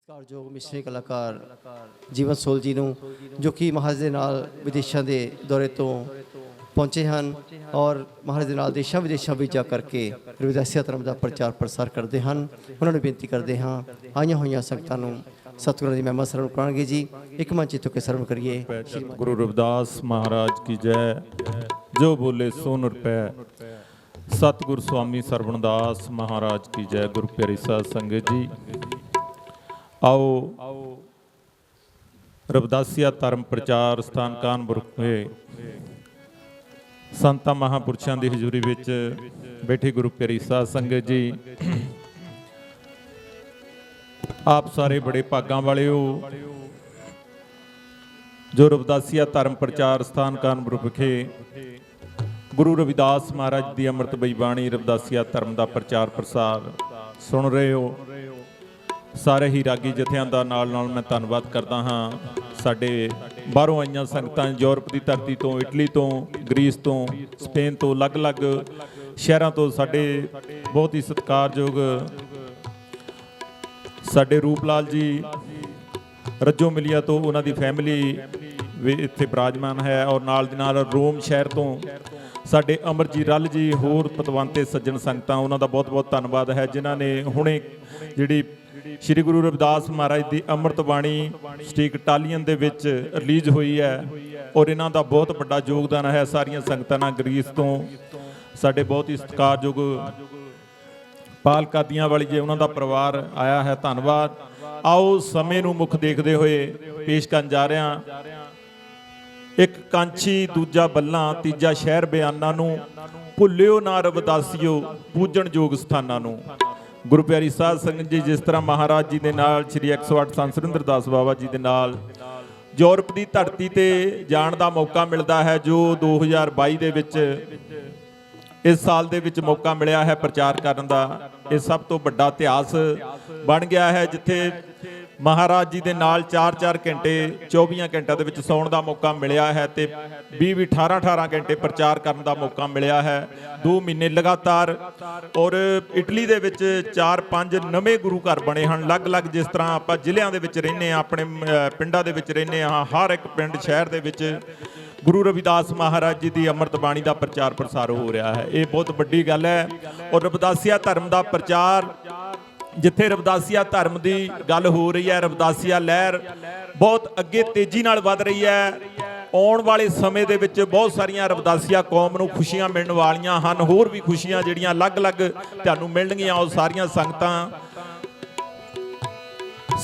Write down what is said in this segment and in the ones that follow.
ਸਤਿਕਾਰਯੋਗ ਮਿਸ਼ਨਰੀ ਕਲਾਕਾਰ ਜੀਵਨ ਸੋਲ ਜੀ ਨੂੰ ਜੋ ਕਿ ਮਹਾਰਾਜ ਦੇ ਨਾਲ ਵਿਦੇਸ਼ਾਂ ਦੇ ਦੌਰੇ ਤੋਂ ਪਹੁੰਚੇ ਹਨ ਔਰ ਮਹਾਰਾਜ ਦੇ ਨਾਲ ਦੇਸ਼ਾਂ ਵਿਦੇਸ਼ਾਂ ਵਿੱਚ ਜਾ ਕਰਕੇ ਰਵਿਦਾਸੀਆ ਧਰਮ ਦਾ ਪ੍ਰਚਾਰ ਪ੍ਰਸਾਰ ਕਰਦੇ ਹਨ। ਉਹਨਾਂ ਨੂੰ ਬੇਨਤੀ ਕਰਦੇ ਹਾਂ ਆਈਆਂ ਹੋਈਆਂ ਸੰਗਤਾਂ ਨੂੰ ਸਤਿਗੁਰਾਂ ਦੀ ਮਹਿਮਾ ਸਰਵਣ ਕਰਾਂਗੇ ਜੀ। ਇੱਕ ਮਨ ਚਿੱਤ ਕੇ ਸਰਵਣ ਕਰੀਏ। गुरु रविदास महाराज की जय। जो बोले सो नर पै। सतगुरु स्वामी सरवणदास महाराज की जय। गुरु प्यारी साध संगत जी, आओ रविदासिया धर्म प्रचार स्थान कानपुर में संतां महापुरुषों की हजूरी विच बैठी गुरु प्यारी साध संगत जी, आप सारे बड़े भागां वाले हो जो रविदासिया धर्म प्रचार स्थान कानपुर विखे गुरु रविदास महाराज की अमृतमई बाणी रविदासिया धर्म का प्रचार प्रसार सुन रहे हो। सारे ही रागी जथियां दा नाल नाल मैं धन्नवाद करता हाँ। साडे बाहरों आईयां संगतां यूरोप की धरती तो, इटली तो, ग्रीस तो, स्पेन तो, अलग अलग शहरों तो साडे बहुत ही सत्कारयोग साडे रूपलाल जी रज्जो मिलिया तो उन्हां दी फैमिली इत्थे विराजमान है और नाल दी नाल रोम शहर तो साडे अमरजीत रल जी होर पतवंते सज्जन संगतां उन्हां दा बहुत बहुत धन्नवाद है जिन्हां ने हुणे जिहड़ी श्री गुरु रविदास महाराज की अमृत बाणी स्टीक इटालियन दे विच रिलीज हुई है और इन्हां दा बहुत बड़ा योगदान है। सारियां संगतां नाल ग्रीस तो साडे बहुत ही सत्कारयोग पाल कादियां वाली जे उन्हां दा परिवार आया है, धन्नवाद। आओ समय नूं मुख देखदे होए पेश करन जा रहा। एक कांछी दूजा बल्ला तीजा शहर बयाना नूं भुल्लिओ ना रविदासियो पूजन योग स्थानां नूं। गुरु प्यारी साध संगत जी, जिस तरह महाराज जी के नाल श्री 108 संत सुरिंदर दास बाबा जी के नाल यूरोप की धरती ते जाण दा मौका मिलता है, जो 2022 दे विच इस साल दे विच मौका मिलिया है प्रचार करन दा। ये सब तो बड़ा इतिहास बन गया है जिथे महाराज जी के नाल 4-4 घंटे 24 घंटे दे विच सौण दा मौका मिलिया है ते 20-20 18-18 घंटे प्रचार करन दा मौका मिलिया है 2 महीने लगातार। और इटली दे विच 4-5 नवे गुरु घर बने हैं अलग अलग, जिस तरह आप जिलियां दे विच रहिंदे आ, अपने पिंडां दे विच रहिंदे आ, हर एक पिंड शहर दे विच गुरु रविदास महाराज जी की अमृत बाणी का प्रचार प्रसार हो रहा है। ये बहुत बड़ी गल है। और रविदासिया धर्म का प्रचार जिथे रविदासिया धर्म की गल हो रही है, रविदासिया लहर बहुत अगे तेजी नाल वध रही है। आने वाले समय दे विच बहुत सारिया रविदासिया कौम नूं खुशियां मिलण वालियां हन, होर भी खुशियां जिहड़ियां अलग अलग तुहानूं मिलणगीआं। और सारियां संगतां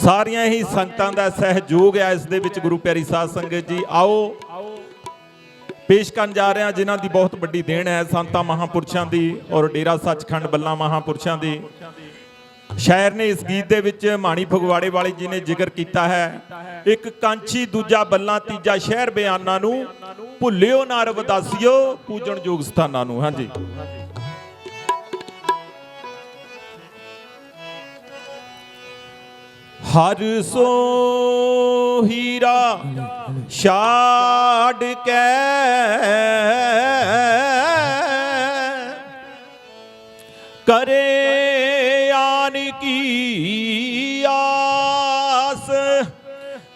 सारियां ही संगतां दा सहयोग है इस दे विच। गुरु प्यारी साध संगत जी, आओ पेश करन जा रहे हैं जिन्हां दी बहुत बड़ी देन है संतां महापुरुषां दी और डेरा सचखंड बल्ला महापुरुषां दी। शायर ने इस गीत दे विच माणी फगवाड़े वाले जी ने जिक्र किया है, एक कांछी दूजा बल्ला तीजा शहर बयाना नूं भुल्लिओ ना रविदासियो पूजन योग स्थानां नूं। हाँ जी, हर सो हीरा छाड़ के करे आन की आस,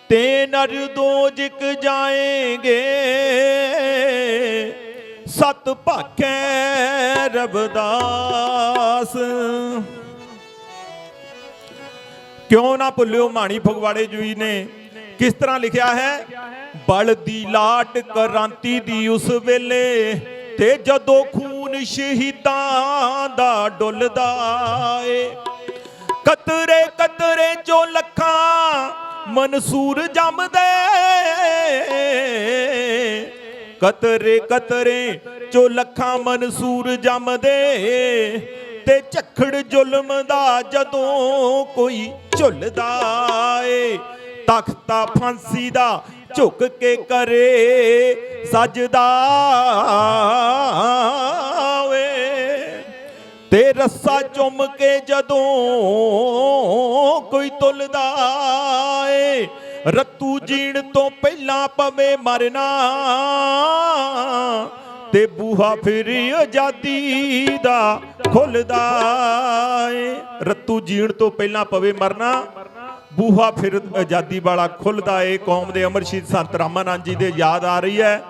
ते नर दो जिक जाएंगे सत भाखे रविदास। क्यों ना भुल्लिओ माणी फगवाड़े जी ने किस तरह लिखा है, बल दी लाट क्रांति दी उस वेले ते जदों खून शहीदां दा डुलदा ए, कतरे कतरे चो लखां मनसूर जमदे, कतरे कतरे चो लखां मनसूर जमदे, ते झखड़ जुल्म दा जदों कोई झुलदा ए, तख्ता फांसी दा झुक के करे सजदा वे, ते रस्सा चुम के जदों कोई तुलदा ए, रत्तू जीण तो पहला पवे मरना, ते बूहा फिर आजादी दा खुलदा ए। रत्तू जीण तो पहला पवे मरना, ਬੂਹਾ ਫਿਰ ਆਜ਼ਾਦੀ ਵਾਲਾ ਖੁੱਲਦਾ ਏ। ਕੌਮ ਦੇ ਅਮਰ ਸ਼ਹੀਦ ਸੰਤ ਰਾਮਾਨੰਦ ਜੀ ਦੇ ਯਾਦ ਆ ਰਹੀ ਹੈ,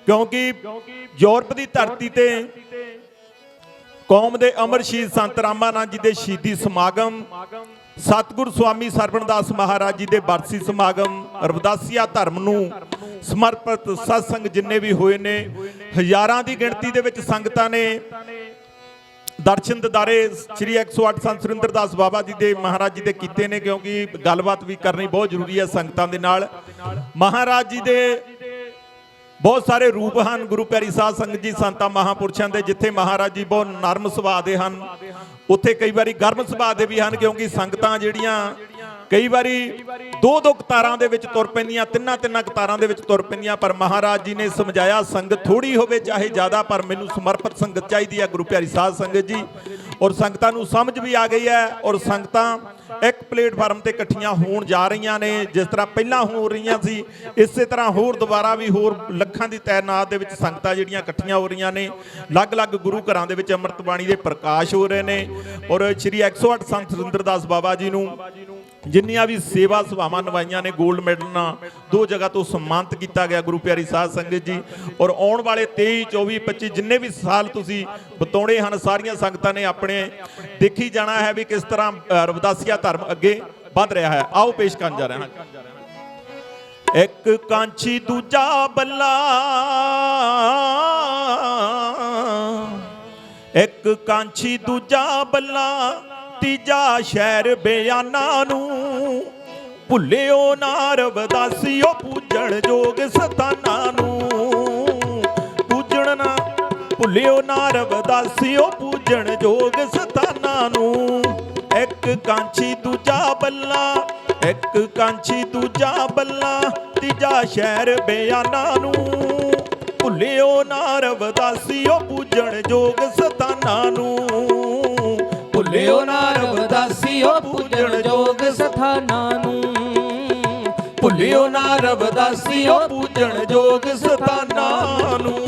ਕਿਉਂਕਿ ਯੂਰਪ ਦੀ ਧਰਤੀ ਤੇ ਕੌਮ ਦੇ ਅਮਰ ਸ਼ਹੀਦ ਸੰਤ ਰਾਮਾਨੰਦ ਜੀ ਦੇ ਸ਼ਹੀਦੀ ਸਮਾਗਮ, ਸਤਿਗੁਰ ਸਵਾਮੀ ਸਰਵਣਦਾਸ ਮਹਾਰਾਜ ਜੀ ਦੇ ਬਰਸੀ ਸਮਾਗਮ, ਰਵਿਦਾਸੀਆ ਧਰਮ ਨੂੰ ਸਮਰਪਿਤ ਸਤਸੰਗ ਜਿੰਨੇ ਵੀ ਹੋਏ ਨੇ, ਹਜ਼ਾਰਾਂ ਦੀ ਗਿਣਤੀ ਦੇ ਵਿੱਚ ਸੰਗਤਾਂ ਨੇ ਦਰਸ਼ਨ ਦਿਦਾਰੇ ਸ੍ਰੀ 108 ਸੰਤ ਸੁਰਿੰਦਰਦਾਸ ਬਾਬਾ ਜੀ ਦੇ ਮਹਾਰਾਜ ਜੀ ਦੇ ਕੀਤੇ ਨੇ, ਕਿਉਂਕਿ ਗੱਲਬਾਤ ਵੀ ਕਰਨੀ ਬਹੁਤ ਜ਼ਰੂਰੀ ਹੈ ਸੰਗਤਾਂ ਦੇ ਨਾਲ। ਮਹਾਰਾਜ ਜੀ ਦੇ ਬਹੁਤ ਸਾਰੇ ਰੂਪ ਹਨ, ਗੁਰੂ ਪਿਆਰੀ ਸਾਧ ਸੰਗਤ ਜੀ, ਸੰਤਾਂ ਮਹਾਂਪੁਰਸ਼ਾਂ ਦੇ। ਜਿੱਥੇ ਮਹਾਰਾਜ ਜੀ ਬਹੁਤ ਨਰਮ ਸੁਭਾਅ ਦੇ ਹਨ, ਉੱਥੇ ਕਈ ਵਾਰੀ ਗਰਮ ਸੁਭਾਅ ਦੇ ਵੀ ਹਨ, ਕਿਉਂਕਿ ਸੰਗਤਾਂ ਜਿਹੜੀਆਂ ਕਈ ਵਾਰੀ ਦੋ ਕਤਾਰਾਂ ਦੇ ਵਿੱਚ ਤੁਰ ਪੈਂਦੀਆਂ, ਤਿੰਨਾਂ ਕਤਾਰਾਂ ਦੇ ਵਿੱਚ ਤੁਰ ਪੈਂਦੀਆਂ, ਪਰ ਮਹਾਰਾਜ ਜੀ ਨੇ ਸਮਝਾਇਆ ਸੰਗਤ ਥੋੜੀ ਹੋਵੇ ਚਾਹੇ ਜ਼ਿਆਦਾ, ਪਰ ਮੈਨੂੰ ਸਮਰਪਿਤ ਸੰਗਤ ਚਾਹੀਦੀ ਹੈ ਗੁਰੂ ਪਿਆਰੀ ਸਾਧ ਸੰਗਤ ਜੀ। ਔਰ ਸੰਗਤਾਂ ਨੂੰ ਸਮਝ ਵੀ ਆ ਗਈ ਹੈ, ਔਰ ਸੰਗਤਾਂ ਇੱਕ ਪਲੇਟਫਾਰਮ ਤੇ ਇਕੱਠੀਆਂ ਹੋਣ ਜਾ ਰਹੀਆਂ ਨੇ। ਜਿਸ ਤਰ੍ਹਾਂ ਪਹਿਲਾਂ ਹੋ ਰਹੀਆਂ ਸੀ, ਇਸੇ ਤਰ੍ਹਾਂ ਹੋਰ ਦੁਬਾਰਾ ਵੀ ਹੋਰ ਲੱਖਾਂ ਦੀ ਤਾਦਾਦ ਦੇ ਵਿੱਚ ਸੰਗਤਾਂ ਜਿਹੜੀਆਂ ਇਕੱਠੀਆਂ ਹੋ ਰਹੀਆਂ ਨੇ। ਅਲੱਗ-ਅਲੱਗ ਗੁਰੂ ਘਰਾਂ ਦੇ ਵਿੱਚ ਅੰਮ੍ਰਿਤ ਬਾਣੀ ਦੇ ਪ੍ਰਕਾਸ਼ ਹੋ ਰਹੇ ਨੇ, ਔਰ ਸ੍ਰੀ 108 ਸੰਤ ਸੁਰਿੰਦਰਦਾਸ ਬਾਬਾ ਜੀ ਨੂੰ ਜਿੰਨੀਆਂ ਵੀ ਸੇਵਾ ਸਭਾਵਾਂ ਨਿਭਾਈਆਂ ਨੇ, 골ਡ ਮੈਡਲ ਨਾਲ 2 ਜਗ੍ਹਾ ਤੋਂ ਸਨਮਾਨਿਤ ਕੀਤਾ ਗਿਆ ਗੁਰੂ ਪਿਆਰੀ ਸਾਧ ਸੰਗਤ ਜੀ। ਔਰ ਆਉਣ ਵਾਲੇ 23, 24, 25 ਜਿੰਨੇ ਵੀ ਸਾਲ ਤੁਸੀਂ ਬਤੌਣੇ ਹਨ, ਸਾਰੀਆਂ ਸੰਗਤਾਂ ਨੇ ਆਪਣੇ ਦੇਖੀ ਜਾਣਾ ਹੈ ਵੀ ਕਿਸ ਤਰ੍ਹਾਂ ਰਵਿਦਾਸੀਆ ਧਰਮ ਅੱਗੇ ਵੱਧ ਰਿਹਾ ਹੈ। ਆਓ ਪੇਸ਼ ਕਰਨ ਜਾ ਰਹੇ ਹਾਂ। ਇੱਕ ਕਾਂਛੀ ਦੂਜਾ ਬੱਲਾ, ਇੱਕ ਕਾਂਛੀ ਦੂਜਾ ਬੱਲਾ, ਤੀਜਾ ਸ਼ਹਿਰ ਬਿਆਨਾਂ ਨੂੰ, ਭੁੱਲਿਓ ਨਾ ਰਵਿਦਾਸੀਓ ਪੂਜਣ ਜੋਗ ਸਥਾਨਾਂ ਨੂੰ, ਪੂਜਣ ਨਾ ਭੁੱਲਿਓ ਨਾ ਰਵਿਦਾਸੀਓ ਪੂਜਣ ਜੋਗ ਸਥਾਨਾਂ ਨੂੰ। ਇੱਕ ਕਾਂਛੀ ਦੂਜਾ ਬੱਲਾ, ਇੱਕ ਕਾਂਛੀ ਦੂਜਾ ਬੱਲਾ, ਤੀਜਾ ਸ਼ਹਿਰ ਬਿਆਨਾਂ ਨੂੰ, ਭੁੱਲਿਓ ਨਾ ਰਵਿਦਾਸੀਓ ਪੂਜਣ ਜੋਗ ਸਥਾਨਾਂ ਨੂੰ, ਭੁੱਲਿਓ ਨਾ ਰਵਿਦਾਸੀਓ ਪੂਜਣ ਜੋਗ ਸਥਾਨਾਂ ਨੂੰ, ਭੁੱਲਿਓ ਨਾ ਰਵਿਦਾਸੀਓ ਪੂਜਣ ਜੋਗ ਸਥਾਨਾਂ ਨੂੰ।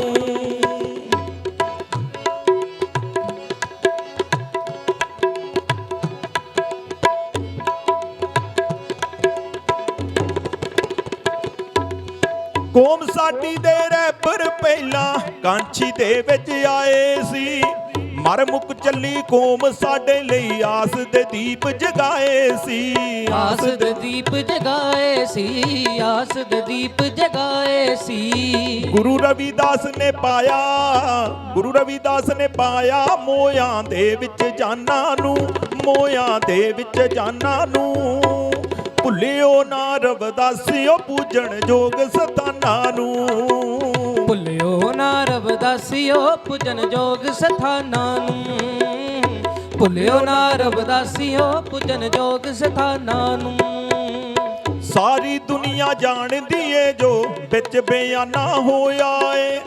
ਕੌਮ ਸਾਡੀ ਦੇ ਰਹਿਬਰ ਪਹਿਲਾਂ ਕਾਂਛੀ ਦੇ ਵਿੱਚ ਆਏ ਸੀ, ਮਰ ਮੁੱਕ ਚੱਲੀ ਕੌਮ ਸਾਡੇ ਲਈ ਆਸ ਦੇ ਦੀਪ ਜਗਾਏ ਸੀ, ਆਸ ਦੇ ਦੀਪ ਜਗਾਏ ਸੀ, ਆਸ ਦੇ ਦੀਪ ਜਗਾਏ ਸੀ। ਗੁਰੂ ਰਵਿਦਾਸ ਨੇ ਪਾਇਆ, ਗੁਰੂ ਰਵਿਦਾਸ ਨੇ ਪਾਇਆ ਮੋਇਆਂ ਦੇ ਵਿੱਚ ਜਾਨਾਂ ਨੂੰ, ਮੋਇਆਂ ਦੇ ਵਿੱਚ ਜਾਨਾਂ ਨੂੰ, ਭੁੱਲਿਓ ਨਾ ਰਵਿਦਾਸੀਓ ਪੂਜਣ ਜੋਗ ਸਥਾਨਾਂ ਨੂੰ, ਭੁੱਲਿਓ ਨਾ ਰਵਿਦਾਸੀਓ ਪੂਜਣ ਜੋਗ ਸਥਾਨਾਂ ਨੂੰ, ਭੁੱਲਿਓ ਨਾ ਰਵਿਦਾਸੀਓ ਪੂਜਣ ਜੋਗ ਸਥਾਨਾਂ ਨੂੰ। ਸਾਰੀ ਦੁਨੀਆ ਜਾਣਦੀ ਏ ਜੋ ਵਿੱਚ ਬਿਆਨਾ ਹੋਇਆ ਏ,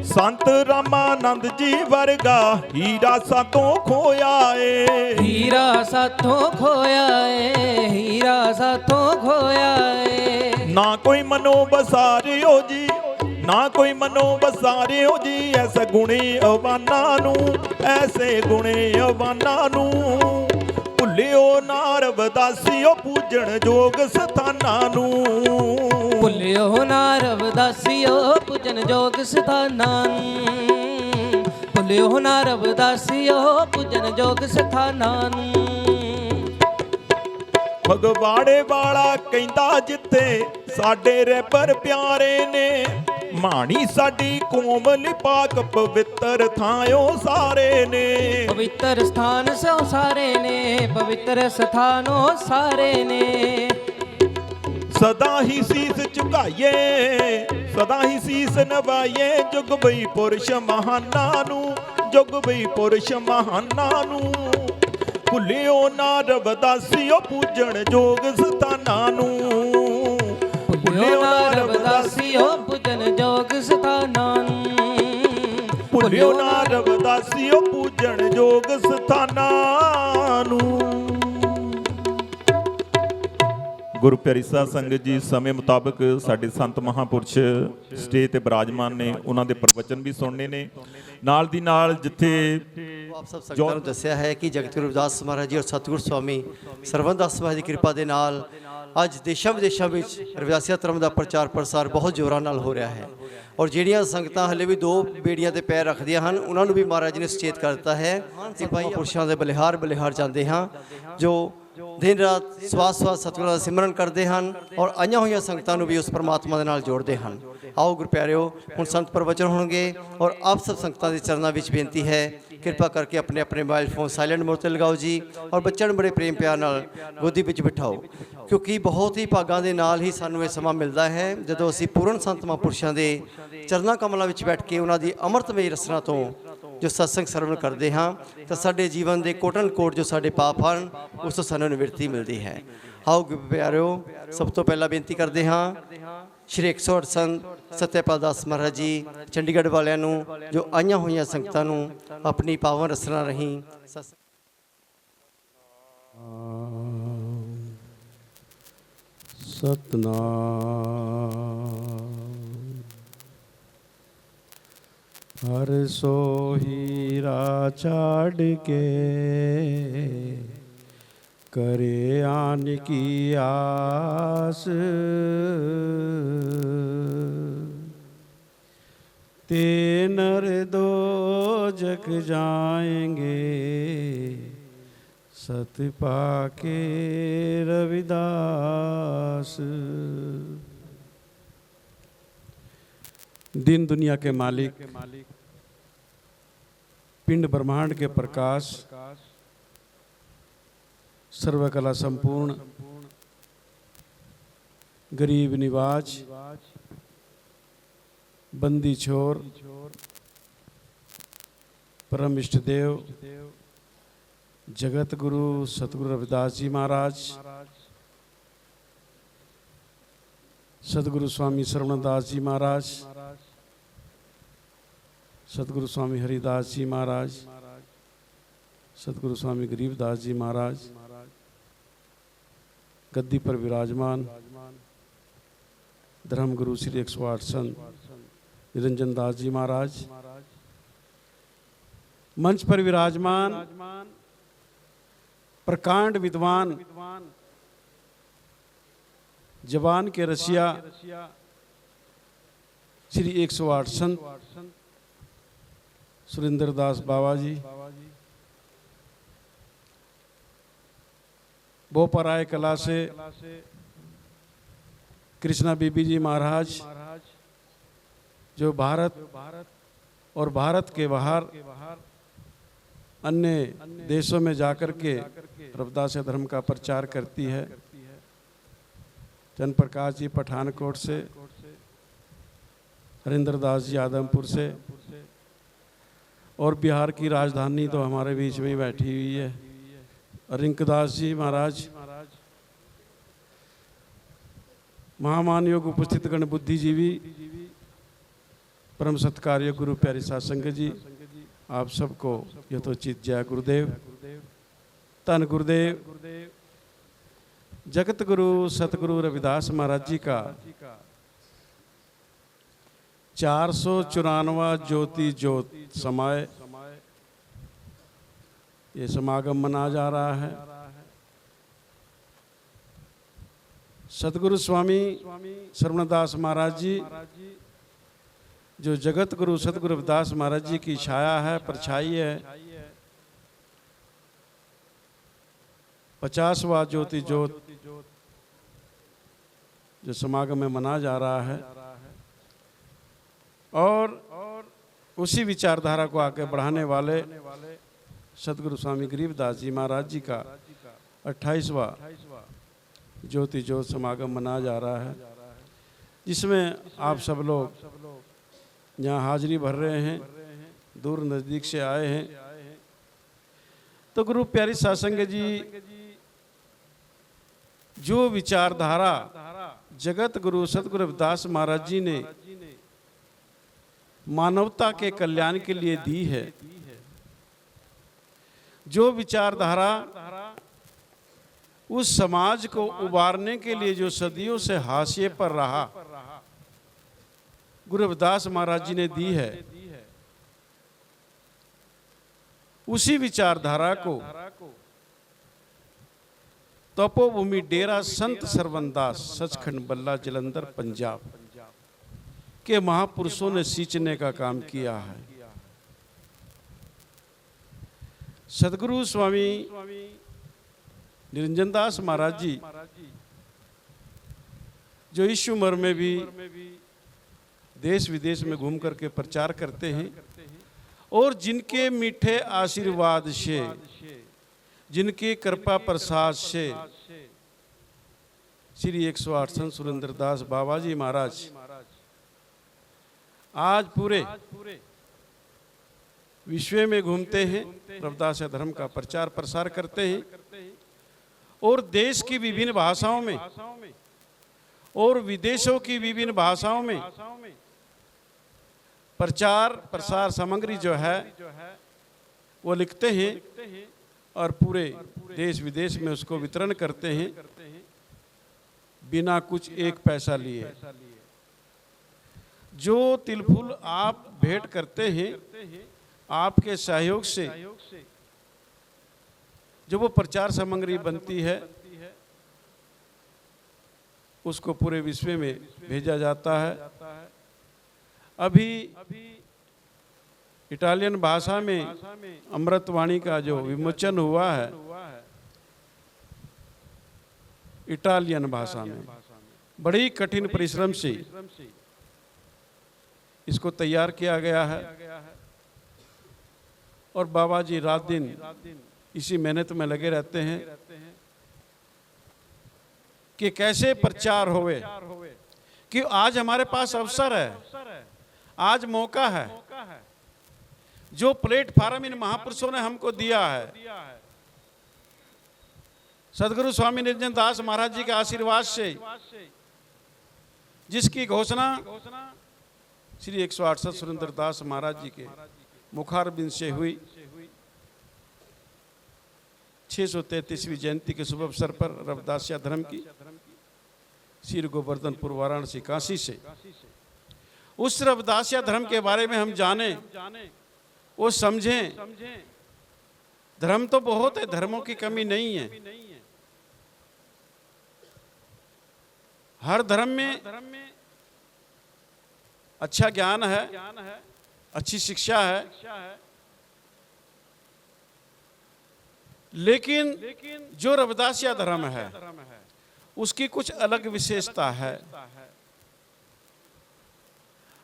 ਸੰਤ ਰਾਮਾਨੰਦ ਜੀ ਵਰਗਾ ਹੀਰਾ ਸਾਤੋਂ ਖੋਇਆ ਏ, ਹੀਰਾ ਸਾਥੋਂ ਖੋਇਆ ਏ, ਹੀਰਾ ਸਾਥੋਂ ਖੋਇਆ ਏ। ਨਾ ਕੋਈ ਮਨੋ ਬਸਾਰਿਓ ਜੀ, ਨਾ ਕੋਈ ਮਨੋ ਬਸਾਰਿਓ ਜੀ, ਐਸੇ ਗੁਣੇ ਅਵਾਨਾਂ ਨੂੰ, ਐਸੇ ਗੁਣੇ ਅਵਾਨਾਂ ਨੂੰ, ਭੁੱਲਿਓ ਨਾ ਰਵਿਦਾਸੀਓ ਪੂਜਣ ਜੋਗ ਸਥਾਨਾਂ ਨੂੰ, ਭੁੱਲਿਓ ਨਾ ਰਵਿਦਾਸੀਓ ਪੂਜਣ ਜੋਗ ਸਥਾਨਾਂ ਨੂੰ, ਭੁੱਲਿਓ ਨਾ ਰਵਿਦਾਸੀਓ ਪੂਜਣ ਜੋਗ ਸਥਾਨਾਂ ਨੂੰ। ਫਗਵਾੜੇ ਵਾਲਾ ਕਹਿੰਦਾ ਜਿੱਥੇ ਸਾਡੇ ਰਹਿਬਰ ਪਿਆਰੇ ਨੇ, ਮਾਣੀ ਸਾਡੀ ਕੌਮ ਲਈ ਪਾਕ ਪਵਿੱਤਰ ਥਾਂਓ ਸਾਰੇ ਨੇ, ਪਵਿੱਤਰ ਸਥਾਨ ਸੋ ਸਾਰੇ ਨੇ, ਪਵਿੱਤਰ ਸਥਾਨੋ ਸਾਰੇ ਨੇ। ਸਦਾ ਹੀ ਸੀਸ ਝੁਕਾਈਏ, ਸਦਾ ਹੀ ਸੀਸ ਨਵਾਈਏ, ਜੁਗ ਬਈ ਪੁਰਸ਼ ਮਹਾਨਾਂ ਨੂੰ, ਜੁਗ ਬਈ ਪੁਰਸ਼ ਮਹਾਨਾਂ ਨੂੰ, ਭੁੱਲਿਓ ਨਾ ਰਵਿਦਾਸੀਓ ਪੂਜਣ ਜੋਗ ਸਥਾਨਾਂ ਨੂੰ, ਭੁੱਲਿਓ ਨਾ ਰਵਿਦਾਸੀਓ ਪੂਜਣ ਜੋਗ ਸਥਾਨਾਂ ਨੂੰ, ਭੁੱਲਿਓ ਨਾ ਰਵਿਦਾਸੀਓ ਪੂਜਣ ਜੋਗ ਸਥਾਨਾਂ ਨੂੰ। ਗੁਰੂ ਪਿਆਰੀ ਸਾਧ ਸੰਗਤ ਜੀ, ਸਮੇਂ ਮੁਤਾਬਕ ਸਾਡੇ ਸੰਤ ਮਹਾਂਪੁਰਸ਼ ਸਟੇਜ ਤੇ ਬਿਰਾਜਮਾਨ ਨੇ, ਉਹਨਾਂ ਦੇ ਪ੍ਰਵਚਨ ਵੀ ਸੁਣਨੇ ਨੇ। ਨਾਲ ਦੀ ਨਾਲ ਜਿੱਥੇ ਆਪ ਸਭ ਸੰਗਤਾਂ ਨੂੰ ਦੱਸਿਆ ਹੈ ਕਿ ਜਗਤ ਗੁਰੂ ਰਵਿਦਾਸ ਮਹਾਰਾਜ ਜੀ ਔਰ ਸਤਿਗੁਰ ਸਵਾਮੀ ਸਰਵਣ ਦਾਸ ਮਹਾਰਾਜ ਦੀ ਕਿਰਪਾ ਦੇ ਨਾਲ ਅੱਜ ਦੇਸ਼ਾਂ ਵਿਦੇਸ਼ਾਂ ਵਿੱਚ ਰਵਿਦਾਸੀਆ ਧਰਮ ਦਾ ਪ੍ਰਚਾਰ ਪ੍ਰਸਾਰ ਬਹੁਤ ਜ਼ੋਰਾਂ ਨਾਲ ਹੋ ਰਿਹਾ ਹੈ। ਔਰ ਜਿਹੜੀਆਂ ਸੰਗਤਾਂ ਹਲੇ ਵੀ 2 ਬੇੜੀਆਂ ਤੇ ਪੈਰ ਰੱਖਦੀਆਂ ਹਨ ਉਹਨਾਂ ਨੂੰ ਵੀ ਮਹਾਰਾਜ ਜੀ ਨੇ ਸੁਚੇਤ ਕਰ ਦਿੱਤਾ ਹੈ ਕਿ ਭਾਈ ਪੁਰਸ਼ਾਂ ਦੇ ਬਲਿਹਾਰ ਜਾਂਦੇ ਹਾਂ ਜੋ ਦਿਨ ਰਾਤ ਸਵਾਸ ਸਤਿਗੁਰਾਂ ਦਾ ਸਿਮਰਨ ਕਰਦੇ ਹਨ ਔਰ ਆਈਆਂ ਹੋਈਆਂ ਸੰਗਤਾਂ ਨੂੰ ਵੀ ਉਸ ਪਰਮਾਤਮਾ ਦੇ ਨਾਲ ਜੋੜਦੇ ਹਨ। ਆਓ ਗੁਰ ਪਿਆਰਿਓ, ਹੁਣ ਸੰਤ ਪ੍ਰਵਚਨ ਹੋਣਗੇ ਔਰ ਆਪ ਸਭ ਸੰਗਤਾਂ ਦੇ ਚਰਨਾਂ ਵਿੱਚ ਬੇਨਤੀ ਹੈ ਕਿਰਪਾ ਕਰਕੇ ਆਪਣੇ ਆਪਣੇ ਮੋਬਾਈਲ ਫੋਨ ਸਾਇਲੈਂਟ ਮੋਡ ਤੇ ਲਗਾਓ ਜੀ ਔਰ ਬੱਚਿਆਂ ਨੂੰ ਬੜੇ ਪ੍ਰੇਮ ਪਿਆਰ ਨਾਲ ਗੋਦੀ ਵਿੱਚ ਬਿਠਾਓ, ਕਿਉਂਕਿ ਬਹੁਤ ਹੀ ਭਾਗਾਂ ਦੇ ਨਾਲ ਹੀ ਸਾਨੂੰ ਇਹ ਸਮਾਂ ਮਿਲਦਾ ਹੈ ਜਦੋਂ ਅਸੀਂ ਪੂਰਨ ਸੰਤ ਮਹਾਂਪੁਰਸ਼ਾਂ ਦੇ ਚਰਨਾਂ ਕਮਲਾਂ ਵਿੱਚ ਬੈਠ ਕੇ ਉਹਨਾਂ ਦੀ ਅੰਮ੍ਰਿਤਮਈ ਰਸਨਾ ਤੋਂ ਜੋ ਸਤਸੰਗ ਸਰਵਣ ਕਰਦੇ ਹਾਂ ਤਾਂ ਸਾਡੇ ਜੀਵਨ ਦੇ ਕੋਟਨ ਕੋਟ ਜੋ ਸਾਡੇ ਪਾਪ ਹਨ ਉਸ ਤੋਂ ਸਾਨੂੰ ਨਿਵਰਤੀ ਮਿਲਦੀ ਹੈ। ਆਓ ਪਿਆਰਿਓ, ਸਭ ਤੋਂ ਪਹਿਲਾਂ ਬੇਨਤੀ ਕਰਦੇ ਹਾਂ ਸ਼੍ਰੀ 108 ਸੰਤ ਸਤਿਆਪਾਲ ਦਾਸ ਮਹਾਰਾਜ ਜੀ ਚੰਡੀਗੜ੍ਹ ਵਾਲਿਆਂ ਨੂੰ ਜੋ ਆਈਆਂ ਹੋਈਆਂ ਸੰਗਤਾਂ ਨੂੰ ਆਪਣੀ ਪਾਵਨ ਰਸਨਾ ਰਹੀ ਸਤਨਾਮ ਹਰ ਸੋਹੀ ਰਾ ਛਾੜ ਕੇ करे आन की आस ते नर दो जग जाएंगे सत पाके रविदास। दिन दुनिया के मालिक, पिंड ब्रह्मांड के प्रकाश, सर्वकला संपूर्ण, गरीब निवाज, बंदी छोर, परम इष्ट देव जगत गुरु सतगुरु रविदास जी महाराज, सतगुरु स्वामी सरवणदास जी महाराज, सतगुरु स्वामी हरिदास जी महाराज, सतगुरु स्वामी गरीबदास जी महाराज, गद्दी पर विराजमान धर्म गुरु श्री 108 संत निरंजन दास जी महाराज, मंच पर विराजमान प्रकांड विद्वान, जवान के रसिया श्री 108 संत सुरेंद्र दास बाबा जी, बोपराय कला से कृष्णा बीबी जी महाराज, जो भारत और भारत के बाहर अन्य देशों में जाकर के रविदास धर्म का प्रचार करती है, चंद प्रकाश जी पठानकोट से, हरिंदर दास जी आदमपुर से, और बिहार की राजधानी तो हमारे बीच में ही बैठी हुई है रिंकदास जी महाराज, महामान योग उपस्थित गण बुद्धिजीवी, परम सत्कार्य गुरु प्यारे साध संगत जी, आप सबको यथोचित जय गुरुदेव। धन गुरुदेव जगत गुरु सतगुरु रविदास महाराज जी का 494वां ज्योति ज्योत समाय ये समागम मना जा रहा है। सतगुरु स्वामी सरवणदास महाराज जी जो जगत गुरु सतगुरु रविदास महाराज जी की छाया है, परछाई है, 50वां ज्योति ज्योत जो समागम में मना जा रहा है, और उसी विचारधारा को आगे बढ़ाने वाले सतगुरु स्वामी गरीबदास जी महाराज जी का 28वां ज्योति ज्योत समागम मनाया जा रहा है, जिसमें आप सब लोग यहाँ हाजिरी भर रहे हैं, दूर नज़दीक से आए हैं। तो गुरु प्यारी साध संगत जी, जो विचारधारा जगत गुरु सतगुरु रविदास महाराज जी ने मानवता के कल्याण के लिए दी है, जो विचारधारा उस समाज को उबारने के लिए जो सदियों से हाशिए पर रहा, गुरु रविदास महाराज जी ने दी है, उसी विचारधारा को तपोभूमि डेरा संत सरवनदास सचखंड बल्ला जलंधर पंजाब के महापुरुषों ने सींचने का काम किया है। सदगुरु स्वामी निरंजन दास महाराज जी जो इस उम्र में भी देश विदेश में घूम करके प्रचार करते हैं और जिनके मीठे आशीर्वाद से, जिनकी कृपा प्रसाद से श्री 108 संत सुरेंद्र दास बाबा जी महाराज आज पूरे विश्व में घूमते हैं, रविदास धर्म का प्रचार प्रसार करते हैं और देश की विभिन्न भाषाओं में और विदेशों की विभिन्न भाषाओं में प्रचार प्रसार सामग्री जो है वो लिखते हैं और पूरे देश विदेश में उसको वितरण करते हैं बिना कुछ एक पैसा लिए। जो तिलफुल आप भेंट करते हैं आपके सहयोग से जो वो प्रचार सामग्री बनती है उसको पूरे विश्व में भेजा जाता है। अभी इटालियन भाषा में अमृतवाणी का जो विमोचन हुआ है इटालियन भाषा में बड़ी कठिन परिश्रम से इसको तैयार किया गया है और बाबा जी रात दिन इसी मेहनत में लगे रहते हैं कि कैसे प्रचार होवे, कि आज हमारे पास अवसर है, आज मौका है जो प्लेटफार्म इन महापुरुषों ने हमको दिया है। सदगुरु स्वामी निरंजन दास महाराज जी के आशीर्वाद से जिसकी घोषणा श्री 108 संत सुरेंद्र दास महाराज जी के मुखारबिंद से हुई 633वीं जयंती के शुभ अवसर पर रविदासिया धर्म की श्री गोवर्धनपुर वाराणसी काशी से उस रविदासिया धर्म के बारे में हम जाने, वो समझें। धर्म तो बहुत है, धर्मों की कमी नहीं है। हर धर्म में अच्छा ज्ञान है, अच्छी शिक्षा है, लेकिन जो रविदासिया धर्म है उसकी कुछ अलग विशेषता है।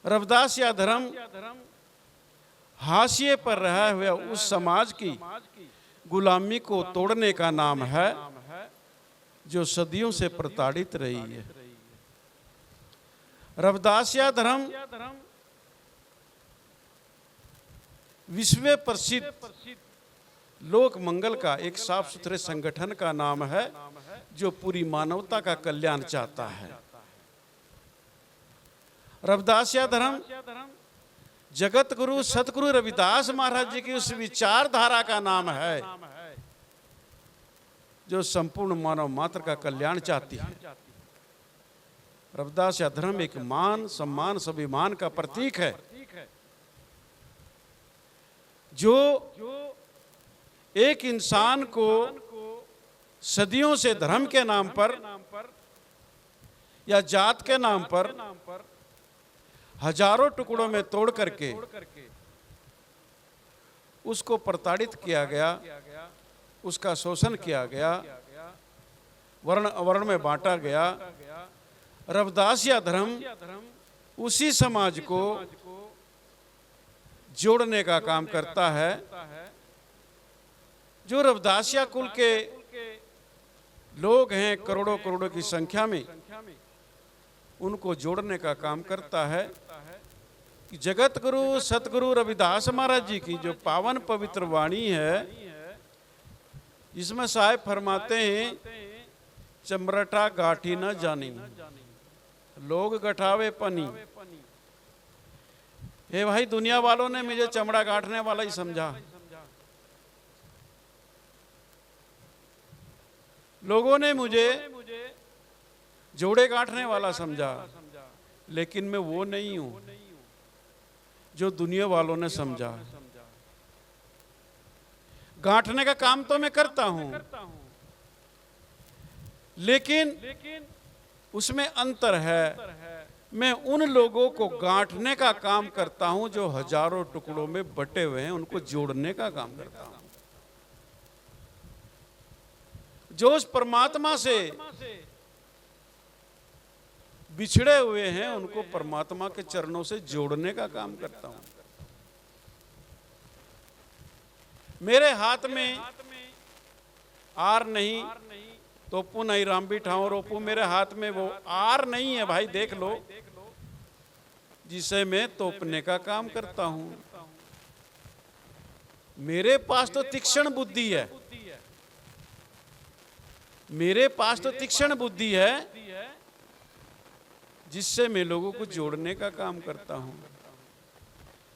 रविदासिया धर्म हाशिए पर रहा हुआ उस समाज की गुलामी को तोड़ने का नाम है जो सदियों से प्रताड़ित रही है। रविदासिया धर्म विश्व प्रसिद्ध लोक मंगल का एक साफ सुथरे संगठन का नाम है जो पूरी मानवता का कल्याण चाहता है। रविदासिया धर्म जगत गुरु सतगुरु रविदास महाराज जी की उस विचारधारा का नाम है जो संपूर्ण मानव मात्र का कल्याण चाहती है। रविदासिया धर्म एक मान सम्मान स्वाभिमान का प्रतीक है जो एक इंसान को सदियों से धर्म के नाम पर या जात के नाम पर हजारों टुकड़ों में तोड़ करके उसको प्रताड़ित किया गया, उसका शोषण किया गया, वर्ण अवर्ण में बांटा गया। रविदासिया धर्म उसी समाज को जोड़ने का काम करता है। जो रविदासिया कुल के लोग हैं करोड़ों करोड़ों की संख्या में, उनको जोड़ने का काम करता है कि जगत गुरु सतगुरु रविदास महाराज जी की जो पावन पवित्र वाणी है जिसमें साहेब फरमाते हैं चमरटा गाठी न जानी लोग गठावे पनी। हे भाई, दुनिया वालों ने मुझे चमड़ा गांठने वाला ही समझा, लोगों ने मुझे जोड़े गांठने वाला समझा, लेकिन मैं वो नहीं हूं जो दुनिया वालों ने समझा। गांठने का काम तो मैं करता हूं, लेकिन उसमें अंतर है। मैं उन लोगों को गांठने का काम करता हूं जो हजारों टुकड़ों में बटे हुए हैं, उनको जोड़ने का काम करता हूं। जो उस परमात्मा से बिछड़े हुए हैं उनको परमात्मा के चरणों से जोड़ने का काम करता हूं। मेरे हाथ में आर नहीं तो पुनः राम बिठाओ रोपू, मेरे हाथ में वो आर नहीं है भाई, देख लो, जिसे मैं तोपने का काम करता हूं। मेरे पास तो तीक्ष्ण बुद्धि है, मेरे पास तो तीक्ष्ण बुद्धि है जिससे मैं लोगों को जोड़ने का काम करता हूं।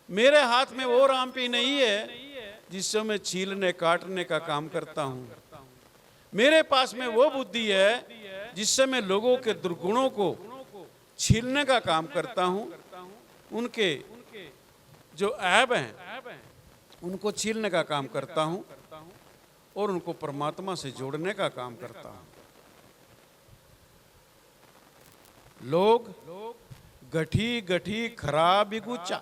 मेरे हाथ में वो रामपी नहीं है जिससे मैं छीलने काटने का काम करता हूं। मेरे पास में वो बुद्धि है जिससे मैं लोगों के दुर्गुणों को छीलने का काम करता हूं, उनके जो ऐब हैं उनको छीलने का काम करता हूं और उनको परमात्मा से जोड़ने का काम करता हूं। लोग गठी गठी खराब बिगुचा,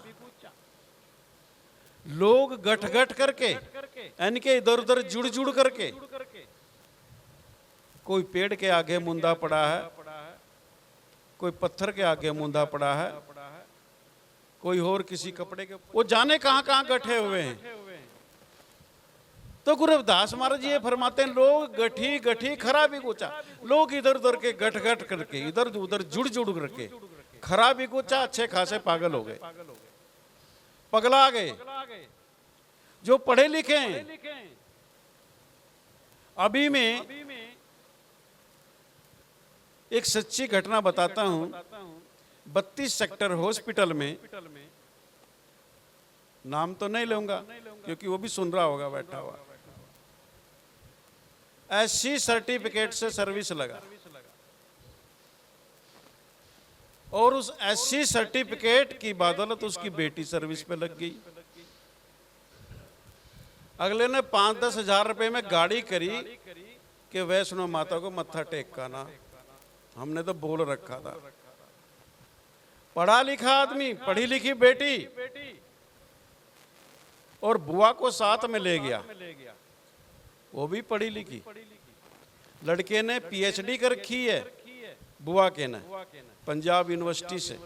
लोग गठ गठ करके यानी के इधर उधर जुड़ जुड़ करके, कोई पेड़ के आगे मुंदा पड़ा है, कोई पत्थर के आगे मुंदा पड़ा है, कोई और किसी कपड़े के, वो जाने कहां कहां गठे हुए हैं। तो गुरु रविदास महाराज जी ये फरमाते हैं, लोग गठी गठी खराबी गोचा, लोग इधर उधर के गठ गठ करके इधर उधर जुड़ जुड़ करके खराबी गोचा अच्छे खासे पागल हो गए, पगला गए। जो पढ़े लिखे हैं, अभी मैं एक सच्ची घटना बताता हूं। 32 सेक्टर हॉस्पिटल में, नाम तो नहीं लूंगा क्योंकि वो भी सुन रहा होगा बैठा हुआ, SC सर्टिफिकेट से सर्विस लगा और उस SC सर्टिफिकेट की बदौलत उसकी बेटी सर्विस पे लग गई। अगले ने 5-10 हजार रुपए में गाड़ी करी कि वैष्णो माता को मत्था टेक का ना, हमने तो बोल रखा था। पढ़ा लिखा आदमी, पढ़ी लिखी बेटी, और बुआ को साथ में ले गया, वो भी पढ़ी लिखी। लड़के ने PhD कर रखी है, बुआ के ने पंजाब यूनिवर्सिटी से,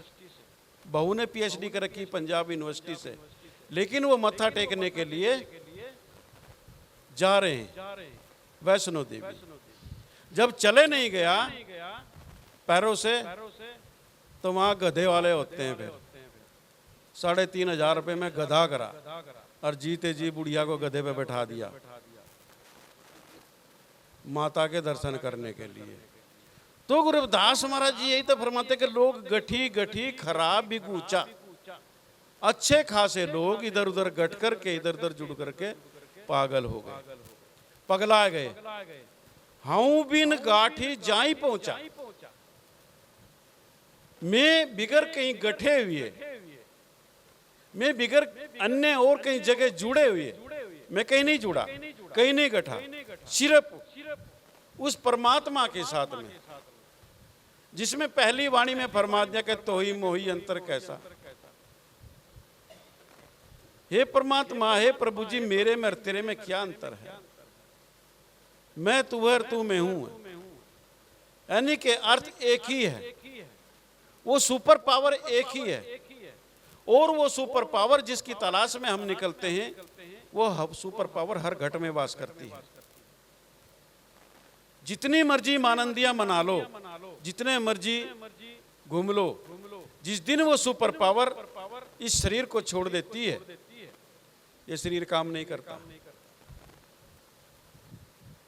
बहू ने PhD कर रखी पंजाब यूनिवर्सिटी से, लेकिन वो मत्था टेकने के लिए जा रहे हैं वैष्णो देवी। जब चले नहीं गया पैरों से तो वहां गधे वाले होते हैं, फिर 3,500 रुपए में गधा करा और जीते जी बुढ़िया को गधे पे बैठा दिया माता के दर्शन करने के लिए। तो गुरु रविदास महाराज जी यही तो फरमाते कि लोग गठी गठी खराब भी गूचा, अच्छे खासे लोग इधर उधर गट करके इधर उधर जुड़ करके पागल हो गए, पगला गए। हाउ बिन गाठी जाई पहुंचा, मैं बिगर कहीं गठे हुए, मैं बिगर अन्य और कहीं जगह जुड़े हुए, मैं कहीं नहीं जुड़ा, कहीं नहीं गठा, सिर्फ उस परमात्मा के साथ में, जिसमें पहली वाणी में फरमा दिया कि तो ही मोही अंतर कैसा। हे परमात्मा, हे प्रभु जी, मेरे में और तेरे में क्या अंतर है, मैं तू है और तू मैं हूं, यानी कि अर्थ एक ही है, वो सुपर पावर एक ही है। और वो सुपर पावर जिसकी तलाश में हम निकलते हैं, वो सुपर पावर हर घट में वास करती है। जितनी मर्जी मानंदियां मना लो, जितने मर्जी घूम लो, जिस दिन वो सुपर पावर इस शरीर को छोड़ देती है, ये शरीर काम नहीं करता।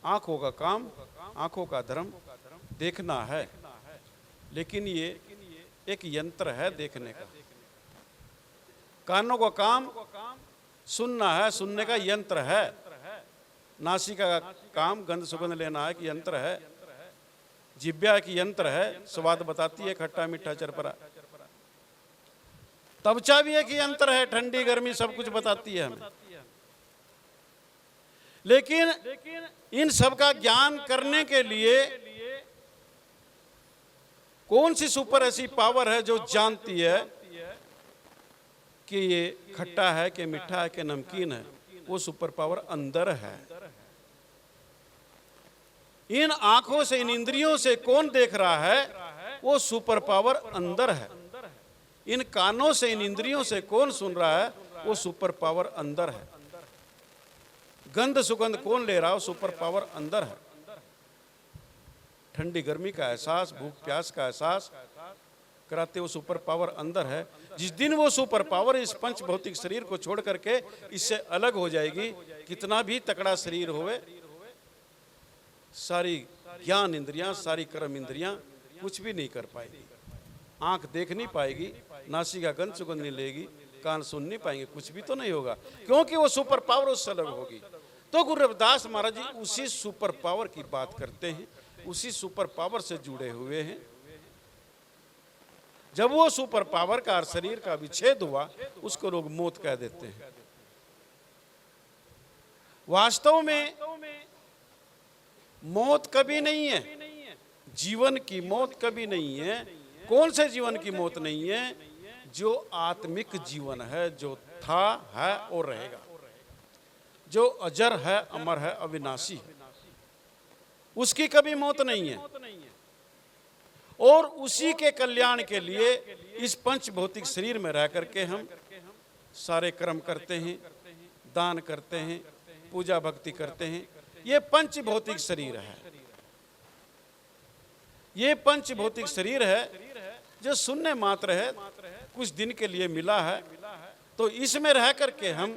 आंखों का काम, आंखों का धर्म देखना है, लेकिन ये एक यंत्र है देखने का। कानों का काम सुनना है, सुनने का यंत्र है। नासिका का काम गंध सुगंध लेना है, कि यंत्र है। जिब्या की यंत्र है, स्वाद बताती है खट्टा मीठा चरपरा। त्वचा भी एक यंत्र है, ठंडी गर्मी सब कुछ बताती है हमें। लेकिन इन सब का ज्ञान करने के लिए कौन सी सुपर ऐसी पावर है जो जानती है कि ये खट्टा है कि मीठा है कि नमकीन है? वो सुपर पावर अंदर है। इन आंखों से, इन इंद्रियों से कौन देख रहा है? वो सुपर पावर अंदर है। इन कानों से, इन इंद्रियों से कौन सुन रहा है? वो सुपर पावर अंदर है। गंध सुगंध कौन ले रहा है? वो सुपर पावर अंदर है। ठंडी गर्मी का एहसास, भूख प्यास का एहसास कराते वो सुपर पावर अंदर है। जिस दिन वो सुपर पावर इस पंच भौतिक शरीर को छोड़ करके इससे अलग हो जाएगी, कितना भी तकड़ा शरीर होवे, सारी ज्ञान इंद्रियां, सारी कर्म इंद्रियां कुछ भी नहीं कर पाएगी। आंख देख नहीं पाएगी, नासिका गंध सुगंध नहीं लेगी, कान सुन नहीं पाएंगे, कुछ भी तो नहीं होगा, क्योंकि वो सुपर पावर उससे अलग होगी। तो गुरु रविदास महाराज जी उसी सुपर पावर की बात करते हैं, उसी सुपर पावर से जुड़े हुए हैं। जब वो सुपर पावर का शरीर का विच्छेद हुआ, उसको लोग मौत कह देते हैं। वास्तव में मौत कभी नहीं है, जीवन की मौत कभी नहीं है। कौन से जीवन की मौत नहीं है? जो आत्मिक जीवन है, जो था, है और रहेगा, जो अजर है, अमर है, अविनाशी है, उसकी कभी मौत नहीं है। और उसी के कल्याण के लिए इस पंच भौतिक शरीर में रह करके हम सारे कर्म करते हैं, दान करते हैं, पूजा भक्ति करते हैं। ये पंच भौतिक शरीर है, ये पंच भौतिक शरीर है जो शून्य मात्र है, कुछ दिन के लिए मिला है। तो इसमें रह करके हम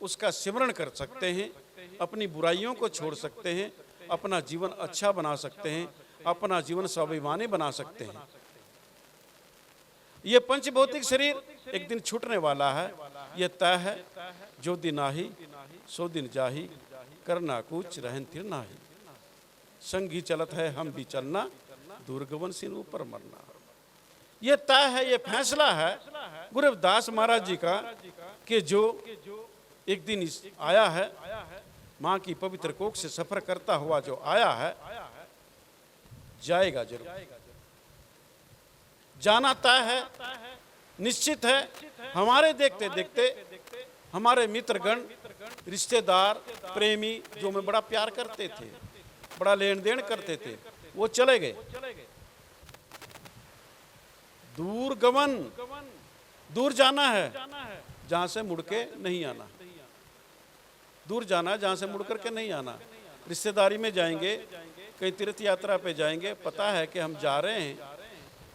उसका सिमरण कर सकते हैं, अपनी बुराइयों को छोड़ सकते हैं, अपना जीवन अच्छा बना सकते हैं, अपना जीवन स्वाभिमानी बना सकते हैं। ये पंच भौतिक शरीर एक दिन छूटने वाला है, ये तय है। जो दिन आही सो दिन जाही, करना कुछ रहन थिर नाही। संगी चलत है हम भी चलना, दुर्गवन सिंह ऊपर मरना। ये तय है, ये फैसला है गुरु रविदास महाराज जी का कि जो एक दिन आया है, माँ की पवित्र कोख से सफर करता हुआ जो आया है, जाएगा जरूर। जाना तय है, निश्चित है। हमारे देखते देखते हमारे मित्रगण, रिश्तेदार, प्रेमी जो हमें बड़ा प्यार करते थे, बड़ा लेन देन करते थे, वो चले गए। दूर गमन, दूर जाना है जहां से मुड़ के नहीं आना। दूर जाना है जहां से मुड़ करके नहीं आना। रिश्तेदारी में जाएंगे, कहीं तीर्थ यात्रा पे जाएंगे, पता है कि हम जा रहे हैं,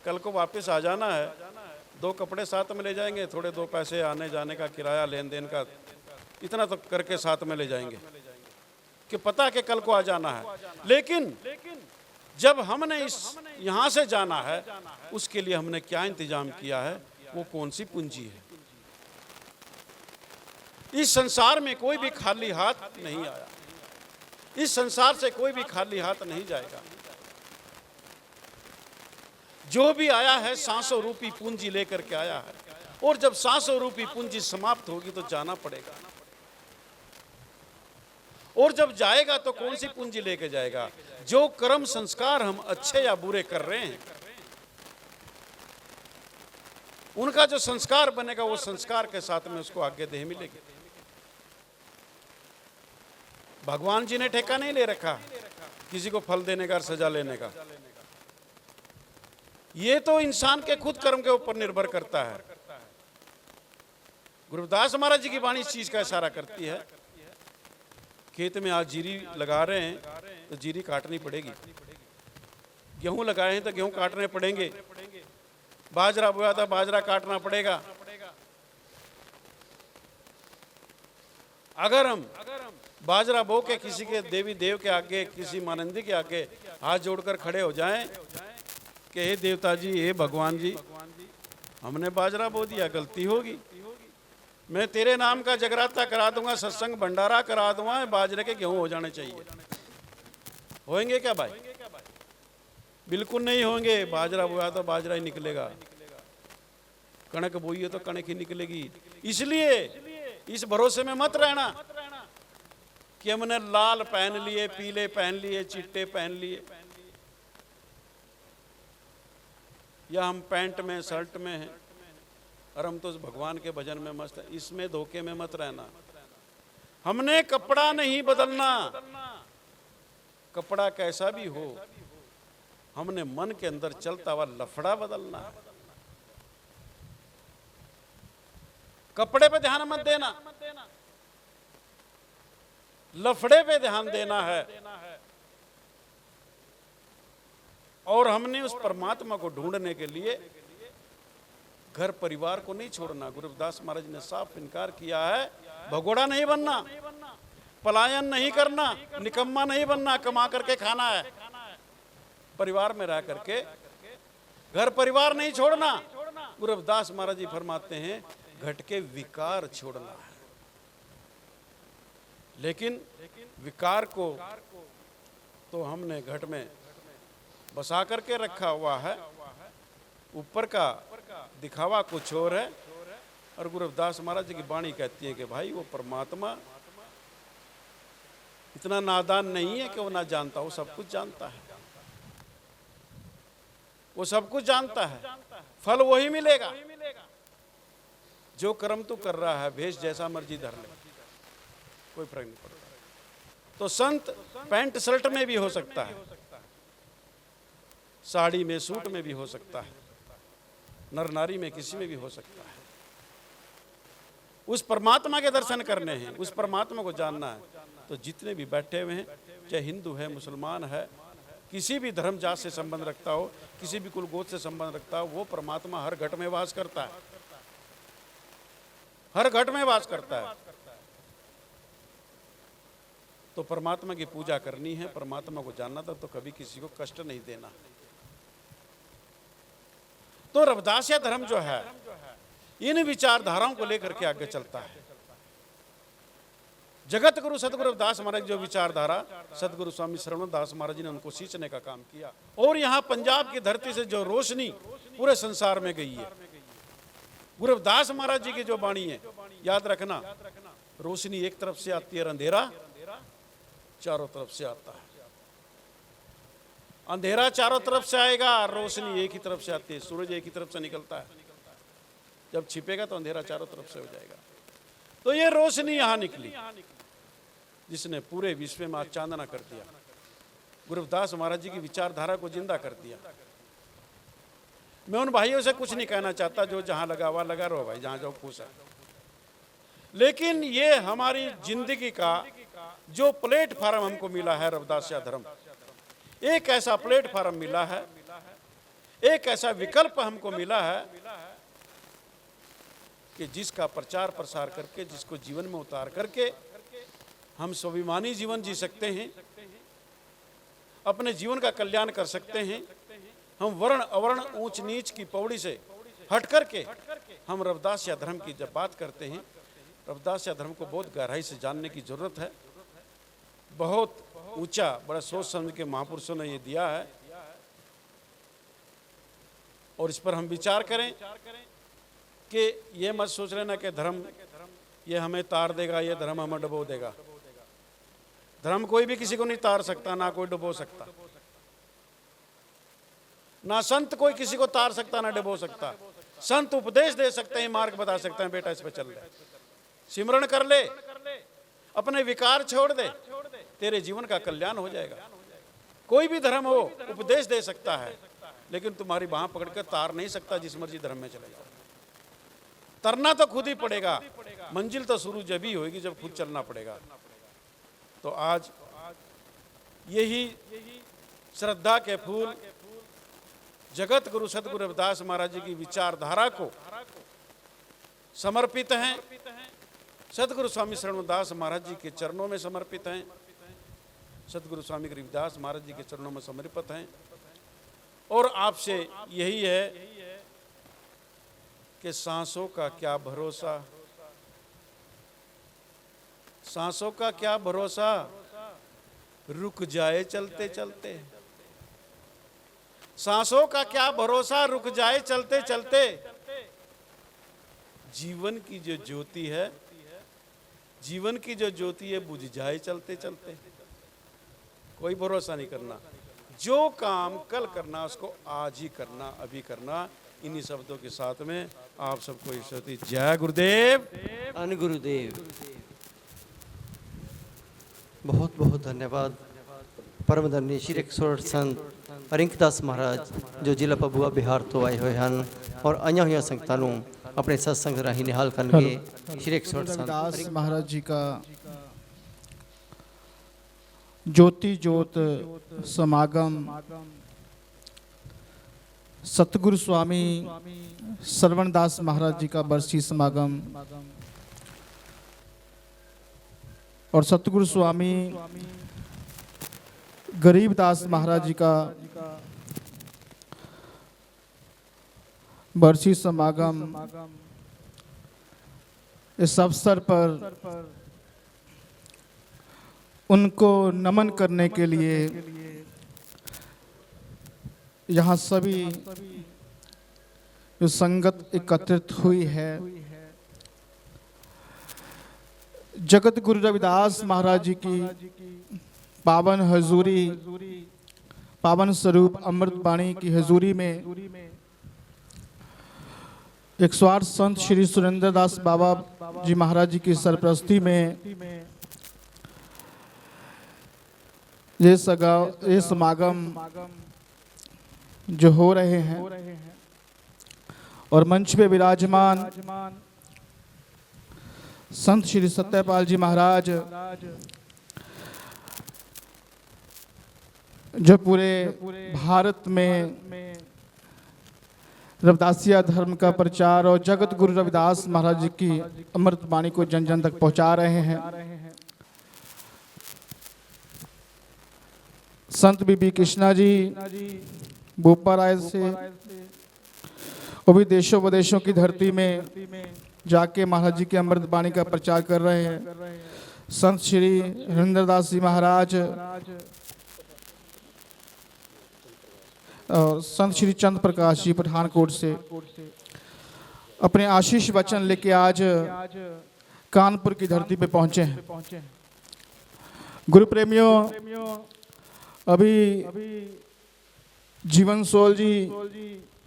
कल को वापस आ जाना है, दो कपड़े साथ में ले जाएंगे, थोड़े दो पैसे आने जाने का किराया, लेन देन का, इतना तो करके साथ में ले जाएंगे कि पता है कि कल को आ जाना है। लेकिन जब हमने इस यहाँ से जाना है, उसके लिए हमने क्या इंतजाम किया है? वो कौन सी पूंजी है? इस संसार में कोई भी खाली हाथ नहीं आया, इस संसार से कोई भी खाली हाथ नहीं जाएगा। जो भी आया है सांसों रूपी पूंजी लेकर के आया है, और जब सांसों रूपी पूंजी समाप्त होगी तो जाना पड़ेगा। और जब जाएगा तो कौन सी पूंजी लेके जाएगा? जो कर्म संस्कार हम अच्छे या बुरे कर रहे हैं, उनका जो संस्कार बनेगा, वो संस्कार के साथ में उसको आगे देह मिलेगी। भगवान जी ने ठेका नहीं ले रखा किसी को फल देने का और सजा लेने का। ये तो इंसान के खुद कर्म के ऊपर निर्भर करता है। गुरु रविदास महाराज जी की वाणी इस चीज का इशारा करती है। खेत में आज जीरी लगा रहे हैं तो जीरी काटनी पड़ेगी, गेहूं लगाए हैं तो गेहूं काटने पड़ेंगे, बाजरा बोया था बाजरा काटना पड़ेगा। अगर हम बाजरा बो के किसी के देवी देव के आगे, किसी मानंदी के आगे हाथ जोड़कर खड़े हो जाएं कि हे देवता जी, हे भगवान जी, हमने बाजरा बो दिया, गलती होगी, मैं तेरे नाम का जगराता करा दूंगा, सत्संग भंडारा करा दूंगा, बाजरे के गेहूं हो जाने चाहिए। होंगे क्या भाई? बिल्कुल नहीं होंगे। बाजरा बोया तो बाजरा ही निकलेगा, कणक बोई है तो कणक ही निकलेगी। इसलिए इस भरोसे में मत रहना कि हमने लाल पहन लिए, पीले पहन लिए, चिट्टे पहन लिए, या हम पैंट में शर्ट में हैं और हम तो भगवान के भजन में मस्त हैं। इसमें धोखे में मत रहना। हमने कपड़ा नहीं बदलना, कपड़ा कैसा भी हो, हमने मन के अंदर चलता हुआ लफड़ा बदलना है। कपड़े पे ध्यान मत देना, लफड़े पे ध्यान देना है। और हमने उस परमात्मा को ढूंढने के लिए घर परिवार को नहीं छोड़ना। गुरु रविदास महाराज ने साफ इनकार किया है, भगोड़ा नहीं बनना, पलायन नहीं करना, निकम्मा नहीं बनना, कमा करके खाना है, परिवार में रह करके घर परिवार नहीं छोड़ना। गुरु रविदास महाराज जी फरमाते हैं घट के विकार छोड़ना है। लेकिन विकार को तो हमने घट में बसा करके रखा हुआ है, ऊपर का दिखावा कुछ और है। और गुरु रविदास महाराज जी की वाणी कहती है कि भाई वो परमात्मा इतना नादान नहीं है कि वो ना जानता, वो सब कुछ जानता है, वो सब कुछ जानता है। फल वही मिलेगा जो कर्म तू कर रहा है, भेष जैसा मर्जी धर ले, कोई फर्क नहीं पड़ता। तो संत पैंट शर्ट में भी हो सकता है, साड़ी में सूट में भी हो सकता है, नर नारी में किसी में भी हो सकता है। उस परमात्मा के दर्शन करने हैं, उस परमात्मा को जानना है। तो जितने भी बैठे हुए हैं, चाहे हिंदू है, मुसलमान है, किसी भी धर्म जात से संबंध रखता हो, किसी भी कुल गोत्र से संबंध रखता हो, वो परमात्मा हर घट में वास करता है, हर घट में वास करता है। तो परमात्मा की पूजा करनी है, परमात्मा को जानना था, तो कभी किसी को कष्ट नहीं देना। तो रविदासिया धर्म जो है इन विचारधाराओं को लेकर के आगे चलता है। जगत गुरु सतगुरु रविदास महाराज जो विचारधारा सतगुरु स्वामी श्रवणदास महाराज जी ने उनको सींचने का काम किया। और यहाँ पंजाब की धरती से जो रोशनी पूरे संसार में गई है, गुरु रविदास महाराज जी की जो वाणी है, याद रखना, रोशनी एक तरफ से आती है, अंधेरा चारों तरफ से आता है। अंधेरा चारों तरफ से आएगा, रोशनी एक ही तरफ से आती है, सूरज एक ही तरफ से निकलता है। जब छिपेगा तो अंधेरा चारों तरफ से हो जाएगा। तो ये रोशनी यहां निकली जिसने पूरे विश्व में आज चांदना कर दिया, गुरु रविदास महाराज जी की विचारधारा को जिंदा कर दिया। मैं उन भाइयों से कुछ नहीं कहना चाहता जो जहां लगा हुआ लगा रहो भाई, जहां जाओ खुश है। लेकिन ये हमारी जिंदगी का जो प्लेटफार्म हमको मिला है, रविदासिया धर्म एक ऐसा प्लेटफार्म मिला है, एक ऐसा विकल्प हमको मिला है कि जिसका प्रचार प्रसार करके, जिसको जीवन में उतार करके हम स्वाभिमानी जीवन जी सकते हैं, अपने जीवन का कल्याण कर सकते हैं। हम वर्ण अवर्ण ऊंच नीच की पौड़ी से हट करके हम रविदासिया धर्म की जब बात करते हैं, रविदासिया धर्म को बहुत गहराई से जानने की जरूरत है। बहुत ऊंचा, बड़ा सोच समझ के महापुरुषों ने ये दिया है और इस पर हम विचार करें कि ये मत सोच लेना कि धर्म ये हमें तार देगा, ये धर्म हमें डुबो देगा। धर्म कोई भी किसी को नहीं तार सकता, ना कोई डुबो सकता, ना संत कोई किसी को तार सकता, ना डुबो सकता। संत उपदेश दे सकते हैं, मार्ग बता सकते हैं, बेटा इस पे चल ले, सिमरण कर ले, अपने विकार छोड़ दे, तेरे जीवन का कल्याण हो जाएगा। कोई भी धर्म हो उपदेश दे सकता है, लेकिन तुम्हारी बाह पकड़कर तार नहीं सकता जिस मर्जी धर्म में चले जाओ। तरना तो खुद ही पड़ेगा, मंजिल तो शुरू जब ही होगी जब खुद चलना पड़ेगा। तो आज यही श्रद्धा के फूल जगत गुरु सतगुरु रविदास महाराज जी की विचारधारा को समर्पित हैं, सतगुरु स्वामी श्रवणदास महाराज जी के चरणों में समर्पित हैं, सतगुरु स्वामी रविदास महाराज जी के चरणों में समर्पित हैं। और आपसे यही है कि सांसों का क्या भरोसा, सांसों का क्या भरोसा, रुक जाए चलते चलते। सांसों का क्या भरोसा, रुक जाए चलते चलते। जीवन की जो ज्योति है जीवन की जो ज्योति है बुझ जाए चलते चलते। कोई भरोसा नहीं करना, जो काम कल करना उसको आज ही करना, अभी करना। इन्हीं शब्दों के साथ में आप सबको ईश्वरी जय गुरुदेव। अन गुरुदेव। बहुत बहुत धन्यवाद परमदंडी श्री 108 संत ਰਿੰਕਦਾਸ ਮਹਾਰਾਜ ਜੋ ਜ਼ਿਲ੍ਹਾ ਪਬੂਆ ਬਿਹਾਰ ਤੋਂ ਆਏ ਹੋਏ ਹਨ ਔਰ ਆਈਆਂ ਹੋਈਆਂ ਸੰਗਤਾਂ ਨੂੰ ਆਪਣੇ ਸਤਸੰਗ ਰਾਹੀਂ ਨਿਹਾਲ ਕਰਨਗੇ। श्री 108 संत रविदास महाराज जी का ज्योति ज्योत समागम सतगुरु स्वामी श्रवणदास महाराज जी का बरसी समागम और सतगुरु स्वामी गरीबदास महाराज जी का बरसी समागम, इस अवसर पर उनको नमन करने के लिए यहाँ सभी जो संगत एकत्रित हुई है, जगत गुरु रविदास महाराज जी की पावन हजूरी, पावन स्वरूप अमृत वाणी की हजूरी में 108 संत श्री सुरेंद्र दास बाबा जी महाराज जी की सरप्रस्ती में ये समागम जो हो रहे हैं और मंच पे विराजमान संत श्री सत्यपाल जी महाराज जो पूरे भारत में रविदासिया धर्म का प्रचार और जगत गुरु रविदास महाराज जी की अमृत वाणी को जन जन तक पहुंचा रहे हैं। संत बीबी कृष्णा जी बोपा राय से वो भी देशों विदेशों की धरती में जाके महाराज जी के अमृत वाणी का प्रचार कर रहे हैं। संत श्री हरिंदर दास जी महाराज और संत श्री चंद्र प्रकाश जी पठानकोट से अपने आशीष वचन लेके आज कानपुर की धरती पे पहुंचे हैं। गुरु प्रेमियों, अभी जीवन सोल जी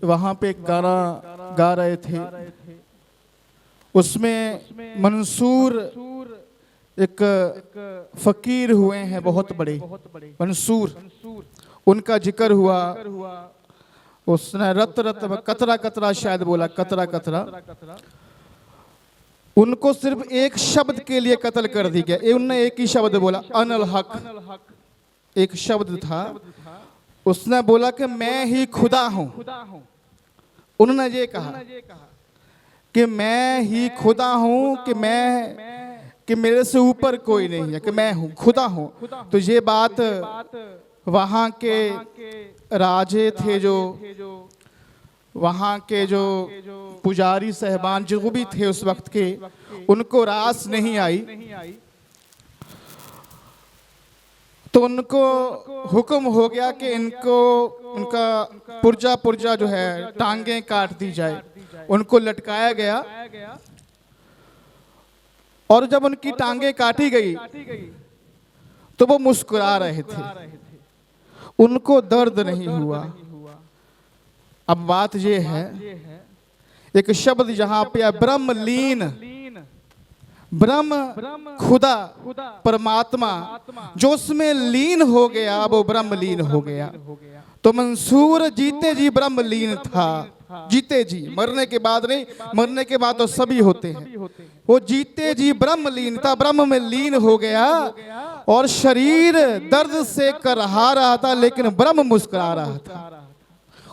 वहां पे एक गाना गा रहे थे, उसमें मंसूर एक फकीर हुए हैं बहुत बड़े, मंसूर, उनका जिक्र हुआ। उसने रत रत कतरा कतरा शायद बोला, कतरा कतरा। उनको सिर्फ एक शब्द के लिए कत्ल कर दी गया। उन्होंने एक ही शब्द बोला, अनल हक, एक शब्द था। उसने बोला कि मैं ही खुदा हूं। उन्होंने ये कहा कि मैं ही खुदा हूं, कि मेरे से ऊपर कोई नहीं है, कि मैं हूं, खुदा हूं। तो ये बात वहाँ के राजे थे, जो वहाँ के जो पुजारी साहबान जो भी थे उस वक्त के, उनको रास नहीं आई। तो उनको हुक्म हो गया कि इनको उनका पुर्जा पुर्जा जो है टांगे काट दी जाए। उनको लटकाया गया और जब उनकी टांगे काटी गई तो वो मुस्कुरा रहे थे, उनको दर्द नहीं हुआ। अब बात ये है, एक शब्द यहाँ पे ब्रह्मलीन, ब्रह्म खुदा परमात्मा जो उसमें लीन हो गया, वो ब्रह्मलीन हो गया। तो मंसूर जीते जी ब्रह्मलीन था, जीते जी, मरने के बाद नहीं, मरने के बाद तो सभी होते हैं। वो जीते जी ब्रह्मलीन था, ब्रह्म में लीन हो गया और शरीर दर्द से करहा रहा था, लेकिन ब्रह्म मुस्कुरा रहा था।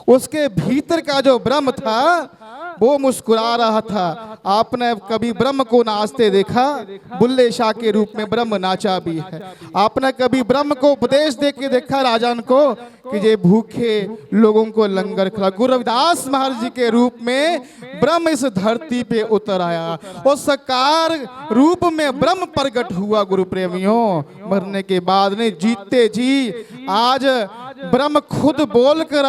उसके भीतर का जो ब्रह्म था वो मुस्कुरा रहा था। आपने कभी ब्रह्म को नाचते देखा? बुल्ले शाह के रूप में ब्रह्म नाचा भी है। आपने कभी ब्रह्म को उपदेश दे के देखा राजन को कि ये भूखे लोगों को लंगर खिला? गुरु रविदास महाराज जी के रूप में ब्रह्म इस धरती पे उतर आया और साकार रूप में ब्रह्म प्रकट हुआ। गुरु प्रेमियों, मरने के बाद नहीं, जीते जी आज ब्रह्म खुद बोलकर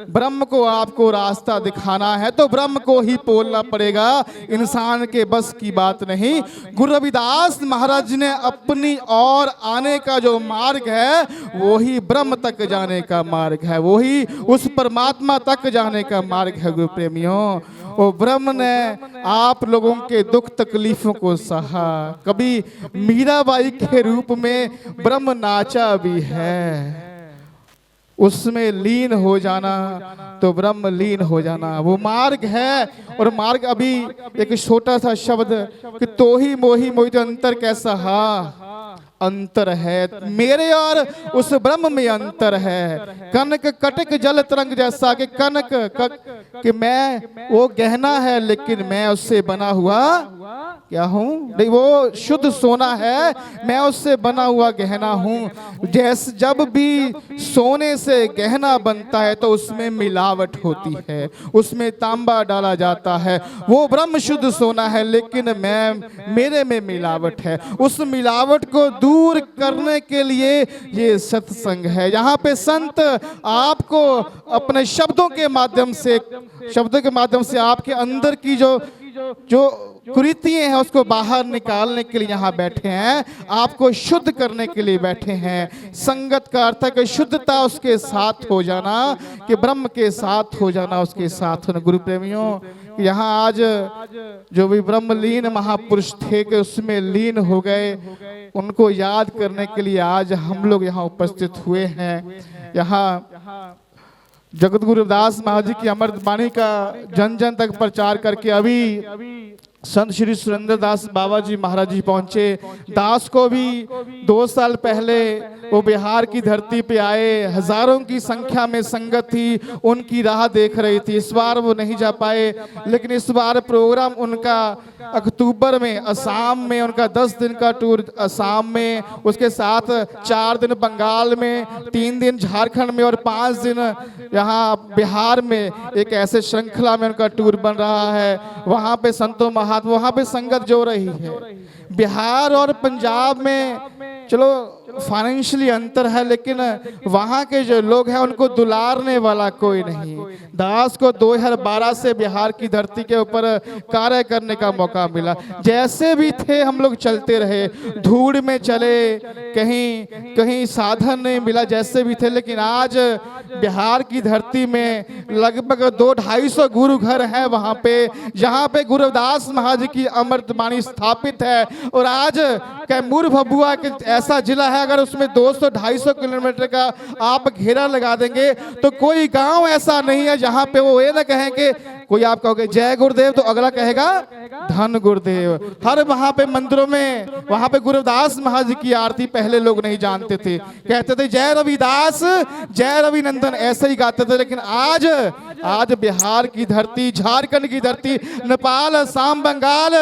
ब्रह्म को आपको रास्ता दिखाना है तो ब्रह्म को ही बोलना पड़ेगा, इंसान के बस की बात नहीं। गुरु रविदास महाराज ने अपनी और आने का जो मार्ग है वो ही ब्रह्म तक जाने का मार्ग है, वो ही उस परमात्मा तक जाने का मार्ग है। गुरु प्रेमियों, वो ब्रह्म ने आप लोगों के दुख तकलीफों को सहा, कभी मीराबाई के रूप में ब्रह्म नाचा भी है। उसमें लीन हो जाना तो ब्रह्म लीन हो जाना, वो मार्ग है। और मार्ग अभी एक छोटा सा शब्द कि तो ही मोही मोही तो अंतर कैसा, हा अंतर है मेरे और उस ब्रह्म में अंतर है। कनक कटक जल तरंग जैसा कि कनक कि मैं वो गहना है लेकिन मैं उससे बना हुआ क्या हूँ, नहीं वो शुद्ध सोना है, मैं उससे बना हुआ गहना हूँ। जैसे जब भी सोने से गहना बनता है तो उसमें मिलावट होती है, उसमें तांबा डाला जाता है, वो ब्रह्म शुद्ध सोना है लेकिन मेरे में मिलावट है। उस मिलावट को दूर करने के लिए ये सत्संग है। यहाँ पे संत आपको अपने शब्दों के माध्यम से आपके अंदर की जो कुरीतियां हैं उसको बाहर निकालने के लिए यहाँ बैठे हैं, आपको शुद्ध करने के लिए बैठे हैं। संगत का अर्थ है कि शुद्धता उसके साथ हो जाना, कि ब्रह्म के साथ हो जाना, उसके साथ होना। गुरु प्रेमियों, यहाँ आज जो भी ब्रह्मलीन महापुरुष थे कि उसमें लीन हो गए, उनको याद करने के लिए आज हम लोग यहाँ उपस्थित हुए हैं। यहाँ जगत गुरु रविदास महाराज जी की अमृत वाणी का जन जन तक प्रचार करके अभी संत श्री सुरेंद्र दास बाबा जी महाराज जी पहुंचे। दास को भी 2 साल पहले वो बिहार की धरती पे आए, हजारों की संख्या में संगत थी, उनकी राह देख रही थी। इस बार वो नहीं जा पाए, लेकिन इस बार प्रोग्राम उनका अक्टूबर में असम में, उनका 10 दिन का टूर असम में, उसके साथ 4 दिन बंगाल में, 3 दिन झारखंड में और 5 दिन यहाँ बिहार में, एक ऐसे श्रृंखला में उनका टूर बन रहा है। वहाँ पे संतों महात्मा, वहाँ पे संगत जो रही है। बिहार और पंजाब में चलो फाइनेंशियली अंतर है, लेकिन वहाँ के जो लोग हैं उनको दुलारने वाला कोई नहीं। दास को 2012 से बिहार की धरती के ऊपर कार्य करने का मौका मिला। जैसे भी थे हम लोग चलते रहे, धूड़ में चले, कहीं कहीं साधन नहीं मिला, जैसे भी थे। लेकिन आज बिहार की धरती में लगभग 200-250 गुरु घर है वहाँ पे, जहाँ पे गुरु रविदास महाराज की अमृत वाणी स्थापित है। और आज कैमूर भभुआ के ऐसा जिला है, अगर उसमें 200-250 किलोमीटर का आप घेरा लगा देंगे तो कोई गांव ऐसा नहीं है जहां पे वो ये ना कहें कि कोई आप कहोगे जय गुरुदेव तो अगला कहेगा धन गुरुदेव। हर वहां पे मंदिरों में वहां पे गुरु रविदास महाराज जी की आरती पहले लोग नहीं जानते थे, कहते थे जय रविदास जय रविनंदन, ऐसे ही गाते थे। लेकिन आज बिहार की धरती, झारखंड की धरती, नेपाल, असम, बंगाल,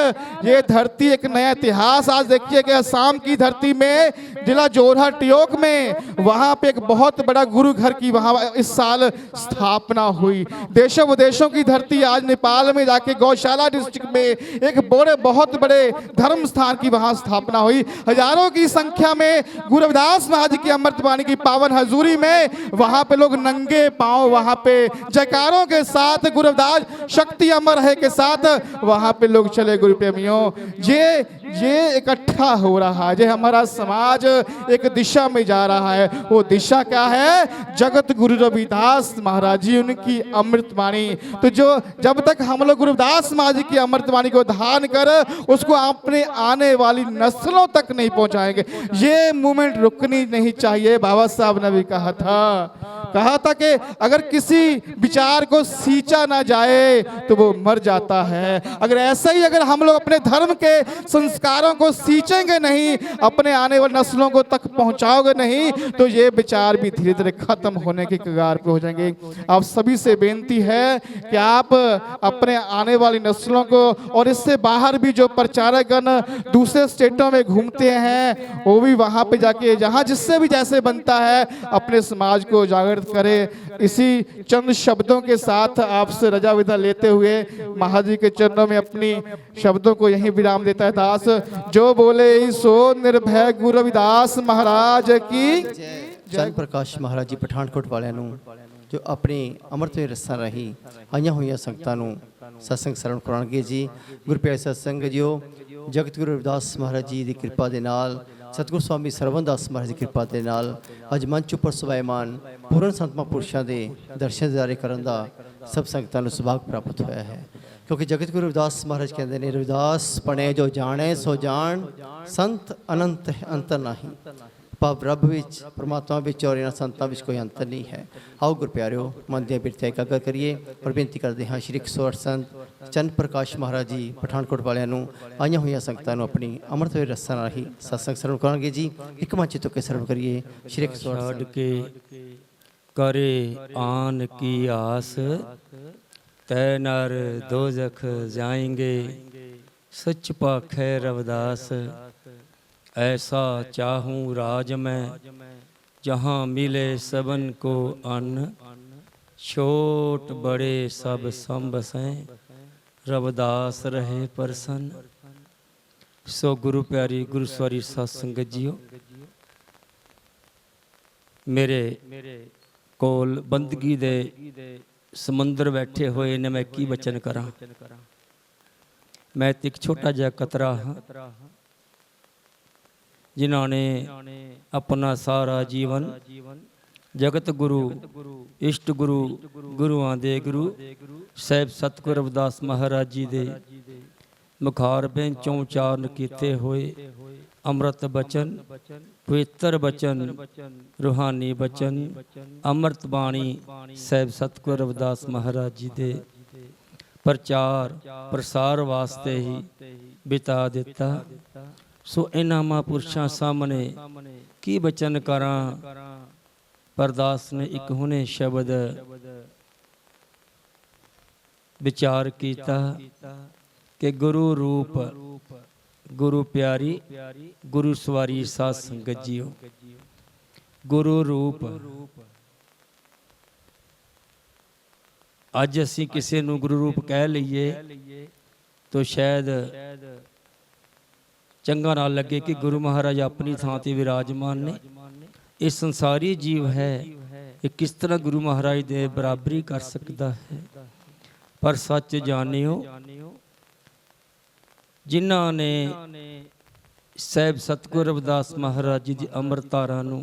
ये धरती एक नया इतिहास। आज देखिए कि असम की धरती में जिला जोरहाट टियोक में वहां पे एक बहुत बड़ा गुरु घर की वहां इस साल स्थापना हुई। देशों विदेशों की धरती आज नेपाल में जाके गौशाला डिस्ट्रिक्ट में एक बहुत बड़े धर्म स्थान की वहां स्थापना हुई। हजारों की संख्या में गुरु रविदास महाराज की अमृत वाणी की पावन हजूरी में वहां पे लोग नंगे पांव वहां पे जयकारों के साथ गुरु रविदास शक्ति अमर है के साथ वहां पे लोग चले। गुरु प्रेमियों, ये इकट्ठा हो रहा है, जो हमारा समाज एक दिशा में जा रहा है। वो दिशा क्या है? जगत गुरु रविदास महाराज जी उनकी अमृत वाणी। तो जो जब तक हम लोग गुरु रविदास महाराज जी की अमृत वाणी को धारण कर उसको अपने आने वाली नस्लों तक नहीं पहुंचाएंगे, ये मूवमेंट रुकनी नहीं चाहिए। बाबा साहब ने भी कहा था कि अगर किसी विचार को सींचा ना जाए तो वो मर जाता है। अगर ऐसा ही अगर हम लोग अपने धर्म के संस्कारों को सींचेंगे नहीं, अपने आने वाली नस्लों को तक पहुंचाओगे नहीं, तो ये विचार भी धीरे धीरे खत्म होने के कगार पे हो जाएंगे। आप सभी से बेनती है कि आप अपने आने वाली नस्लों को और इससे बाहर भी जो प्रचारकगण दूसरे स्टेटों में घूमते हैं वो भी वहां पे जाके जहां जिससे भी जैसे बनता है अपने समाज को जागृत करे। इसी चंद शब्दों के साथ आपसे रजा विदा लेते हुए महाराज जी के चरणों में अपनी शब्दों को यहीं विराम देता है दास। जो बोले सो निर्भय गुरु रविदास महाराज की। चंद प्रकाश महाराज जी पठानकोट वाਲਿਆਂ ਨੂੰ ਜੋ ਆਪਣੀ ਅੰਮ੍ਰਿਤ ਵੇਲੇ ਰਸਾਂ ਰਾਹੀਂ ਆਈਆਂ ਹੋਈਆਂ ਸੰਗਤਾਂ ਨੂੰ ਸਤਸੰਗ ਸਰਵਣ ਕਰਾਉਣਗੇ ਜੀ। ਗੁਰੂ ਪਿਆਰੇ ਸਤਸੰਗ ਜੀਓ, ਜਗਤ ਗੁਰੂ ਰਵਿਦਾਸ ਮਹਾਰਾਜ ਜੀ ਦੀ ਕਿਰਪਾ ਦੇ ਨਾਲ, ਸਤਿਗੁਰੂ ਸਵਾਮੀ ਸਰਵਨਦਾਸ ਮਹਾਰਾਜ ਦੀ ਕਿਰਪਾ ਦੇ ਨਾਲ ਅੱਜ ਮੰਚ ਉੱਪਰ ਸਵੈਮਾਨ ਪੂਰਨ ਸੰਤ ਮਹਾਂਪੁਰਸ਼ਾਂ ਦੇ ਦਰਸ਼ਨ ਦਿਦਾਰੇ ਕਰਨ ਦਾ ਸਭ ਸੰਗਤਾਂ ਨੂੰ ਸੁਭਾਗ ਪ੍ਰਾਪਤ ਹੋਇਆ ਹੈ। ਕਿਉਂਕਿ ਜਗਤ ਗੁਰੂ ਰਵਿਦਾਸ ਮਹਾਰਾਜ ਕਹਿੰਦੇ ਨੇ, ਰਵਿਦਾਸ ਪਣੇ ਜੋ ਜਾਣੇ ਸੋ ਜਾਣ, ਸੰਤ ਅਨੰਤ ਹੈ ਅੰਤਰ ਨਹੀਂ। ਭਾਵ ਰੱਬ ਵਿੱਚ, ਪਰਮਾਤਮਾ ਵਿੱਚ ਔਰ ਇਹਨਾਂ ਸੰਤਾਂ ਵਿੱਚ ਕੋਈ ਅੰਤਰ ਨਹੀਂ ਹੈ। ਆਓ ਗੁਰ ਪਿਆਰਿਓ, ਮਨ ਦੀਆਂ ਬਿਰਤੀਆਂ ਇਕਾਗਰ ਕਰੀਏ ਔਰ ਬੇਨਤੀ ਕਰਦੇ ਹਾਂ ਸ਼੍ਰੀ 108 ਸੰਤ ਚੰਦ ਪ੍ਰਕਾਸ਼ ਮਹਾਰਾਜ ਜੀ ਪਠਾਨਕੋਟ ਵਾਲਿਆਂ ਨੂੰ ਆਈਆਂ ਹੋਈਆਂ ਸੰਗਤਾਂ ਨੂੰ ਆਪਣੀ ਅੰਮ੍ਰਿਤ ਵੇਲੇ ਰਸਾਂ ਰਾਹੀਂ ਸਤਸੰਗ ਸਰਵਣ ਕਰਾਂਗੇ ਜੀ। ਇੱਕ ਮੰਚ ਤੋਂ ਕੇ ਸਰਵ ਕਰੀਏ ਸ਼੍ਰੀ 108 ਛੱਡ ਕੇ ਕਰੇ ਆਨ ਕੀ ਆਸ, ਤੈ ਨਰ ਦੋਜ਼ਖ ਜਾਏਂਗੇ, ਸੱਚ ਪਾਖੈ रविदास। ऐसा चाहूँ राज में जहाँ मिले सबन को अन्न, छोट बड़े सब सम बसें, रविदास रहे प्रसन्न। सो गुरु प्यारी गुरु सवारी सत संगत जीओ, मेरे कोल बंदगी दे समंदर बैठे हुए ने, मैं की बचन करा। मैं एक छोटा जिहा कतरा हाँ, जिन्हों ने अपना सारा जीवन जगत गुरु, इष्ट गुरु, गुरुआं दे गुरु साहिब सतगुर रविदास महाराज जी दे मुखार बेंचों उचारण किए हुए अमृत बचन, पवित्र बचन, रूहानी बचन, अमृत बाणी साहिब सतगुर रविदास महाराज जी दे प्रचार प्रसार वास्ते ही बिता दिता। सो इन्हां महापुरुषां सामने की बचन करा। परदास ने एक हुने शब्द विचार किया कि गुरु रूप, गुरु प्यारी, गुरु सवारी साध संगत जीओ। गुरु रूप अज असी किसी नूं गुरु रूप कह लईए तो शायद चंगा ना लगे कि गुरु महाराज अपनी थां ते विराजमान ने। ये संसारी जीव है, ये किस तरह गुरु महाराज दे बराबरी कर सकता है। पर सच जानियो, जिन्हां ने साहिब सतगुर रविदास महाराज जी दी अमृत धारा नूं,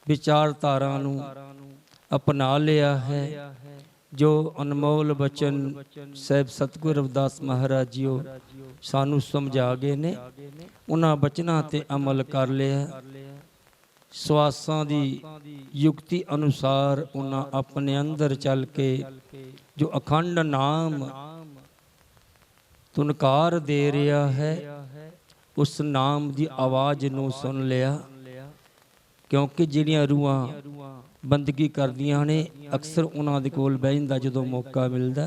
विचारधारा नूं अपना लिया है, जो अनमोल बचन साहिब सतगुर रविदास महाराज जीओ सानू समझा गए ने, उन्हां बचनां ते अमल कर लिया। सवासां दी युक्ति अनुसार उन्हां अपने अंदर चल के जो अखंड नाम तुनकार दे रहा है, उस नाम दी आवाज़ नूं सुन लिया। क्योंकि जिहड़ियां रूहां बंदगी करदियां ने, अक्सर उन्हां दे कोल बਹਿਣ ਦਾ ਜਦੋਂ मौका मिलता,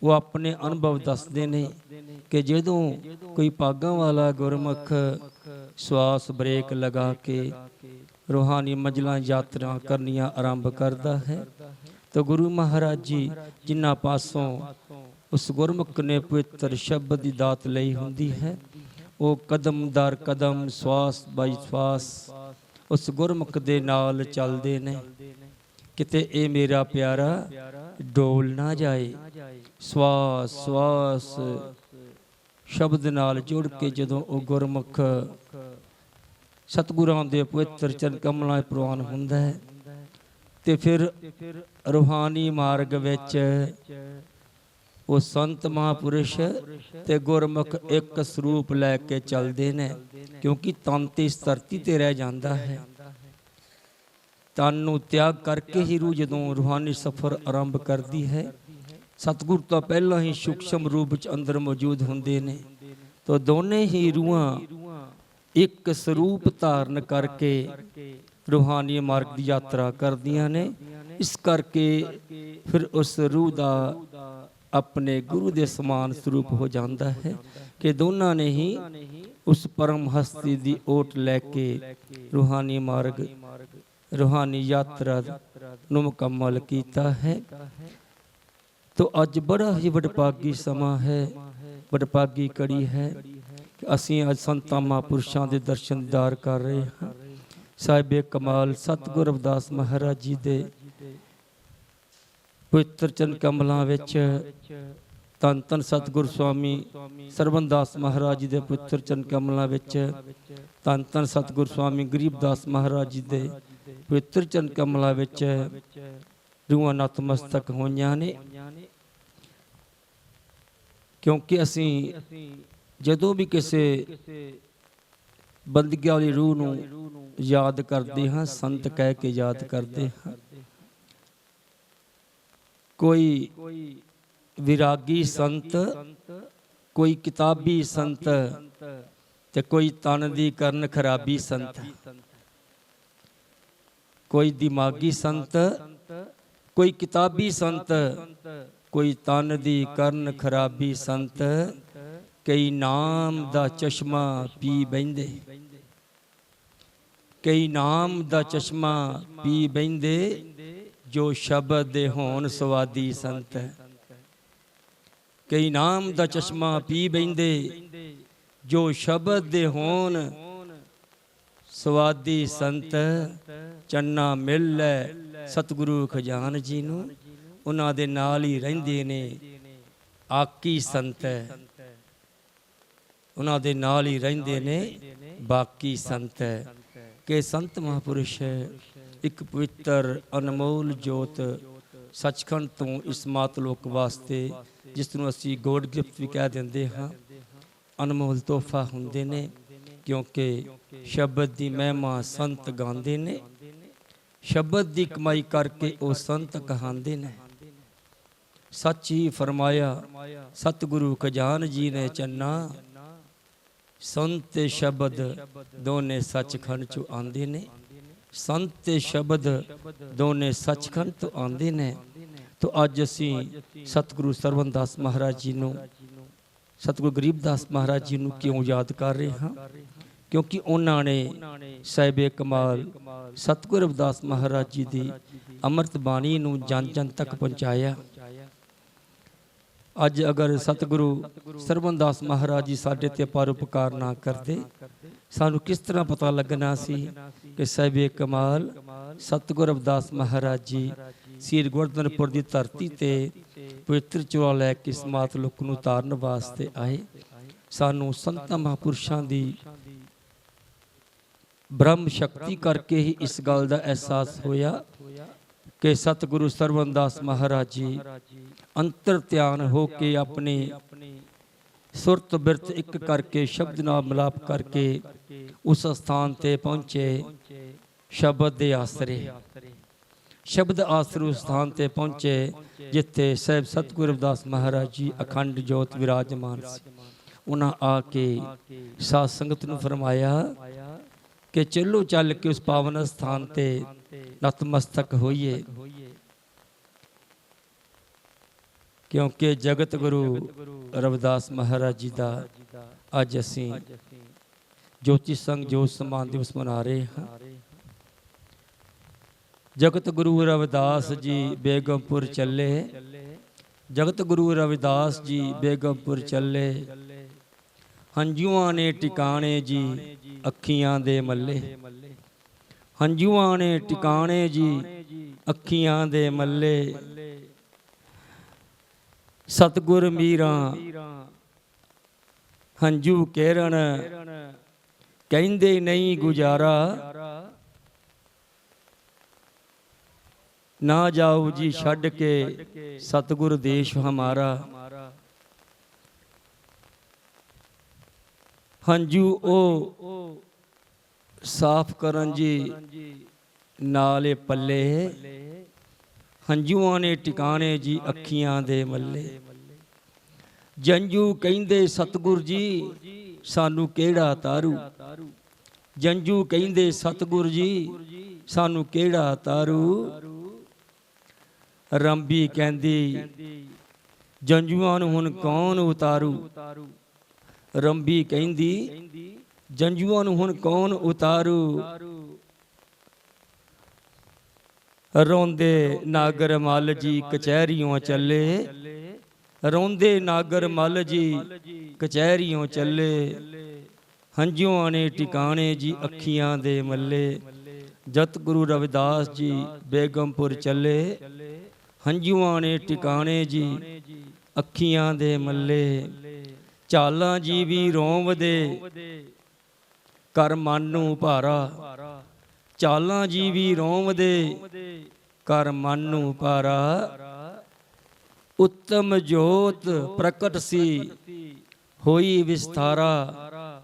वो अपने अनुभव दसदे ने कि जदों कोई पागां वाला गुरमुख श्वास ब्रेक लगा के रूहानी मंजिलां यात्रा करनियां आरंभ करता है, तो गुरु महाराज जी जिन्हां पासों उस गुरमुख ने पवित्र शब्द की दात लई हुंदी है, वो कदम दर कदम श्वास बाई श्वास उस गुरमुख दे नाल चलदे ने। किते ए मेरा प्यारा डोल ना जाए। श्वास श्वास शब्द नाल जुड़ के जदों वो गुरमुख सतगुरां दे पवित्र चरण कमलां प्रवान हुंदा है, ते फिर रूहानी मार्ग विच वो संत महापुरुष ते गुरमुख एक स्वरूप लैके चलते ने। क्योंकि तन तो इस धरती ते रह जाता है, तन नूं त्याग करके ही रूह जदों रूहानी सफ़र आरंभ करती है, सतगुर तो पहला ही सूक्ष्म रूप च अंदर मौजूद होंदे ने, तो दोने ही रूहां एक स्वरूप धारण करके रूहानी मार्ग की यात्रा करदियां ने। इस करके फिर उस रूह का अपने गुरु दे समान स्वरूप हो जाता है कि दोनों ने ही उस परम हस्ती की ओट लैके रूहानी मार्ग, रूहानी यात्रा नूं मुकम्मल कीता है। तो अज बड़ा ही वडभागी समा है, वडभागी कड़ी है कि असीं अज संतां महापुरुषां दे दर्शन दीदार कर रहे हैं। साहिबे कमाल सतगुर रविदास महाराज जी दे ਪਵਿੱਤਰ ਚਰਨ ਕਮਲਾਂ ਵਿੱਚ ਧੰਨ ਧੰਨ ਸਤਿਗੁਰੂ ਸਵਾਮੀ ਸਰਵਨਦਾਸ ਮਹਾਰਾਜ ਜੀ ਦੇ ਪਵਿੱਤਰ ਚਰਨ ਕਮਲਾਂ ਵਿੱਚ ਧੰਨ ਧੰਨ ਸਤਿਗੁਰੂ ਸਵਾਮੀ ਗਰੀਬਦਾਸ ਮਹਾਰਾਜ ਜੀ ਦੇ ਪਵਿੱਤਰ ਚਰਨ ਕਮਲਾਂ ਵਿੱਚ ਰੂਹਾਂ ਨਤਮਸਤਕ ਹੋਈਆਂ ਨੇ। ਕਿਉਂਕਿ ਅਸੀਂ ਜਦੋਂ ਵੀ ਕਿਸੇ ਬੰਦਗੀ ਵਾਲੀ ਰੂਹ ਨੂੰ ਯਾਦ ਕਰਦੇ ਹਾਂ, ਸੰਤ ਕਹਿ ਕੇ ਯਾਦ ਕਰਦੇ ਹਾਂ। ਕੋਈ ਵਿਰਾਗੀ ਸੰਤ, ਕੋਈ ਕਿਤਾਬੀ ਸੰਤ ਤੇ ਕੋਈ ਤਨ ਦੀ ਕਰਨ ਖਰਾਬੀ ਸੰਤ, ਕੋਈ ਦਿਮਾਗੀ ਸੰਤ, ਕੋਈ ਕਿਤਾਬੀ ਸੰਤ, ਕੋਈ ਤਨ ਦੀ ਕਰਨ ਖਰਾਬੀ ਸੰਤ, ਕਈ ਨਾਮ ਦਾ ਚਸ਼ਮਾ ਪੀ ਬਹਿੰਦੇ, ਕਈ ਨਾਮ ਦਾ ਚਸ਼ਮਾ ਪੀ ਬਹਿੰਦੇ, ਜੋ ਸ਼ਬਦ ਦੇ ਹੋਣ ਸਵਾਦੀ ਸੰਤ। ਕਈ ਨਾਮ ਦਾ ਚਸ਼ਮਾ ਪੀ ਬਹਿੰਦੇ, ਜੋ ਸ਼ਬਦ ਦੇ ਹੋਣ ਸਵਾਦੀ ਸੰਤ। ਚੰਨਾ ਮਿਲ ਲੈ ਸਤਿਗੁਰੂ ਖਜ਼ਾਨ ਜੀ ਨੂੰ, ਉਹਨਾਂ ਦੇ ਨਾਲ ਹੀ ਰਹਿੰਦੇ ਨੇ ਆਕੀ ਸੰਤ, ਉਹਨਾਂ ਦੇ ਨਾਲ ਹੀ ਰਹਿੰਦੇ ਨੇ ਬਾਕੀ ਸੰਤ। ਕਿ ਸੰਤ ਮਹਾਂਪੁਰਸ਼ ਇੱਕ ਪਵਿੱਤਰ ਅਨਮੋਲ ਜੋਤ ਸੱਚਖੰਡ ਤੋਂ ਇਸ ਮਾਤਲੋਕ ਵਾਸਤੇ, ਜਿਸ ਨੂੰ ਅਸੀਂ ਗੋਡ ਗਿਫਟ ਵੀ ਕਹਿ ਦਿੰਦੇ ਹਾਂ, ਅਨਮੋਲ ਤੋਹਫਾ ਹੁੰਦੇ ਨੇ। ਕਿਉਂਕਿ ਸ਼ਬਦ ਦੀ ਮਹਿਮਾ ਸੰਤ ਗਾਉਂਦੇ ਨੇ, ਸ਼ਬਦ ਦੀ ਕਮਾਈ ਕਰਕੇ ਉਹ ਸੰਤ ਕਹਾਉਂਦੇ ਨੇ। ਸੱਚ ਹੀ ਫਰਮਾਇਆ ਸਤਿਗੁਰੂ ਖਜ਼ਾਨ ਜੀ ਨੇ ਚੰਨਾ, ਸੰਤ ਤੇ ਸ਼ਬਦ ਦੋਨੇ ਸੱਚਖੰਡ ਚੋਂ ਆਉਂਦੇ ਨੇ, ਸੰਤ ਤੇ ਸ਼ਬਦ ਦੋਨੇ ਸੱਚਖੰਡ ਤੋਂ ਆਉਂਦੇ ਨੇ। ਤੋ ਅੱਜ ਅਸੀਂ ਸਤਿਗੁਰੂ ਸਰਵਨਦਾਸ ਮਹਾਰਾਜ ਜੀ ਨੂੰ, ਸਤਿਗੁਰੂ ਗਰੀਬਦਾਸ ਮਹਾਰਾਜ ਜੀ ਨੂੰ ਕਿਉਂ ਯਾਦ ਕਰ ਰਹੇ ਹਾਂ? ਕਿਉਂਕਿ ਉਹਨਾਂ ਨੇ ਸਾਹਿਬੇ ਕਮਾਲ ਸਤਿਗੁਰੂ ਰਵਿਦਾਸ ਮਹਾਰਾਜ ਜੀ ਦੀ ਅੰਮ੍ਰਿਤ ਬਾਣੀ ਨੂੰ ਜਨ ਜਨ ਤੱਕ ਪਹੁੰਚਾਇਆ। ਅੱਜ ਅਗਰ ਸਤਿਗੁਰੂ ਸਰਵਨਦਾਸ ਮਹਾਰਾਜ ਜੀ ਸਾਡੇ ਤੇ ਅਪਾਰ ਉਪਕਾਰ ਨਾ ਕਰਦੇ, ਸਾਨੂੰ ਕਿਸ ਤਰ੍ਹਾਂ ਪਤਾ ਲੱਗਣਾ ਸੀ ਕਿ ਸਾਹਿਬੇ ਕਮਾਲ ਸਤਿਗੁਰੂ ਰਵਿਦਾਸ ਮਹਾਰਾਜ ਜੀ ਸ੍ਰੀ ਗੋਰਧਨਪੁਰ ਦੀ ਧਰਤੀ ਤੇ ਪਵਿੱਤਰ ਚੋਲਾ ਲੈ ਕੇ ਇਸ ਮਾਤਲੋਕ ਨੂੰ ਤਾਰਨ ਵਾਸਤੇ ਆਏ। ਸਾਨੂੰ ਸੰਤਾਂ ਮਹਾਂਪੁਰਸ਼ਾਂ ਦੀ ਬ੍ਰਹਮ ਸ਼ਕਤੀ ਕਰਕੇ ਹੀ ਇਸ ਗੱਲ ਦਾ ਅਹਿਸਾਸ ਹੋਇਆ ਕਿ ਸਤਿਗੁਰੂ ਸਰਵਨਦਾਸ ਮਹਾਰਾਜ ਜੀ ਅੰਤਰ ਧਿਆਨ ਹੋ ਕੇ ਆਪਣੀ ਸੁਰਤ ਬਿਰਤ ਇੱਕ ਕਰਕੇ ਸ਼ਬਦ ਨਾਲ ਮਿਲਾਪ ਕਰਕੇ ਉਸ ਸਥਾਨ ਤੇ ਪਹੁੰਚੇ। ਸ਼ਬਦ ਦੇ ਆਸਰੇ, ਸ਼ਬਦ ਆਸਰੂ ਸਥਾਨ ਤੇ ਪਹੁੰਚੇ ਜਿੱਥੇ ਸਾਹਿਬ ਸਤਿਗੁਰੂ ਰਵਿਦਾਸ ਮਹਾਰਾਜ ਜੀ ਅਖੰਡ ਜੋਤ ਵਿਰਾਜਮਾਨ ਸੀ। ਉਹਨਾਂ ਆ ਕੇ ਸਾਧ ਸੰਗਤ ਨੂੰ ਫਰਮਾਇਆ ਕਿ ਚੱਲੋ ਚੱਲ ਕੇ ਉਸ ਪਾਵਨ ਸਥਾਨ ਤੇ ਨਤਮਸਤਕ ਹੋਈਏ। ਕਿਉਂਕਿ ਜਗਤ ਗੁਰੂ ਰਵਿਦਾਸ ਮਹਾਰਾਜ ਜੀ ਦਾ ਅੱਜ ਅਸੀਂ ਜੋਤੀ ਸੰਗ ਜੋਤ ਸਮਾਨ ਦਿਵਸ ਮਨਾ ਰਹੇ ਹਾਂ। ਜਗਤ ਗੁਰੂ ਰਵਿਦਾਸ ਜੀ ਬੇਗਮਪੁਰ ਚੱਲੇ, ਜਗਤ ਗੁਰੂ ਰਵਿਦਾਸ ਜੀ ਬੇਗਮਪੁਰ ਚੱਲੇ, ਹੰਝੂਆਂ ਨੇ ਟਿਕਾਣੇ ਜੀ ਅੱਖੀਆਂ ਦੇ ਮੱਲੇ, ਹੰਝੂਆਂ ਨੇ ਟਿਕਾਣੇ ਜੀ ਅੱਖੀਆਂ ਦੇ ਮੱਲੇ। ਸਤਿਗੁਰ ਮੀਰਾਂ ਹੰਝੂ ਕੇਰਨ ਕਹਿੰਦੇ ਨਹੀਂ ਗੁਜ਼ਾਰਾ, ਨਾ ਜਾਓ ਜੀ ਛੱਡ ਕੇ ਸਤਿਗੁਰ ਦੇਸ਼ ਹਮਾਰਾ। ਹੰਝੂ ਉਹ ਸਾਫ਼ ਕਰਨ ਜੀ ਨਾਲੇ ਪੱਲੇ, ਹੰਝੂਆਂ ਨੇ ਟਿਕਾਣੇ ਜੀ ਅੱਖੀਆਂ ਦੇ ਮੱਲੇ। ਜੰਝੂ ਕਹਿੰਦੇ ਸਤਿਗੁਰ ਜੀ ਸਾਨੂੰ ਕਿਹੜਾ ਤਾਰੂ, ਜੰਝੂ ਕਹਿੰਦੇ ਸਤਿਗੁਰ ਜੀ ਸਾਨੂੰ ਕਿਹੜਾ ਤਾਰੂ। ਰੰਬੀ ਕਹਿੰਦੀ ਜੰਝੂਆਂ ਨੂੰ ਹੁਣ ਕੌਣ ਉਤਾਰੂ, ਰੰਬੀ ਕਹਿੰਦੀ ਜੰਝੂਆਂ ਨੂੰ ਹੁਣ ਕੌਣ ਉਤਾਰੂ। ਰੋਂਦੇ ਨਾਗਰ ਮੱਲ ਜੀ ਕਚਹਿਰੀਓਂ ਚੱਲੇ, ਰੋਂਦੇ ਨਾਗਰ ਮੱਲ ਜੀ ਕਚਹਿਰੀਓਂ ਚੱਲੇ, ਹੰਝੂਆਂ ਨੇ ਟਿਕਾਣੇ ਜੀ ਅੱਖੀਆਂ ਦੇ ਮੱਲੇ। ਜਤ ਗੁਰੂ ਰਵਿਦਾਸ ਜੀ ਬੇਗਮਪੁਰ ਚੱਲੇ, ਹੰਝੂਆਂ ਨੇ ਟਿਕਾਣੇ ਜੀ ਅੱਖੀਆਂ ਦੇ ਮੱਲੇ, ਚਾਲਾਂ ਜੀ ਵੀ ਰੋਂਵ ਦੇ ਕਰ ਮਨ ਨੂੰ ਭਾਰਾ, ਚਾਲਾਂ ਜੀ ਵੀ ਰੋਂਵ ਦੇ ਕਰ ਮਨ ਨੂੰ ਭਾਰਾ। ਉੱਤਮ ਜੋਤ ਪ੍ਰਗਟ ਸੀ ਹੋਈ ਵਿਸਥਾਰਾ,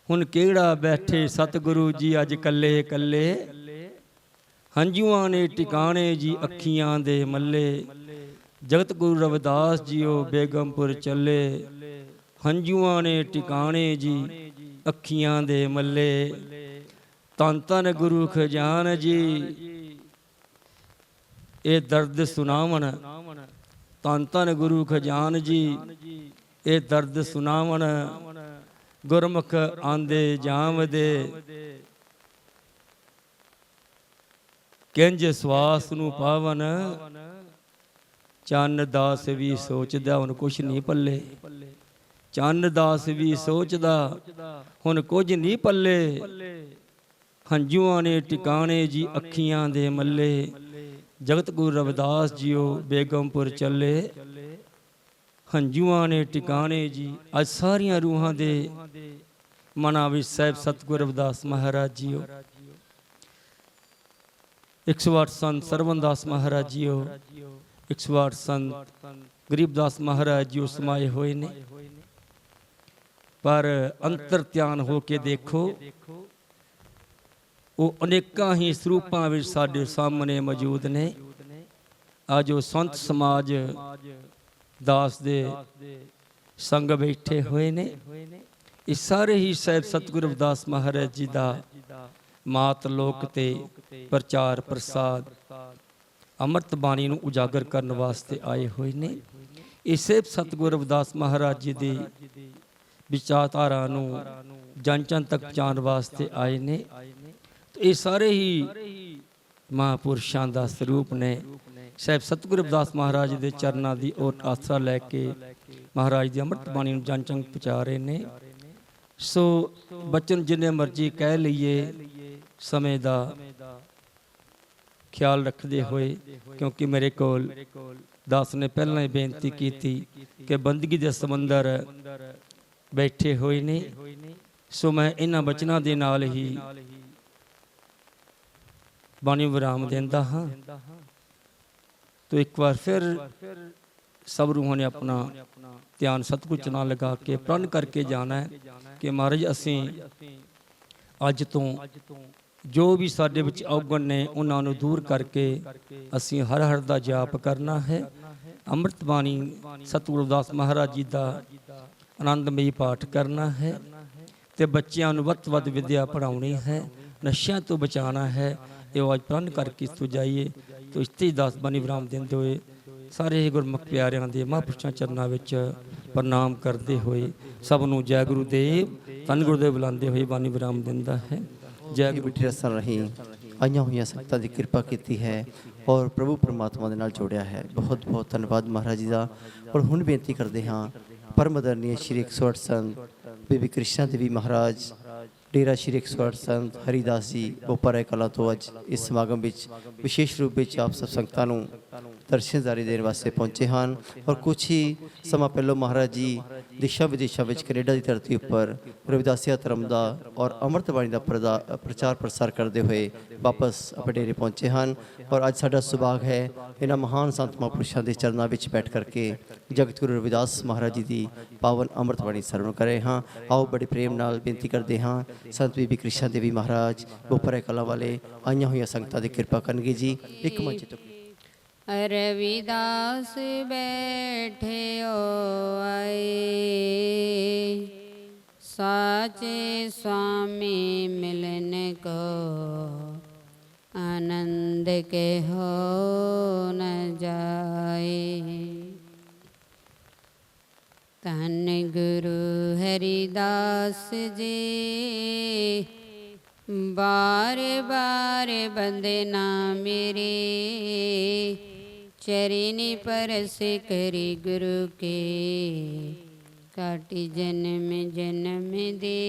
ਹੁਣ ਕਿਹੜਾ ਬੈਠੇ ਸਤਿਗੁਰੂ ਜੀ ਅੱਜ ਕੱਲੇ ਕੱਲੇ। ਹੰਝੂਆਂ ਨੇ ਟਿਕਾਣੇ ਜੀ ਅੱਖੀਆਂ ਦੇ ਮੱਲੇ, ਜਗਤ ਗੁਰੂ ਰਵਿਦਾਸ ਜੀਓ ਬੇਗਮਪੁਰ ਚੱਲੇ। ਹੰਝੂਆਂ ਨੇ ਟਿਕਾਣੇ ਜੀ ਅੱਖੀਆਂ ਦੇ ਮੱਲੇ, ਧੰਨ ਧੰਨ ਗੁਰੂ ਖਜਾਨ ਜੀ ਇਹ ਦਰਦ ਸੁਣਾਵਣ। ਧੰਨ ਧੰਨ ਗੁਰੂ ਖਜਾਨ ਜੀ ਇਹ ਦਰਦ ਸੁਣਾਵਣ, ਗੁਰਮੁਖ ਆਂਦੇ ਜਾਵਦੇ ਕਿੰਜ ਸਵਾਸ ਨੂੰ ਪਾਵਨ। ਚੰਨ ਦਾਸ ਵੀ ਸੋਚਦਾ ਹੁਣ ਕੁਛ ਨਹੀਂ ਪੱਲੇ, ਚੰਨ ਦਾਸ ਵੀ ਸੋਚਦਾ ਹੁਣ ਕੁਝ ਨਹੀਂ ਪੱਲੇ। ਹੰਝੂਆਂ ਨੇ ਟਿਕਾਣੇ ਜੀ ਅੱਖੀਆਂ ਦੇ ਮੱਲੇ, ਜਗਤ ਗੁਰੂ ਰਵਿਦਾਸ ਜੀਓ ਬੇਗਮਪੁਰ ਚੱਲੇ। ਹੰਝੂਆਂ ਨੇ ਟਿਕਾਣੇ ਜੀ ਅੱਜ ਸਾਰੀਆਂ ਰੂਹਾਂ ਦੇ ਮਨਾਂ ਵਿੱਚ ਸਾਹਿਬ ਸਤਿਗੁਰੂ ਰਵਿਦਾਸ ਮਹਾਰਾਜ ਜੀਓ, 108 ਸੰਤ ਸਰਵਨਦਾਸ ਮਹਾਰਾਜ ਜੀਓ, 108 ਸੰਤ ਗਰੀਬਦਾਸ ਮਹਾਰਾਜ ਜੀਓ ਸਮਾਏ ਹੋਏ ਨੇ। ਪਰ ਅੰਤਰ ਧਿਆਨ ਹੋ ਕੇ ਦੇਖੋ, ਉਹ ਅਨੇਕਾਂ ਹੀ ਸਰੂਪਾਂ ਵਿੱਚ ਸਾਡੇ ਸਾਹਮਣੇ ਮੌਜੂਦ ਨੇ। ਅੱਜ ਉਹ ਸੰਤ ਸਮਾਜ ਦਾਸ ਦੇ ਸੰਗ ਬੈਠੇ ਹੋਏ ਨੇ। ਇਹ ਸਾਰੇ ਹੀ ਸਾਹਿਬ ਸਤਿਗੁਰੂ ਰਵਿਦਾਸ ਮਹਾਰਾਜ ਜੀ ਦਾ ਮਾਤ ਲੋਕ ਤੇ ਪ੍ਰਚਾਰ ਪ੍ਰਸਾਦ ਅੰਮ੍ਰਿਤ ਬਾਣੀ ਨੂੰ ਉਜਾਗਰ ਕਰਨ ਵਾਸਤੇ ਆਏ ਹੋਏ ਨੇ। ਇਹ ਸਾਹਿਬ ਸਤਿਗੁਰੂ ਰਵਿਦਾਸ ਮਹਾਰਾਜ ਜੀ ਦੀ ਵਿਚਾਰਧਾਰਾ ਨੂੰ ਜਨ ਜਨ ਤੱਕ ਪਹੁੰਚਾਉਣ ਵਾਸਤੇ ਆਏ ਨੇ। ਇਹ ਸਾਰੇ ਹੀ ਮਹਾਂਪੁਰਸ਼ਾਂ ਦਾ ਸਰੂਪ ਨੇ। ਸਾਹਿਬ ਸਤਿਗੁਰੂ ਰਵਿਦਾਸ ਮਹਾਰਾਜ ਦੇ ਚਰਨਾਂ ਦੀ ਓਟ ਆਸਰਾ ਲੈ ਕੇ ਮਹਾਰਾਜ ਦੀ ਅੰਮ੍ਰਿਤ ਬਾਣੀ ਨੂੰ ਜਨ ਜਨ ਪਹੁੰਚਾ ਰਹੇ ਨੇ। ਸੋ ਬਚਨ ਜਿੰਨੇ ਮਰਜ਼ੀ ਕਹਿ ਲਈਏ, ਸਮੇਂ ਦਾ ਖਿਆਲ ਰੱਖਦੇ ਹੋਏ, ਕਿਉਂਕਿ ਮੇਰੇ ਕੋਲ ਦਾਸ ਨੇ ਪਹਿਲਾਂ ਹੀ ਬੇਨਤੀ ਕੀਤੀ ਕਿ ਬੰਦਗੀ ਦੇ ਸਮੁੰਦਰ ਬੈਠੇ ਹੋਏ ਨੇ। ਸੋ ਮੈਂ ਇਹਨਾਂ ਬਚਨਾਂ ਦੇ ਨਾਲ ਹੀ ਬਾਣੀ ਵਿਰਾਮ ਦਿੰਦਾ ਹਾਂ। तो एक बार फिर सब रूहां ने अपना ध्यान सतगुर च नाल लगा के प्रण करके जाना है कि महाराज असीं अज तो जो भी साडे विच औगण ने उन्हां नूं दूर करके असीं हर हर दा जाप करना है। अमृत बाणी सतगुरु रविदास महाराज जी दा आनंदमई पाठ करना है ते बच्चियां नूं वध वध विद्या पढ़ाउणी है, नशियां तो बचाना है। ये अज प्रण करके इस तो जाइए। तो इस ते दास बाणी विराम देंदे हुए सारे गुरमुख प्यारियां दे महापुरुषां चरनां विच प्रणाम करते हुए सब नूं जय गुरुदेव धन गुरुदेव बुलांदे हुए बाणी विराम दिंदा है। जय गुरु। मिठी रसन रही आईयां होईयां संगतां दी किरपा कीती है और प्रभु परमात्मा दे नाल जोड़िया है। बहुत बहुत धन्यवाद महाराज जी दा। और हुण बेनती करदे हां परम आदरणीय श्री 108 संत बीबी कृष्णा देवी महाराज डेरा श्री 108 संत हरिदास जी बोपाराय कला तो अज इस समागम विच विशेष रूप में आप सब संगतां नूं दर्शन जारी देने वास्ते पहुंचे हैं। और कुछ ही समा पहलों महाराज जी देशा विदेशों में कनेडा की धरती पर रविदासिया धर्म का और अमृत बाणी का प्रचार प्रसार करते हुए वापस अपने डेरे पहुंचे हैं। और अज साडा सुभाग है इन्हां महान संत महापुरुषों के चरणों में बैठ करके जगत गुरु रविदास महाराज जी की पावन अमृत बाणी सरवण करे हाँ। आओ बड़े प्रेम नाल बेनती करते हाँ संत बीबी कृष्णा देवी महाराज बोपरे कला वाले आईयां हुई संगतां की कृपा करनगे जी। एक मंच तो रविदास बैठे ओ आए साचे स्वामी मिलन को आनंद के हो न जाए। धन गुरु हरिदास जी बार बार बंदना मेरे चरनी परस करी गुरु के काटी जन्म जन्म दे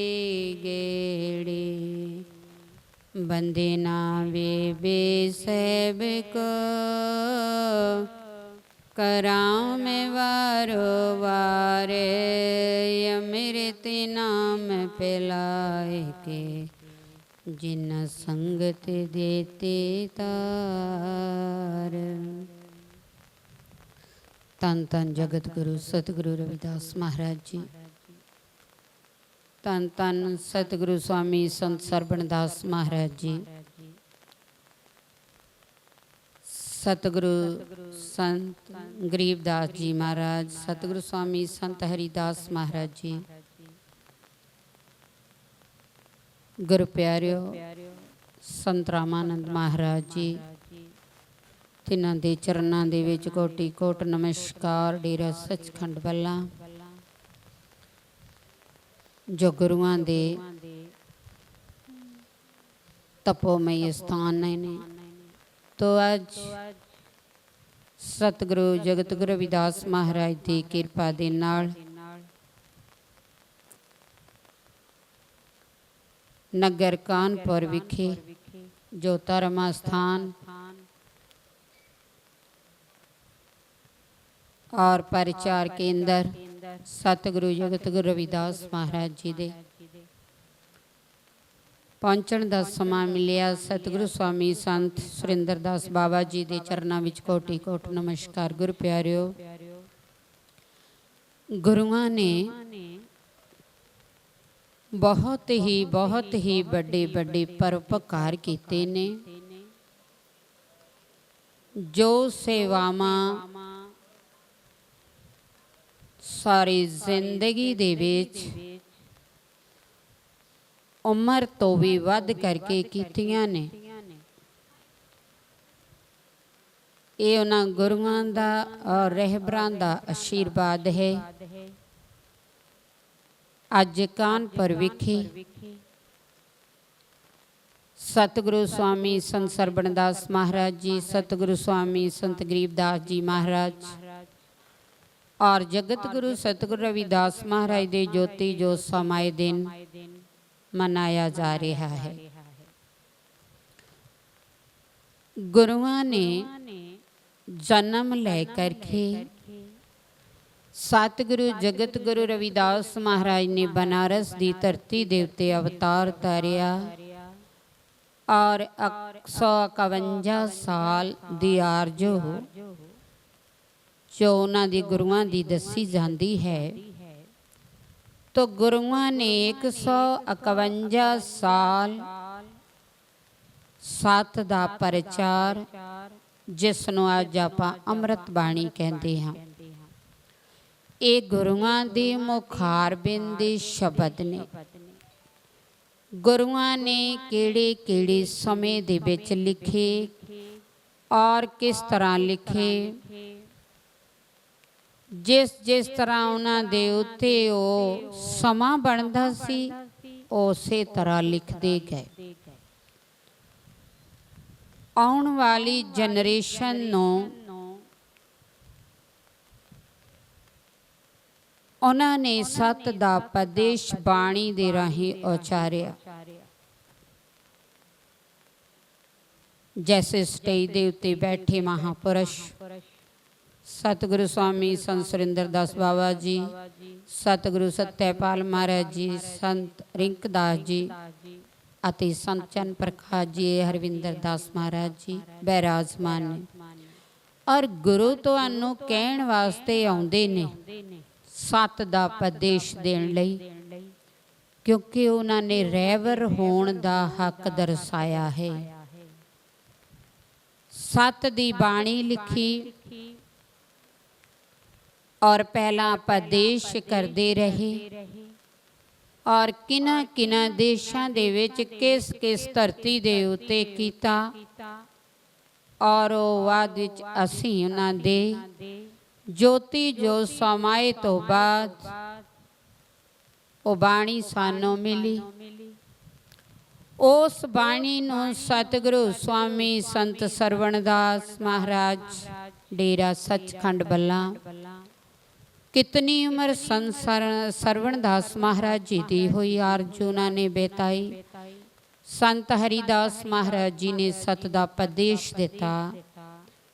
गेड़े। बंदे नावे बेसैब को कराम वारो वारे अमृत नाम पिलाए के जिन संगत देते तार। तन तन जगत गुरु सतगुरु रविदास महाराज जी, तन तन सतगुरु स्वामी संत सरवणदास महाराज जी, सतगुरु संत गरीबदास जी महाराज, सतगुरु स्वामी संत हरिदास महाराज जी। गुरु प्यारिओ संत रामानंद महाराज जी, तिन्हां दे चरनां दे विच कोटि कोट नमस्कार। डेरा सचखंड बल्ला जो गुरुआं दे तपोमय स्थान ने, तो अज सतगुरु जगत गुरु रविदास महाराज की किरपा दे नाल नगर कानपुर विखे जो धर्म स्थान और परिचार केंद्र सतगुरु जगत गुरु रविदास महाराज जी दे पहुँचण का समा मिलिया। सतगुरु स्वामी संत सुरिंदर दास बाबा जी के चरणों में कोटि कोट नमस्कार। गुरु प्यारिओ, गुरुआं ने बहुत ही बड़े बड़े परोपकार किए ने, जो सेवावां सारी जिंदगी दे विच उम्र तो भी वध करके कीतियां ने। ये उन्हां गुरुआं दा और रहबरां दा आशीर्वाद है। अज कानपुर विखे सतगुरु स्वामी संत सरवणदास महाराज जी, सतगुरु स्वामी संत गरीबदास जी महाराज और जगत गुरु सतगुरु रविदास महाराज दे ज्योति जो समाए दिन मनाया जा रहा है। गुरुआं ने जन्म लेकर के सतगुरु जगत गुरु रविदास महाराज ने बनारस की धरती दे उत्ते अवतार तारिया और 151 साल दी आरजो जो उन्हां दी गुरुआं दी दसी जाती है। तो गुरुआं ने 151 साल सत दा प्रचार, जिसनों अज आपां अमृत बाणी कहते हैं, ये गुरुआं दी मुखारबिंद शब्द ने। गुरुआं ने किहड़े किहड़े समय दे विच लिखे और किस तरह लिखे, जिस जिस तरह उन्हां दे उत्ते ओ समा बनदा सी उसे तरह लिखते गए। आउण वाली जनरेशन नूं उन्हां ने सत दा उपदेश बाणी दे राही उचारिया। जैसे स्टेज दे उत्ते बैठे महापुरुष सतगुरु स्वामी संत सुरिंदर दास बाबा जी, सतगुरु सत्यपाल महाराज जी, संत रिंकदास जी अति संत चंद प्रकाश जी, हरविंदर दास महाराज जी बैराजमान ने। और गुरु तुहानू कहण वास्ते आउंदे ने सत दा उपदेश देण लई, क्योंकि उन्होंने रहबर होण दा हक दर्शाया है। सत दी बाणी लिखी और पहला उपदेश करते रहे और किना किना देशां दे विच किस किस धरती दे उत्ते कीता और बाद विच असीं उन्हां दे ज्योति जो समाए तो बाद वो बाणी सानों मिली। उस बाणी नूं सतगुरु स्वामी संत सरवणदास महाराज डेरा सचखंड बल्ला, कितनी उम्र संत सरवणदास महाराज जी दी हुई आरजू उन्होंने बेताई। ਸੰਤ ਹਰੀਦਾਸ ਮਹਾਰਾਜ ਜੀ ਨੇ ਸਤ ਦਾ ਉਪਦੇਸ਼ ਦਿੱਤਾ।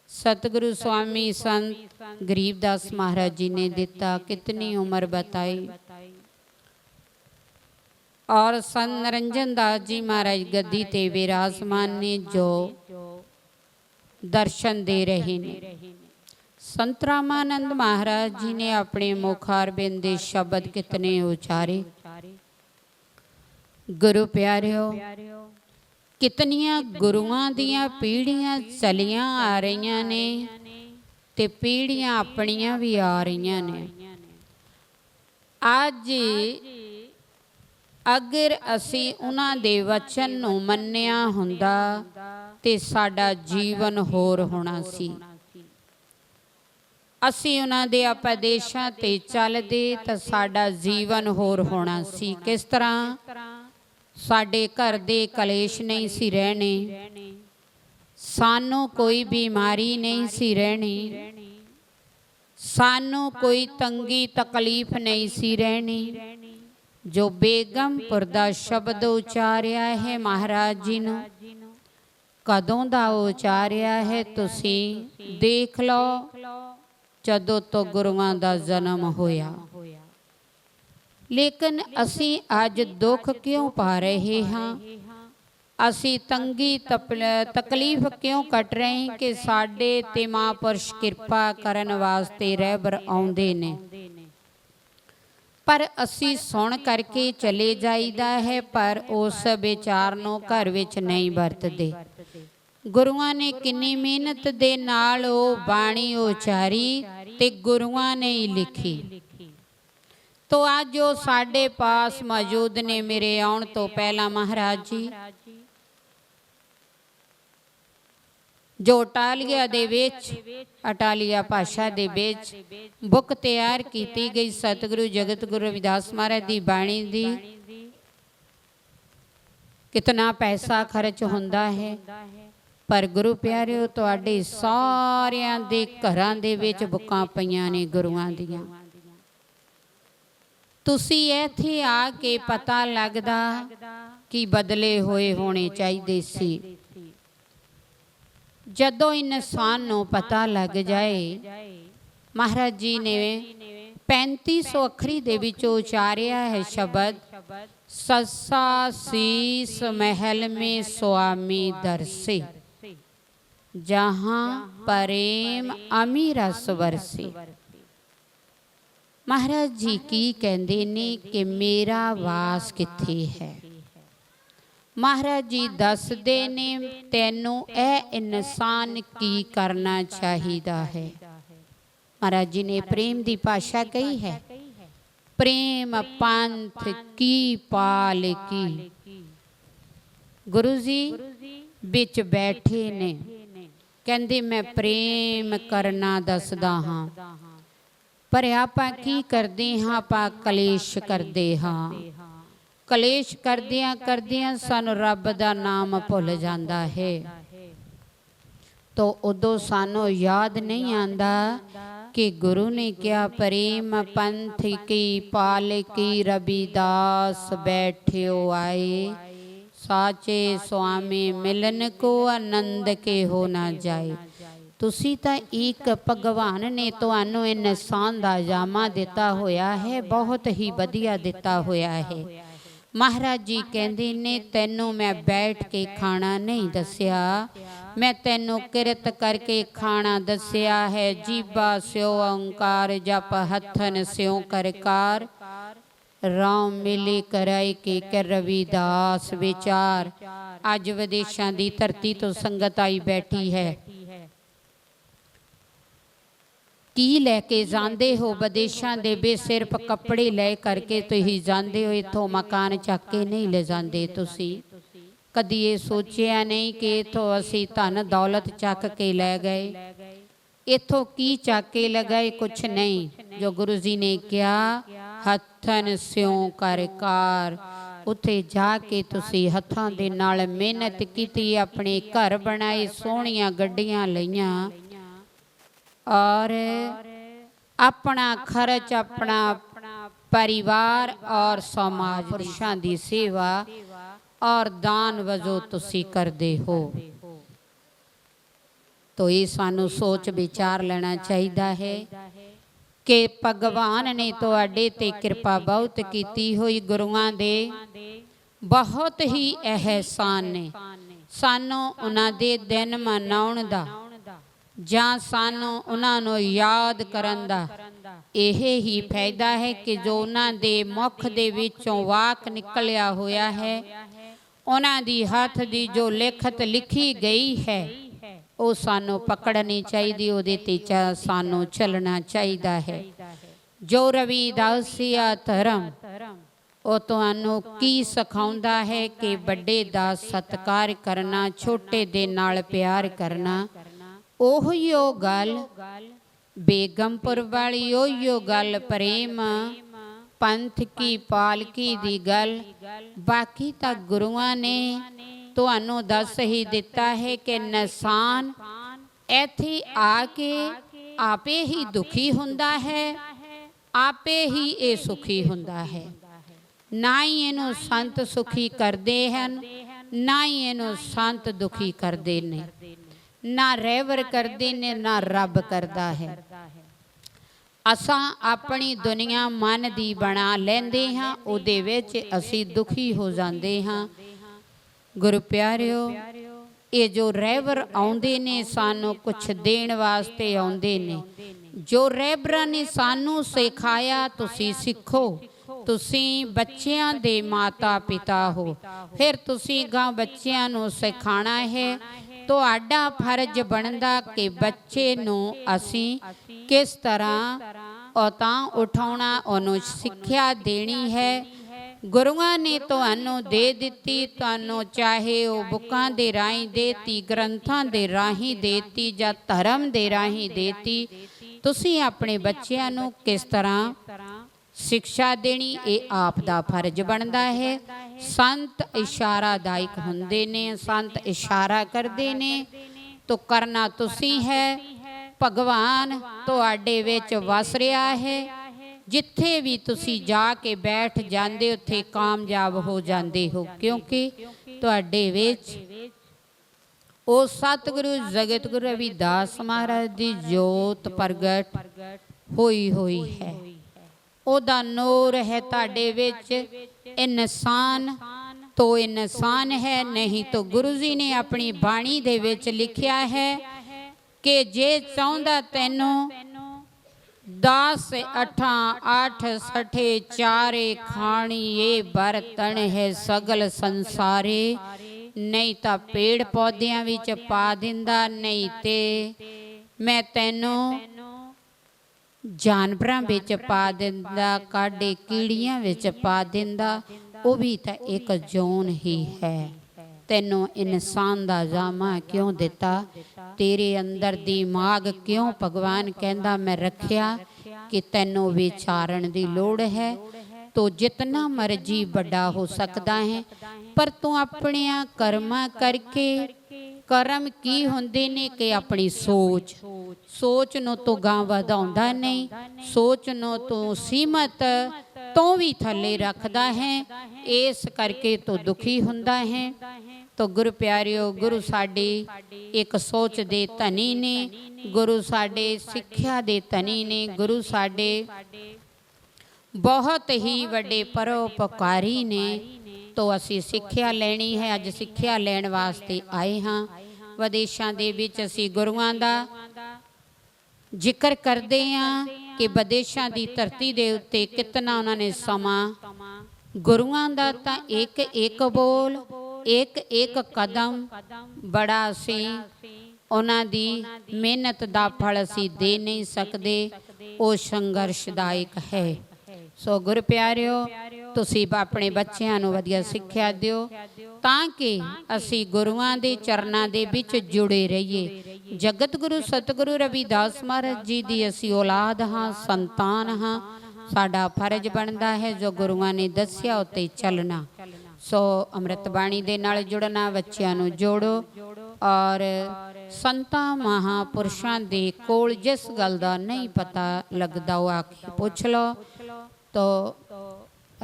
सतगुरु स्वामी संत गरीबदास महाराज जी ने दिता, कितनी उम्र बताई। और संत निरंजन दास जी महाराज गद्दी ते विराजमान ने जो दर्शन दे रहे ने। संत रामानंद महाराज जी ने अपने मुखारबिंद दे शब्द कितने उचारे। गुरु प्यारियो, कितनियां गुरुआं दियां पीढ़ियां चलियां आ रही ने ते पीढ़ियां अपनियां भी आ रही ने। अज अगर असी उन्हां दे वचन नूं मन्निया हुंदा ते साडा जीवन होर होना सी। असी उन्हां दे उपदेशां ते चलदे तां साडा जीवन होर होना सी। किस तरह? साडे घर दे कलेश नहीं सी रहने, सानू कोई बीमारी नहीं सी रहनी, सानू कोई तंगी तकलीफ नहीं सी रहनी। जो बेगमपुर दा शब्द उचारिया है महाराज जी ने, कदों दा उचारिया है तुसी देख लो, जदों तो गुरुआं दा जन्म होया। लेकिन असी अज दुख क्यों पा रहे हाँ? असी तंगी तकलीफ क्यों कट रहे हैं कि साडे ते महापुरुष कृपा करन वास्ते रहबर आउंदे ने, पर असी सुन करके चले जाईदा है, पर उस विचार नूं घर विच नहीं वरतदे। गुरुआं ने किन्नी मेहनत दे नाल ओ बाणी उचारी ते गुरुआं ने ही लिखी। तो आज जो साडे पास मौजूद ने, मेरे आउण तो पहला महाराज जी जो अटालिया दे विच अटालिया भाषा दे विच बुक तैयार की गई सतगुरु जगत गुरु रविदास महाराज दी बाणी दी, कितना पैसा खर्च हुंदा है, पर गुरु प्यारिओ तुहाडे सारियां दे घरां दे विच बुकां पईयां ने गुरुआं दीयां। तुसी इत्थे आके पता लगदा कि बदले होए होने चाहिए सी। जदों इंसान नूं पता लग जाए, महाराज जी ने 3500 अखरी दे विच उचारिया है शब्द, ससा शीस महल में स्वामी दरसे, जहाँ प्रेम अमी रस बरसे। महाराज जी की कहते ने कि मेरा वास किथे है। महाराज जी दसदे ने तैनू ए इंसान की करना चाहिदा है। महाराज जी ने प्रेम की भाषा कही है, प्रेम पंथ की पाल की। गुरु जी बिच बैठे ने, कहते मैं प्रेम करना दसदा हाँ, पर आपां की करदे हाँ? आपां कलेश करदे हाँ। कलेश करदियां करदियां सानू रब दा नाम भुल जांदा है, तो उदों सानू याद नहीं आंदा कि गुरु ने क्या प्रेम पंथ की पाल की, रविदास बैठियो आए, साचे स्वामी मिलन को आनंद के हो ना जाए। तुसी तां एक भगवान ने तुहानू इंसान दा जामा दिता होया है, बहुत ही वधिया दिता होया है। महाराज जी कहंदे ने तैनू मैं बैठ के खाना नहीं दसिया, मैं तैनू किरत करके खाना दसिया है। जीबा स्यो ओंकार जप हथन स्यो करकार, राम मिले कराई के कर रविदास विचार। अज विदेशां दी धरती तो संगत आई बैठी है, की लैके जाते हो विदेशों के बे सिर्फ कपड़े लै करके तुसीं जाते हो, इथों मकान चक के नहीं ले जाते। तुसीं कदी ये सोचिया नहीं कि इथों असी धन दौलत चक के लै गए, इथों की चक के लगाए? कुछ नहीं। जो गुरु जी ने कहा हथन स्यों कर कार, उत्थे जाके तुसीं हथां दे नाल मेहनत कीती, अपने घर बनाए, सोहणियां गड्डियां लईयां और अपना खर्च, अपना परिवार और समाज पुरुषों की सेवा ਔਰ ਦਾਨ ਵਜੋਂ ਤੁਸੀਂ ਕਰਦੇ ਹੋ। ਤੋ ਇਹ ਸਾਨੂੰ ਸੋਚ ਵਿਚਾਰ ਲੈਣਾ ਚਾਹੀਦਾ ਹੈ ਕਿ ਭਗਵਾਨ ਨੇ ਤੁਹਾਡੇ ਤੇ ਕਿਰਪਾ ਬਹੁਤ ਕੀਤੀ ਹੋਈ। ਗੁਰੂਆਂ ਦੇ ਬਹੁਤ ਹੀ ਅਹਿਸਾਨ ਨੇ। ਸਾਨੂੰ ਉਹਨਾਂ ਦੇ ਦਿਨ ਮਨਾਉਣ ਦਾ ਜਾਂ ਸਾਨੂੰ ਉਹਨਾਂ ਨੂੰ ਯਾਦ ਕਰਨ ਦਾ ਇਹ ਹੀ ਫਾਇਦਾ ਹੈ ਕਿ ਜੋ ਉਹਨਾਂ ਦੇ ਮੁਖ ਦੇ ਵਿੱਚੋਂ ਵਾਕ ਨਿਕਲਿਆ ਹੋਇਆ ਹੈ, ਉਹਨਾਂ ਦੀ ਹੱਥ ਦੀ ਜੋ ਲਿਖਤ ਲਿਖੀ ਗਈ ਹੈ, ਉਹ ਸਾਨੂੰ ਪਕੜਨੀ ਚਾਹੀਦੀ, ਉਹਦੇ ਤੇ ਸਾਨੂੰ ਚੱਲਣਾ ਚਾਹੀਦਾ ਹੈ। ਜੋ ਰਵਿਦਾਸੀਆ ਧਰਮ ਉਹ ਤੁਹਾਨੂੰ ਕੀ ਸਿਖਾਉਂਦਾ ਹੈ ਕਿ ਵੱਡੇ ਦਾ ਸਤਿਕਾਰ ਕਰਨਾ, ਛੋਟੇ ਦੇ ਨਾਲ ਪਿਆਰ ਕਰਨਾ। ਉਹੀ ਗੱਲ ਬੇਗਮਪੁਰ ਵਾਲੀ, ਉਹੀ ਗੱਲ ਪ੍ਰੇਮ ਪੰਥ ਕੀ ਪਾਲਕੀ ਦੀ ਗੱਲ। ਬਾਕੀ ਤਾਂ ਗੁਰੂਆਂ ਨੇ ਤੁਹਾਨੂੰ ਦੱਸ ਹੀ ਦਿੱਤਾ ਹੈ ਕਿ ਇਨਸਾਨ ਇੱਥੇ ਆ ਕੇ ਆਪੇ ਹੀ ਦੁਖੀ ਹੁੰਦਾ ਹੈ, ਆਪੇ ਹੀ ਇਹ ਸੁਖੀ ਹੁੰਦਾ ਹੈ। ਨਾ ਹੀ ਇਹਨੂੰ ਸੰਤ ਸੁਖੀ ਕਰਦੇ ਹਨ, ਨਾ ਹੀ ਇਹਨੂੰ ਸੰਤ ਦੁਖੀ ਕਰਦੇ ਨੇ। ਨਾ ਰਹਿਬਰ ਕਰਦੇ ਨੇ, ਨਾ ਰੱਬ ਕਰਦਾ ਹੈ। ਅਸਾਂ ਆਪਣੀ ਦੁਨੀਆ ਮਨ ਦੀ ਬਣਾ ਲੈਂਦੇ ਹਾਂ, ਉਹਦੇ ਵਿੱਚ ਅਸੀਂ ਦੁਖੀ ਹੋ ਜਾਂਦੇ ਹਾਂ। ਗੁਰੂ ਪਿਆਰਿਓ, ਇਹ ਜੋ ਰਹਿਬਰ ਆਉਂਦੇ ਨੇ ਸਾਨੂੰ ਕੁਛ ਦੇਣ ਵਾਸਤੇ ਆਉਂਦੇ ਨੇ। ਜੋ ਰਹਿਬਰਾਂ ਨੇ ਸਾਨੂੰ ਸਿਖਾਇਆ ਤੁਸੀਂ ਸਿੱਖੋ। ਤੁਸੀਂ ਬੱਚਿਆਂ ਦੇ ਮਾਤਾ ਪਿਤਾ ਹੋ, ਫਿਰ ਤੁਸੀਂ ਗਾਂ ਬੱਚਿਆਂ ਨੂੰ ਸਿਖਾਉਣਾ ਹੈ। ਤੁਹਾਡਾ ਫਰਜ਼ ਬਣਦਾ ਕਿ ਬੱਚੇ ਨੂੰ ਅਸੀਂ ਕਿਸ ਤਰ੍ਹਾਂ ਤਾਂ ਉਠਾਉਣਾ, ਉਹਨੂੰ ਸਿੱਖਿਆ ਦੇਣੀ ਹੈ। ਗੁਰੂਆਂ ਨੇ ਤੁਹਾਨੂੰ ਦੇ ਦਿੱਤੀ, ਤੁਹਾਨੂੰ ਚਾਹੇ ਉਹ ਬੁੱਕਾਂ ਦੇ ਰਾਹੀਂ ਦੇਤੀ, ਗ੍ਰੰਥਾਂ ਦੇ ਰਾਹੀਂ ਦੇਤੀ ਜਾਂ ਧਰਮ ਦੇ ਰਾਹੀਂ ਦੇਤੀ। ਤੁਸੀਂ ਆਪਣੇ ਬੱਚਿਆਂ ਨੂੰ ਕਿਸ ਤਰ੍ਹਾਂ ਸਿੱਖਿਆ ਦੇਣੀ, ਇਹ ਆਪ ਦਾ ਫਰਜ਼ ਬਣਦਾ ਹੈ। ਸੰਤ ਇਸ਼ਾਰਾਦਾਇਕ ਹੁੰਦੇ ਨੇ, ਸੰਤ ਇਸ਼ਾਰਾ ਕਰਦੇ ਨੇ, ਤੋ ਕਰਨਾ ਤੁਸੀਂ ਹੈ। ਭਗਵਾਨ ਤੁਹਾਡੇ ਵਿੱਚ ਵਸ ਰਿਹਾ ਹੈ। ਜਿੱਥੇ ਵੀ ਤੁਸੀਂ ਜਾ ਕੇ ਬੈਠ ਜਾਂਦੇ, ਉੱਥੇ ਕਾਮਯਾਬ ਹੋ ਜਾਂਦੇ ਹੋ, ਕਿਉਂਕਿ ਤੁਹਾਡੇ ਵਿੱਚ ਉਹ ਸਤਿਗੁਰੂ ਜਗਤ ਗੁਰੂ ਰਵਿਦਾਸ ਮਹਾਰਾਜ ਦੀ ਜੋਤ ਪ੍ਰਗਟ ਹੋਈ ਹੈ। ਉਹਦਾ ਨੂਰ ਹੈ ਤੁਹਾਡੇ ਵਿੱਚ। ਇਨਸਾਨ ਤੋਂ ਇਨਸਾਨ ਹੈ, ਨਹੀਂ ਤਾਂ ਗੁਰੂ ਜੀ ਨੇ ਆਪਣੀ ਬਾਣੀ ਦੇ ਵਿੱਚ ਲਿਖਿਆ ਹੈ ਕਿ ਜੇ ਚਾਹੁੰਦਾ ਤੈਨੂੰ 10 8 ਸਠੇ ਚਾਰੇ ਖਾਣੀਏ ਬਰਤਨ ਹੈ ਸਗਲ ਸੰਸਾਰੇ। ਨਹੀਂ ਤਾਂ ਪੇੜ ਪੌਦਿਆਂ ਵਿੱਚ ਪਾ ਦਿੰਦਾ, ਨਹੀਂ ਤੇ ਮੈਂ ਤੈਨੂੰ ਜਾਨਵਰਾਂ ਵਿੱਚ ਪਾ ਦਿੰਦਾ, ਕਾਡੇ ਕੀੜੀਆਂ ਵਿੱਚ ਪਾ ਦਿੰਦਾ। ਉਹ ਵੀ ਤਾਂ ਇੱਕ ਜੋਨ ਹੀ ਹੈ। ਤੈਨੂੰ ਇਨਸਾਨ ਦਾ ਜਾਮਾ ਕਿਉਂ ਦਿੱਤਾ? ਤੇਰੇ ਅੰਦਰ ਦਿਮਾਗ ਕਿਉਂ ਭਗਵਾਨ ਕਹਿੰਦਾ ਮੈਂ ਰੱਖਿਆ ਕਿ ਤੈਨੂੰ ਵਿਚਾਰਨ ਦੀ ਲੋੜ ਹੈ। ਤੋ ਜਿਤਨਾ ਮਰਜੀ ਵੱਡਾ ਹੋ ਸਕਦਾ ਹੈ, ਪਰ ਤੂੰ ਆਪਣਿਆਂ ਕਰਮਾਂ ਕਰਕੇ, ਕਰਮ ਕੀ ਹੁੰਦੇ ਨੇ ਕਿ ਆਪਣੀ ਸੋਚ ਨੂੰ ਤੂੰ ਗਾਂ ਵਧਾਉਂਦਾ ਨਹੀਂ, ਸੋਚ ਨੂੰ ਤੂੰ ਸੀਮਤ ਤੋਂ ਵੀ ਥੱਲੇ ਰੱਖਦਾ ਹੈ। ਇਸ ਕਰਕੇ ਤੂੰ ਦੁਖੀ ਹੁੰਦਾ ਹੈ। ਤੋ ਗੁਰੂ ਪਿਆਰਿਓ, ਗੁਰੂ ਸਾਡੇ ਇੱਕ ਸੋਚ ਦੇ ਧਨੀ ਨੇ, ਗੁਰੂ ਸਾਡੇ ਸਿੱਖਿਆ ਦੇ ਧਨੀ ਨੇ, ਗੁਰੂ ਸਾਡੇ ਬਹੁਤ ਹੀ ਵੱਡੇ ਪਰਉਪਕਾਰੀ ਨੇ। ਤੋ ਅਸੀਂ ਸਿੱਖਿਆ ਲੈਣੀ ਹੈ। ਅੱਜ ਸਿੱਖਿਆ ਲੈਣ ਵਾਸਤੇ ਆਏ ਹਾਂ। ਵਿਦੇਸ਼ਾਂ ਦੇ ਵਿੱਚ ਅਸੀਂ ਗੁਰੂਆਂ ਦਾ ਜ਼ਿਕਰ ਕਰਦੇ ਹਾਂ ਕਿ ਵਿਦੇਸ਼ਾਂ ਦੀ ਧਰਤੀ ਦੇ ਉੱਤੇ ਕਿਤਨਾ ਉਹਨਾਂ ਨੇ ਸਮਾਂ, ਗੁਰੂਆਂ ਦਾ ਤਾਂ ਇੱਕ ਇੱਕ ਬੋਲ, ਇੱਕ ਇੱਕ ਕਦਮ ਬੜਾ ਸੀ। ਉਹਨਾਂ ਦੀ ਮਿਹਨਤ ਦਾ ਫਲ ਅਸੀਂ ਦੇ ਨਹੀਂ ਸਕਦੇ, ਉਹ ਸੰਘਰਸ਼ਦਾਇਕ ਹੈ। ਸੋ ਗੁਰੂ ਪਿਆਰਿਓ, ਤੁਸੀਂ ਆਪਣੇ ਬੱਚਿਆਂ ਨੂੰ ਵਧੀਆ ਸਿੱਖਿਆ ਦਿਓ ਤਾਂ ਕਿ ਅਸੀਂ ਗੁਰੂਆਂ ਦੇ ਚਰਨਾਂ ਦੇ ਵਿੱਚ ਜੁੜੇ ਰਹੀਏ। ਜਗਤ ਗੁਰੂ ਸਤਿਗੁਰੂ ਰਵਿਦਾਸ ਮਹਾਰਾਜ ਜੀ ਦੀ ਅਸੀਂ ਔਲਾਦ ਹਾਂ, ਸੰਤਾਨ ਹਾਂ। ਸਾਡਾ ਫਰਜ਼ ਬਣਦਾ ਹੈ ਜੋ ਗੁਰੂਆਂ ਨੇ ਦੱਸਿਆ ਉੱਤੇ ਚੱਲਣਾ। ਸੋ ਅੰਮ੍ਰਿਤ ਬਾਣੀ ਦੇ ਨਾਲ ਜੁੜਨਾ, ਬੱਚਿਆਂ ਨੂੰ ਜੋੜੋ ਔਰ ਸੰਤਾਂ ਮਹਾਂਪੁਰਸ਼ਾਂ ਦੇ ਕੋਲ ਜਿਸ ਗੱਲ ਦਾ ਨਹੀਂ ਪਤਾ ਲੱਗਦਾ ਉਹ ਆ ਕੇ ਪੁੱਛ ਲਓ। ਤੋ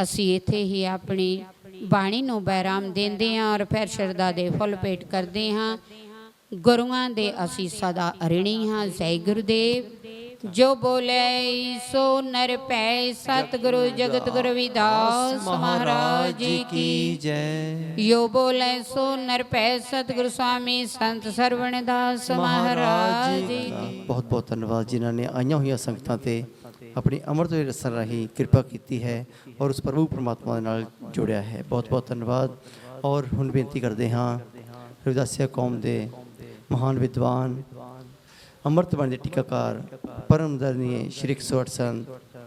ਅਸੀਂ ਇੱਥੇ ਹੀ ਆਪਣੀ ਬਾਣੀ ਨੂੰ ਬੈਰਾਮ ਦਿੰਦੇ ਹਾਂ ਔਰ ਫਿਰ ਸ਼ਰਧਾ ਦੇ ਫੁੱਲ ਭੇਟ ਕਰਦੇ ਹਾਂ। ਗੁਰੂਆਂ ਦੇ ਅਸੀਂ ਸਦਾ ਅਰਣੀ ਹਾਂ। ਜੈ ਗੁਰਦੇਵ। ਜੋ ਬੋਲੇ ਸੋ ਨਰ ਪੈ, ਸਤਿਗੁਰੂ ਜਗਤ ਗੁਰੂ ਰਵਿਦਾਸ ਮਹਾਰਾਜ ਜੀ ਕੀ ਜੈ। ਜੋ ਬੋਲੇ ਸੋ ਨਰ ਪੈ, ਸਤਿਗੁਰੂ ਸਵਾਮੀ ਸੰਤ ਸਰਵਣ ਦਾਸ ਮਹਾਰਾਜ ਜੀ ਕੀ। ਬਹੁਤ ਬਹੁਤ ਧੰਨਵਾਦ ਜਿਨ੍ਹਾਂ ਨੇ ਆਈਆਂ ਹੋਈਆਂ ਸੰਗਤਾਂ ਤੇ ਆਪਣੀ ਅੰਮ੍ਰਿਤ ਵੇਲੇ ਰਸਨ ਰਾਹੀਂ ਕਿਰਪਾ ਕੀਤੀ ਹੈ ਔਰ ਉਸ ਪ੍ਰਭੂ ਪਰਮਾਤਮਾ ਦੇ ਨਾਲ ਜੋੜਿਆ ਹੈ। ਬਹੁਤ ਬਹੁਤ ਧੰਨਵਾਦ। ਔਰ ਹੁਣ ਬੇਨਤੀ ਕਰਦੇ ਹਾਂ ਰਵਿਦਾਸੀਆ ਕੌਮ ਦੇ ਮਹਾਨ ਵਿਦਵਾਨ ਅੰਮ੍ਰਿਤ ਬਾਣੀ ਦੇ ਟੀਕਾਕਾਰ ਪਰਮ ਆਦਰਨੀਏ ਸ਼੍ਰੀ 108 ਸੰਤ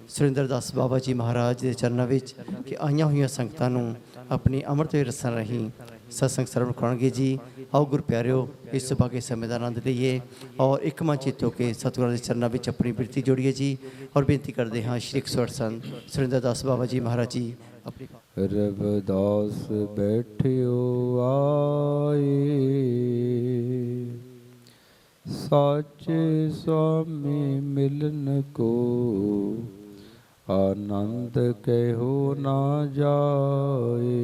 ਸੁਰਿੰਦਰ ਦਾਸ ਬਾਬਾ ਜੀ ਮਹਾਰਾਜ ਦੇ ਚਰਨਾਂ ਵਿੱਚ ਕਿ ਆਈਆਂ ਹੋਈਆਂ ਸੰਗਤਾਂ ਨੂੰ ਆਪਣੀ ਅੰਮ੍ਰਿਤ ਵੇਲੇ ਰਸਨ ਰਾਹੀਂ ਸਤਸੰਗ ਸਰਵਣ ਕਰਾਉਣਗੇ ਜੀ। ਆਓ ਗੁਰ ਪਿਆਰਿਓ ਇਸ ਸੁਭਾਗੇ ਸਮੇਂ ਦਾ ਆਨੰਦ ਲਈਏ ਔਰ ਇੱਕ ਮਨ ਚਿੱਤ ਹੋ ਕੇ ਸਤਿਗੁਰਾਂ ਦੇ ਚਰਨਾਂ ਵਿੱਚ ਆਪਣੀ ਬਿਰਤੀ ਜੋੜੀਏ ਜੀ। ਔਰ ਬੇਨਤੀ ਕਰਦੇ ਹਾਂ ਸ਼੍ਰੀ 108 ਸੰਤ ਸੁਰਿੰਦਰ ਦਾਸ ਬਾਬਾ ਜੀ ਮਹਾਰਾਜ ਜੀ ਆਪਣੀ ਰਵਿਦਾਸ ਬੈਠਿਓ ਆਏ, ਸਾਚੇ ਸੁਆਮੀ ਮਿਲਨ ਕੋ, ਆਨੰਦ ਕਹਿਓ ਨਾ ਜਾਏ।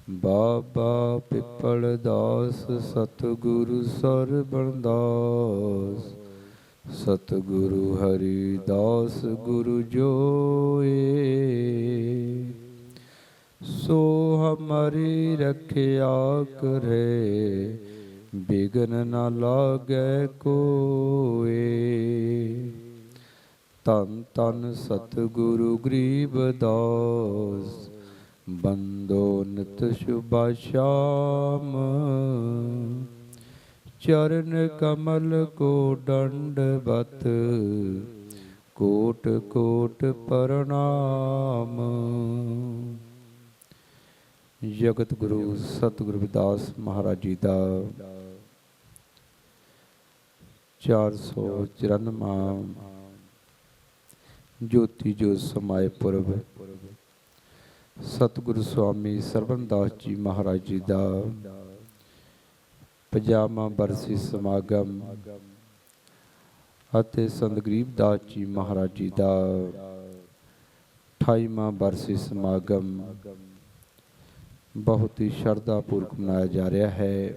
ਬਾਬਾ ਪਿੱਪਲ ਦਾਸ ਸਤਿਗੁਰੂ ਸਰਬਣ ਦਾਸ, ਸਤਿਗੁਰੂ ਹਰੀ ਦਾਸ ਗੁਰੂ ਜੋਏ। ਸੋ ਹਮਾਰੀ ਰਖਿਆ ਕਰੇ, ਬਿਗਨ ਨਾ ਲਾਗੈ ਕੋਏ। ਧੰਨ ਧੰਨ ਸਤਿਗੁਰੂ ਗਰੀਬ ਦਾਸ, ਬੰਦੋ ਨਿਤ ਸ਼ੁਭਾ ਸ਼ਾਮ। ਚਰਨ ਕਮਲ ਕੋ ਦੰਡਵਤ, ਕੋਟ ਕੋਟ ਪ੍ਰਣਾਮ। ਜਗਤ ਗੁਰੂ ਸਤਿਗੁਰੂ ਰਵਿਦਾਸ ਮਹਾਰਾਜ ਜੀ ਦਾ 494ਵਾਂ ਜੋਤੀ ਜੋਤ ਸਮਾਏ ਪੁਰਬ, ਸਤਿਗੁਰੂ ਸੁਆਮੀ ਸਰਵਣ ਦਾਸ ਜੀ ਮਹਾਰਾਜ ਜੀ ਦਾ 50ਵਾਂ ਬਰਸੀ ਸਮਾਗਮ ਅਤੇ ਸੰਤ ਗਰੀਬ ਦਾਸ ਜੀ ਮਹਾਰਾਜ ਜੀ ਦਾ 28ਵਾਂ ਬਰਸੀ ਸਮਾਗਮ ਬਹੁਤ ਹੀ ਸ਼ਰਧਾ ਪੂਰਵਕ ਮਨਾਇਆ ਜਾ ਰਿਹਾ ਹੈ।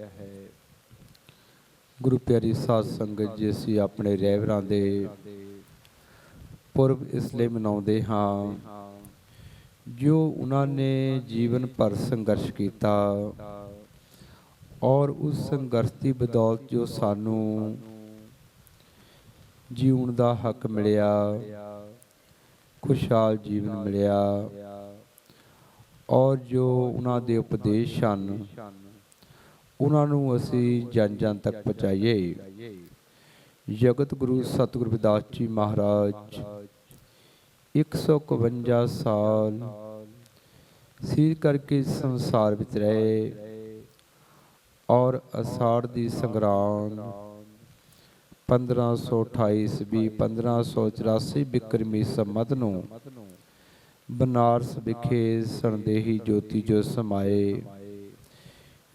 ਗੁਰੂ ਪਿਆਰੀ ਸਾਧ ਸੰਗਤ ਜੀ, ਅਸੀਂ ਆਪਣੇ ਰਹਿਬਰਾਂ ਦੇ ਪੁਰਬ ਇਸ ਲਈ ਮਨਾਉਂਦੇ ਹਾਂ ਜੋ ਉਹਨਾਂ ਨੇ ਜੀਵਨ ਭਰ ਸੰਘਰਸ਼ ਕੀਤਾ ਔਰ ਉਸ ਸੰਘਰਸ਼ ਦੀ ਬਦੌਲਤ ਜੋ ਸਾਨੂੰ ਜੀਉਣ ਦਾ ਹੱਕ ਮਿਲਿਆ, ਖੁਸ਼ਹਾਲ ਜੀਵਨ ਮਿਲਿਆ ਔਰ ਜੋ ਉਹਨਾਂ ਦੇ ਉਪਦੇਸ਼ ਹਨ ਉਹਨਾਂ ਨੂੰ ਅਸੀਂ ਜਨ ਜਨ ਤੱਕ ਪਹੁੰਚਾਈਏ। ਜਗਤ ਗੁਰੂ ਸਤਿਗੁਰੂ ਰਵਿਦਾਸ ਜੀ ਮਹਾਰਾਜ 151 ਸਾਲ ਸੀ ਕਰਕੇ ਸੰਸਾਰ ਵਿੱਚ ਰਹੇ ਔਰ ਅਸਾੜ ਦੀ ਸੰਗਰਾਂਦ 1528 ਈਸਵੀ 1584 ਬਿਕਰਮੀ ਸੰਮਤ ਨੂੰ ਬਨਾਰਸ ਵਿਖੇ ਸੰਦੇਹੀ ਜੋਤੀ ਜੋ ਸਮਾਏ।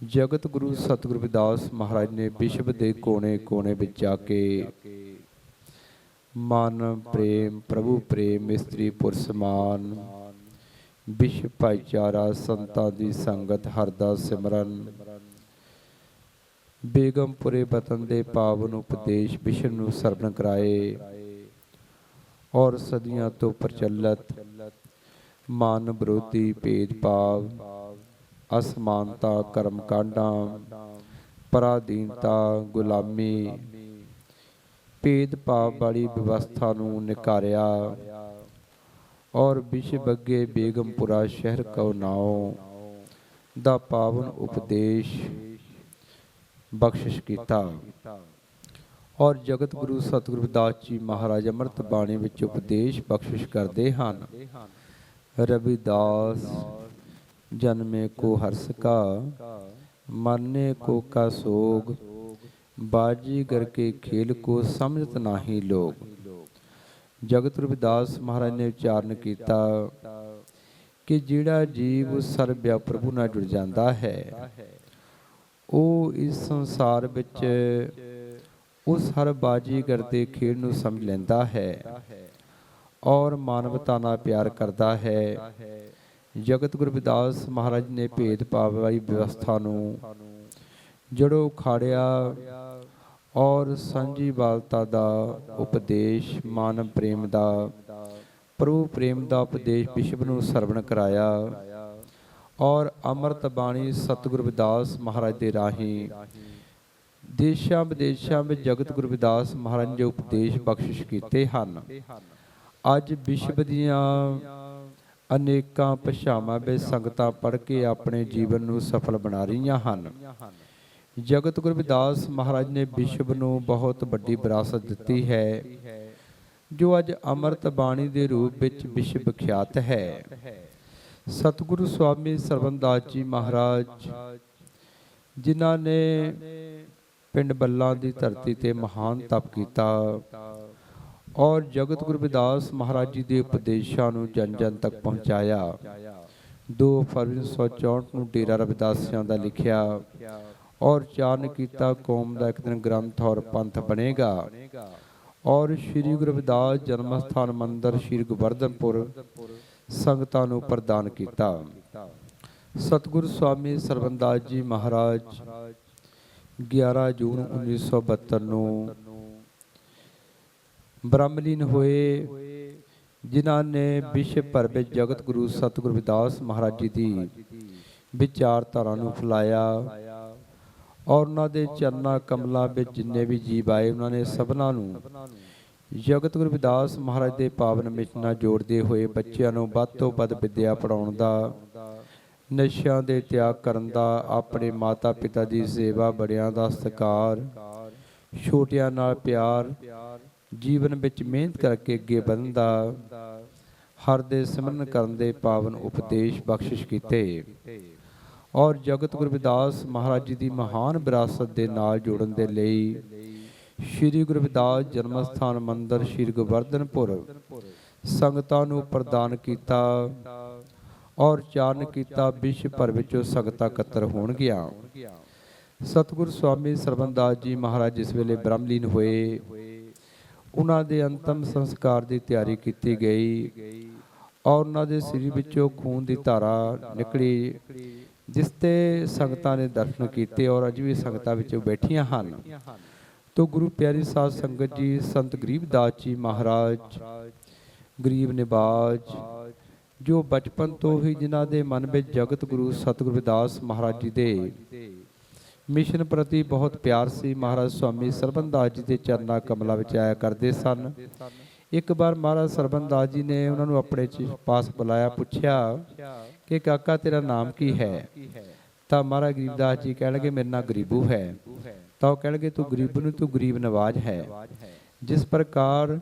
ਜਗਤ ਗੁਰੂ ਸਤਿਗੁਰੂ ਰਵਿਦਾਸ ਮਹਾਰਾਜ ਨੇ ਵਿਸ਼ਵ ਦੇ ਕੋਨੇ ਕੋਨੇ ਵਿੱਚ ਜਾ ਕੇ ਮਨ ਪ੍ਰੇਮ, ਪ੍ਰਭੂ ਪ੍ਰੇਮ, ਇਸਤਰੀ ਪੁਰਸ਼ ਮਾਨ, ਵਿਸ਼ਵ ਭਾਈਚਾਰਾ, ਸੰਤਾਂ ਦੀ ਸੰਗਤ, ਹਰ ਦਾ ਸਿਮਰਨ, ਬੇਗਮਪੁਰੇ ਵਤਨ ਦੇ ਪਾਵਨ ਉਪਦੇਸ਼ ਵਿਸ਼ਵ ਨੂੰ ਸਰਵਣ ਕਰਾਏ ਔਰ ਸਦੀਆਂ ਤੋਂ ਪ੍ਰਚਲਿਤ ਮਾਨ ਵਿਰੋਧੀ ਭੇਦਭਾਵ, ਅਸਮਾਨਤਾ, ਕਰਮ ਕਾਂਡਾਂ, ਪਰਾਧੀਨਤਾ, ਗੁਲਾਮੀ, ਭੇਦਭਾਵ ਵਾਲੀ ਵਿਵਸਥਾ ਨੂੰ ਨਿਕਾਰਿਆ ਔਰ ਵਿਸ਼ਵ ਅੱਗੇ ਬੇਗਮਪੁਰਾ ਸ਼ਹਿਰ ਕਉ ਨਾਉ ਦਾ ਪਾਵਨ ਉਪਦੇਸ਼ ਬਖਸ਼ਿਸ਼ ਕੀਤਾ। ਔਰ ਜਗਤ ਗੁਰੂ ਸਤਿਗੁਰੂ ਰਵਿਦਾਸ ਜੀ ਮਹਾਰਾਜ ਅੰਮ੍ਰਿਤ ਬਾਣੀ ਵਿੱਚ ਉਪਦੇਸ਼ ਬਖਸ਼ਿਸ਼ ਕਰਦੇ ਹਨ। ਰਵਿਦਾਸ ਜਨਮੇ ਕੋ ਹਰਸ ਕਾ, ਮਰਨੇ ਕੋ ਕਾ ਸੋਗ, ਬਾਜੀਗਰ ਕੇ ਖੇਲ ਕੋ ਸਮਝਤ ਨਾਹੀ ਲੋਗ। ਜਗਤ ਰਵਿਦਾਸ ਮਹਾਰਾਜ ਨੇ ਉਚਾਰਨ ਕੀਤਾ ਕਿ ਜਿਹੜਾ ਜੀਵ ਸਰਬਿਆ ਪ੍ਰਭੂ ਨਾਲ ਜੁੜ ਜਾਂਦਾ ਹੈ ਉਹ ਇਸ ਸੰਸਾਰ ਵਿੱਚ ਉਸ ਹਰ ਬਾਜੀਗਰ ਦੇ ਖੇਡ ਨੂੰ ਸਮਝ ਲੈਂਦਾ ਹੈ ਔਰ ਮਾਨਵਤਾ ਨਾਲ ਪਿਆਰ ਕਰਦਾ ਹੈ। ਜਗਤ ਗੁਰੂ ਰਵਿਦਾਸ ਮਹਾਰਾਜ ਨੇ ਭੇਦ ਭਾਵ ਵਾਲੀ ਵਿਵਸਥਾ ਨੂੰ ਜੜੋਂ ਉਖਾੜਿਆ ਔਰ ਸਾਂਝੀਵਾਲਤਾ ਦਾ ਉਪਦੇਸ਼, ਮਾਨਵ ਪ੍ਰੇਮ ਦਾ, ਪ੍ਰਭੂ ਪ੍ਰੇਮ ਦਾ ਉਪਦੇਸ਼ ਵਿਸ਼ਵ ਨੂੰ ਸਰਵਣ ਕਰਾਇਆ ਔਰ ਅੰਮ੍ਰਿਤ ਬਾਣੀ ਸਤਿਗੁਰੂ ਰਵਿਦਾਸ ਮਹਾਰਾਜ ਦੇ ਰਾਹੀਂ ਦੇਸ਼ਾਂ ਵਿਦੇਸ਼ਾਂ ਵਿੱਚ ਜਗਤ ਗੁਰੂ ਰਵਿਦਾਸ ਮਹਾਰਾਜ ਨੇ ਜੋ ਉਪਦੇਸ਼ ਬਖਸ਼ਿਸ਼ ਕੀਤੇ ਹਨ, ਅੱਜ ਵਿਸ਼ਵ ਦੀਆਂ ਅਨੇਕਾਂ ਭਾਸ਼ਾਵਾਂ ਵਿੱਚ ਸੰਗਤਾਂ ਪੜ੍ਹ ਕੇ ਆਪਣੇ ਜੀਵਨ ਨੂੰ ਸਫਲ ਬਣਾ ਰਹੀਆਂ ਹਨ। ਜਗਤ ਗੁਰੂ ਰਵਿਦਾਸ ਮਹਾਰਾਜ ਨੇ ਵਿਸ਼ਵ ਨੂੰ ਬਹੁਤ ਵੱਡੀ ਵਿਰਾਸਤ ਦਿੱਤੀ ਹੈ, ਜੋ ਅੱਜ ਅੰਮ੍ਰਿਤ ਬਾਣੀ ਦੇ ਰੂਪ ਵਿੱਚ ਵਿਸ਼ਵ ਵਿਖਿਆਤ ਹੈ। ਸਤਿਗੁਰੂ ਸਵਾਮੀ ਸਰਵਨਦਾਸ ਜੀ ਮਹਾਰਾਜ, ਜਿਨ੍ਹਾਂ ਨੇ ਪਿੰਡ ਬੱਲਾ ਦੀ ਧਰਤੀ ਤੇ ਮਹਾਨ ਤਪ ਕੀਤਾ ਔਰ ਜਗਤ ਗੁਰੂ ਰਵਿਦਾਸ ਮਹਾਰਾਜ ਜੀ ਦੇ ਉਪਦੇਸ਼ਾਂ ਨੂੰ ਜਨ ਜਨ ਤੱਕ ਪਹੁੰਚਾਇਆ। 2 ਫਰਵਰੀ 1964 ਨੂੰ ਡੇਰਾ ਰਵਿਦਾਸੀਆਂ ਦਾ ਲਿਖਿਆ ਔਰ ਚਾਰਨ ਕੀਤਾ ਕੌਮ ਦਾ ਇੱਕ ਦਿਨ ਗ੍ਰੰਥ ਔਰ ਪੰਥ ਬਣੇਗਾ ਔਰ ਸ਼੍ਰੀ ਗੁਰੂ ਰਵਿਦਾਸ ਜਨਮ ਸਥਾਨ ਮੰਦਰ ਸ਼੍ਰੀ ਗੋਵਰਧਨਪੁਰ ਸੰਗਤਾਂ ਨੂੰ ਪ੍ਰਦਾਨ ਕੀਤਾ। ਸਤਿਗੁਰੂ ਸਵਾਮੀ ਸਰਵਨਦਾਸ ਜੀ ਮਹਾਰਾਜ 11 ਜੂਨ 1972 ਨੂੰ ਬ੍ਰਹਮਲੀਨ ਹੋਏ, ਜਿਨ੍ਹਾਂ ਨੇ ਵਿਸ਼ਵ ਭਰ ਵਿੱਚ ਜਗਤ ਗੁਰੂ ਸਤਿਗੁਰੂ ਰਵਿਦਾਸ ਮਹਾਰਾਜ ਜੀ ਦੀ ਵਿਚਾਰਧਾਰਾ ਨੂੰ ਫੈਲਾਇਆ ਔਰ ਉਹਨਾਂ ਦੇ ਚਰਨਾਂ ਕਮਲਾਂ ਵਿੱਚ ਜਿੰਨੇ ਵੀ ਜੀਵ ਆਏ, ਉਹਨਾਂ ਨੇ ਸਭਨਾਂ ਨੂੰ ਜਗਤ ਗੁਰੂ ਰਵਿਦਾਸ ਮਹਾਰਾਜ ਦੇ ਪਾਵਨ ਮਿਸ਼ਨ ਨਾਲ ਜੋੜਦੇ ਹੋਏ ਬੱਚਿਆਂ ਨੂੰ ਵੱਧ ਤੋਂ ਵੱਧ ਵਿੱਦਿਆ ਪੜ੍ਹਾਉਣ ਦਾ, ਨਸ਼ਿਆਂ ਦੇ ਤਿਆਗ ਕਰਨ ਦਾ, ਆਪਣੇ ਮਾਤਾ ਪਿਤਾ ਦੀ ਸੇਵਾ, ਬੜਿਆਂ ਦਾ ਸਤਿਕਾਰ, ਛੋਟਿਆਂ ਨਾਲ ਪਿਆਰ, ਜੀਵਨ ਵਿੱਚ ਮਿਹਨਤ ਕਰਕੇ ਅੱਗੇ ਵਧਣ ਦਾ, ਹਰ ਦੇ ਸਿਮਰਨ ਕਰਨ ਦੇ ਪਾਵਨ ਉਪਦੇਸ਼ ਬਖਸ਼ਿਸ਼ ਕੀਤੇ ਔਰ ਜਗਤ ਗੁਰੂ ਰਵਿਦਾਸ ਮਹਾਰਾਜ ਜੀ ਦੀ ਮਹਾਨ ਵਿਰਾਸਤ ਦੇ ਨਾਲ ਜੋੜਨ ਦੇ ਲਈ ਸ਼੍ਰੀ ਗੁਰੂ ਰਵਿਦਾਸ ਜਨਮ ਸਥਾਨ ਮੰਦਰ ਸ਼੍ਰੀ ਗੋਵਰਧਨਪੁਰ ਸੰਗਤਾਂ ਨੂੰ ਪ੍ਰਦਾਨ ਕੀਤਾ ਔਰ ਚਾਰਨ ਕੀਤਾ। ਵਿਸ਼ਵ ਭਰ ਵਿੱਚੋਂ ਸੰਗਤਾਂ ਇਕੱਤਰ ਹੋਣਗੀਆਂ। ਸਤਿਗੁਰੂ ਸਵਾਮੀ ਸਰਵਨਦਾਸ ਜੀ ਮਹਾਰਾਜ ਜਿਸ ਵੇਲੇ ਬ੍ਰਹਮਲੀਨ ਹੋਏ, ਉਹਨਾਂ ਦੇ ਅੰਤਮ ਸੰਸਕਾਰ ਦੀ ਤਿਆਰੀ ਕੀਤੀ ਗਈ ਔਰ ਉਹਨਾਂ ਦੇ ਸਰੀਰ ਵਿੱਚੋਂ ਖੂਨ ਦੀ ਧਾਰਾ ਨਿਕਲੀ, ਜਿਸ ਤੇ ਸੰਗਤਾਂ ਨੇ ਦਰਸ਼ਨ ਕੀਤੇ ਔਰ ਅੱਜ ਵੀ ਸੰਗਤਾਂ ਵਿੱਚ ਬੈਠੀਆਂ ਹਨ। ਤੋ ਗੁਰੂ ਪਿਆਰੀ ਸਾਧ ਸੰਗਤ ਜੀ, ਸੰਤ ਗਰੀਬਦਾਸ ਜੀ ਮਹਾਰਾਜ ਗਰੀਬ ਨਿਵਾਜ, ਜੋ ਬਚਪਨ ਤੋਂ ਹੀ ਜਿਨ੍ਹਾਂ ਦੇ ਮਨ ਵਿੱਚ ਜਗਤ ਗੁਰੂ ਸਤਿਗੁਰੂ ਰਵਿਦਾਸ ਮਹਾਰਾਜ ਜੀ ਦੇ ਮਿਸ਼ਨ ਪ੍ਰਤੀ ਬਹੁਤ ਪਿਆਰ ਸੀ, ਮਹਾਰਾਜ ਸਵਾਮੀ ਸਰਵਨਦਾਸ ਜੀ ਦੇ ਚਰਨਾਂ ਕਮਲਾਂ ਵਿੱਚ ਆਇਆ ਕਰਦੇ ਸਨ। ਇੱਕ ਵਾਰ ਮਹਾਰਾਜ ਸਰਵਨਦਾਸ ਜੀ ਨੇ ਉਹਨਾਂ ਨੂੰ ਆਪਣੇ ਪਾਸ ਬੁਲਾਇਆ, ਪੁੱਛਿਆ ਕਿ ਕਾਕਾ ਤੇਰਾ ਨਾਮ ਕੀ ਹੈ? ਤਾਂ ਮਹਾਰਾਜ ਗਰੀਬਦਾਸ ਜੀ ਕਹਿਣ ਲੱਗੇ ਮੇਰਾ ਨਾਮ ਗਰੀਬੂ ਹੈ। ਤਾਂ ਉਹ ਕਹਿਣ ਲੱਗੇ ਤੂੰ ਗਰੀਬੂ ਨੂੰ, ਤੂੰ ਗਰੀਬ ਨਵਾਜ ਹੈ। ਜਿਸ ਪ੍ਰਕਾਰ